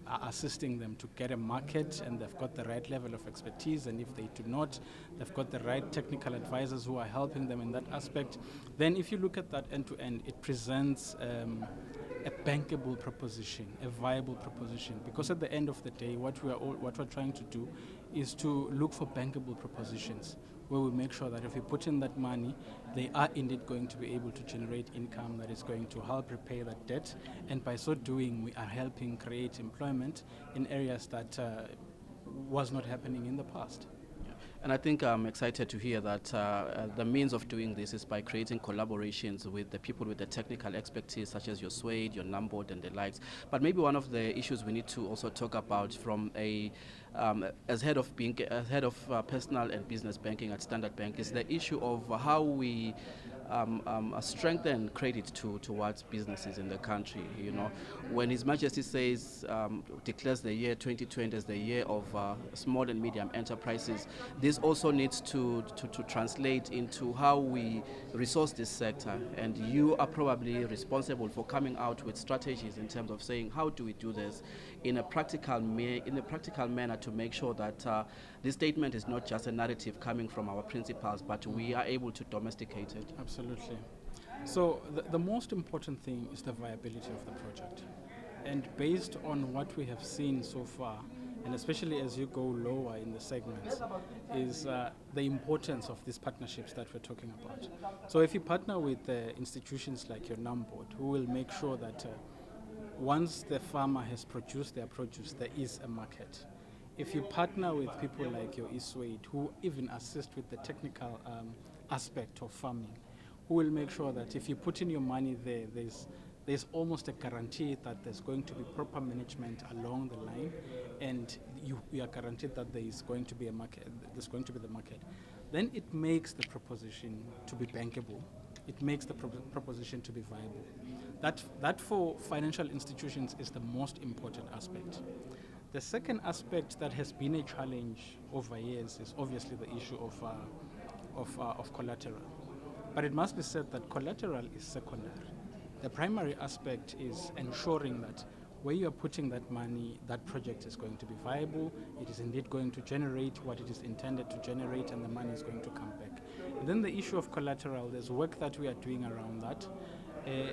are assisting them to get a market, and they've got the right level of expertise, and if they do not, they've got the right technical advisors who are helping them in that aspect. Then if you look at that end to end, it presents a bankable proposition, a viable proposition, because at the end of the day, what we're trying to do is to look for bankable propositions, where we make sure that if we put in that money, they are indeed going to be able to generate income that is going to help repay that debt. And by so doing, we are helping create employment in areas that was not happening in the past. And I think I'm excited to hear that the means of doing this is by creating collaborations with the people with the technical expertise, such as your SWADE, your NAMBOARD, and the likes. But maybe one of the issues we need to also talk about from as head of personal and business banking at Standard Bank is the issue of how we strengthen credit towards businesses in the country. You know, when His Majesty says declares the year 2020 as the year of small and medium enterprises, this also needs to translate into how we resource this sector. And you are probably responsible for coming out with strategies in terms of saying, how do we do this in a practical manner to make sure that this statement is not just a narrative coming from our principals, but we are able to domesticate it. Absolutely. So the most important thing is the viability of the project. And based on what we have seen so far, and especially as you go lower in the segments, is the importance of these partnerships that we're talking about. So if you partner with institutions like your NAMBOARD, who will make sure that once the farmer has produced their produce, there is a market. If you partner with people like your Eswatini, who even assist with the technical aspect of farming, who will make sure that if you put in your money there, there's almost a guarantee that there's going to be proper management along the line, and you are guaranteed that there is going to be a market. There's going to be the market. Then it makes the proposition to be bankable. It makes the proposition to be viable. That for financial institutions is the most important aspect. The second aspect that has been a challenge over years is obviously the issue of collateral. But it must be said that collateral is secondary. The primary aspect is ensuring that where you are putting that money, that project is going to be viable, it is indeed going to generate what it is intended to generate, and the money is going to come back. And then the issue of collateral, there's work that we are doing around that.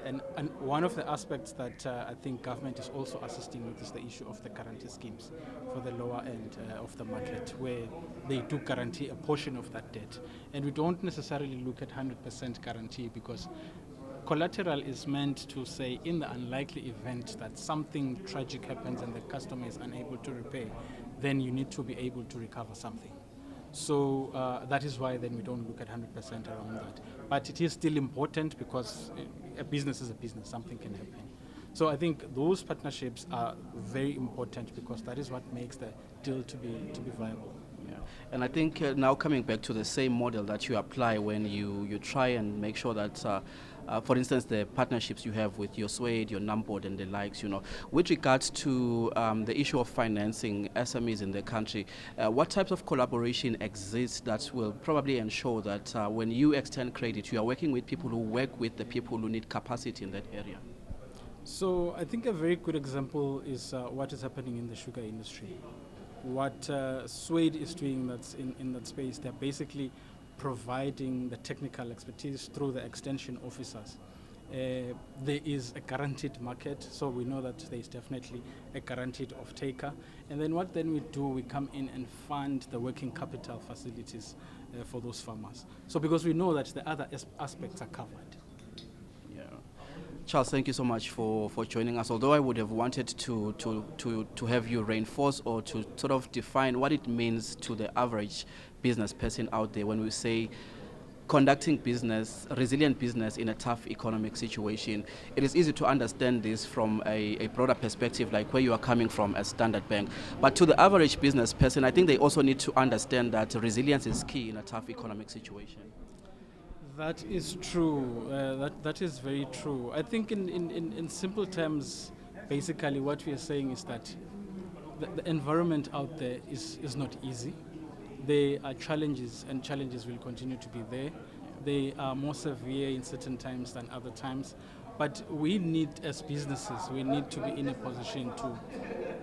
And one of the aspects that I think government is also assisting with is the issue of the guarantee schemes for the lower end of the market, where they do guarantee a portion of that debt. And we don't necessarily look at 100% guarantee, because collateral is meant to say, in the unlikely event that something tragic happens and the customer is unable to repay, then you need to be able to recover something. So that is why then we don't look at 100% around that. But it is still important, because a business is a business, something can happen. So I think those partnerships are very important, because that is what makes the deal to be viable. Yeah. And I think now coming back to the same model that you apply when you try and make sure that for instance, the partnerships you have with your SWADE, your NAMBOARD, and the likes, you know, with regards to the issue of financing SMEs in the country, what types of collaboration exists that will probably ensure that when you extend credit, you are working with people who work with the people who need capacity in that area? So I think a very good example is what is happening in the sugar industry. What SWADE is doing that's in that space, they're basically providing the technical expertise through the extension officers. There is a guaranteed market, so we know that there is definitely a guaranteed off-taker. And then what then we do, we come in and fund the working capital facilities for those farmers. So because we know that the other aspects are covered. Charles, thank you so much for joining us. Although I would have wanted to have you reinforce or to sort of define what it means to the average business person out there when we say conducting business, resilient business in a tough economic situation. It is easy to understand this from a broader perspective, like where you are coming from as Standard Bank. But to the average business person, I think they also need to understand that resilience is key in a tough economic situation. That is true. That is very true. I think in simple terms, basically what we are saying is that the environment out there is not easy. There are challenges, and challenges will continue to be there. They are more severe in certain times than other times. But we need, as businesses, we need to be in a position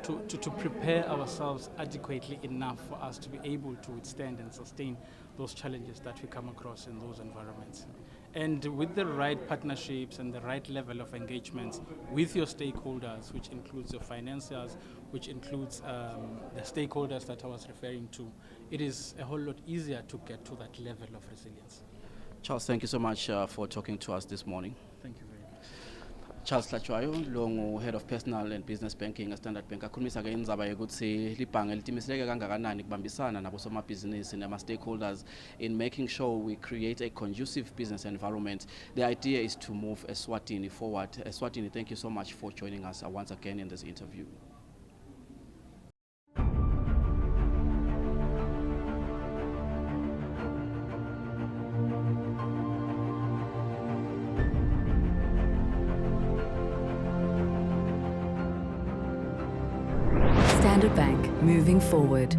to prepare ourselves adequately enough for us to be able to withstand and sustain those challenges that we come across in those environments. And with the right partnerships and the right level of engagements with your stakeholders, which includes your financiers, which includes the stakeholders that I was referring to, it is a whole lot easier to get to that level of resilience. Charles, thank you so much for talking to us this morning. Thank you very much. Charles Tlachwayo, lo Head of Personal and Business Banking at Standard Bank. Akhulumisa ke indzaba yokuthi libhange litimisele kangakanani kubambisana nabosomabhizinisi nama-stakeholders in making sure we create a conducive business environment. The idea is to move Eswatini forward. Eswatini, thank you so much for joining us once again in this interview. Standard Bank, moving forward.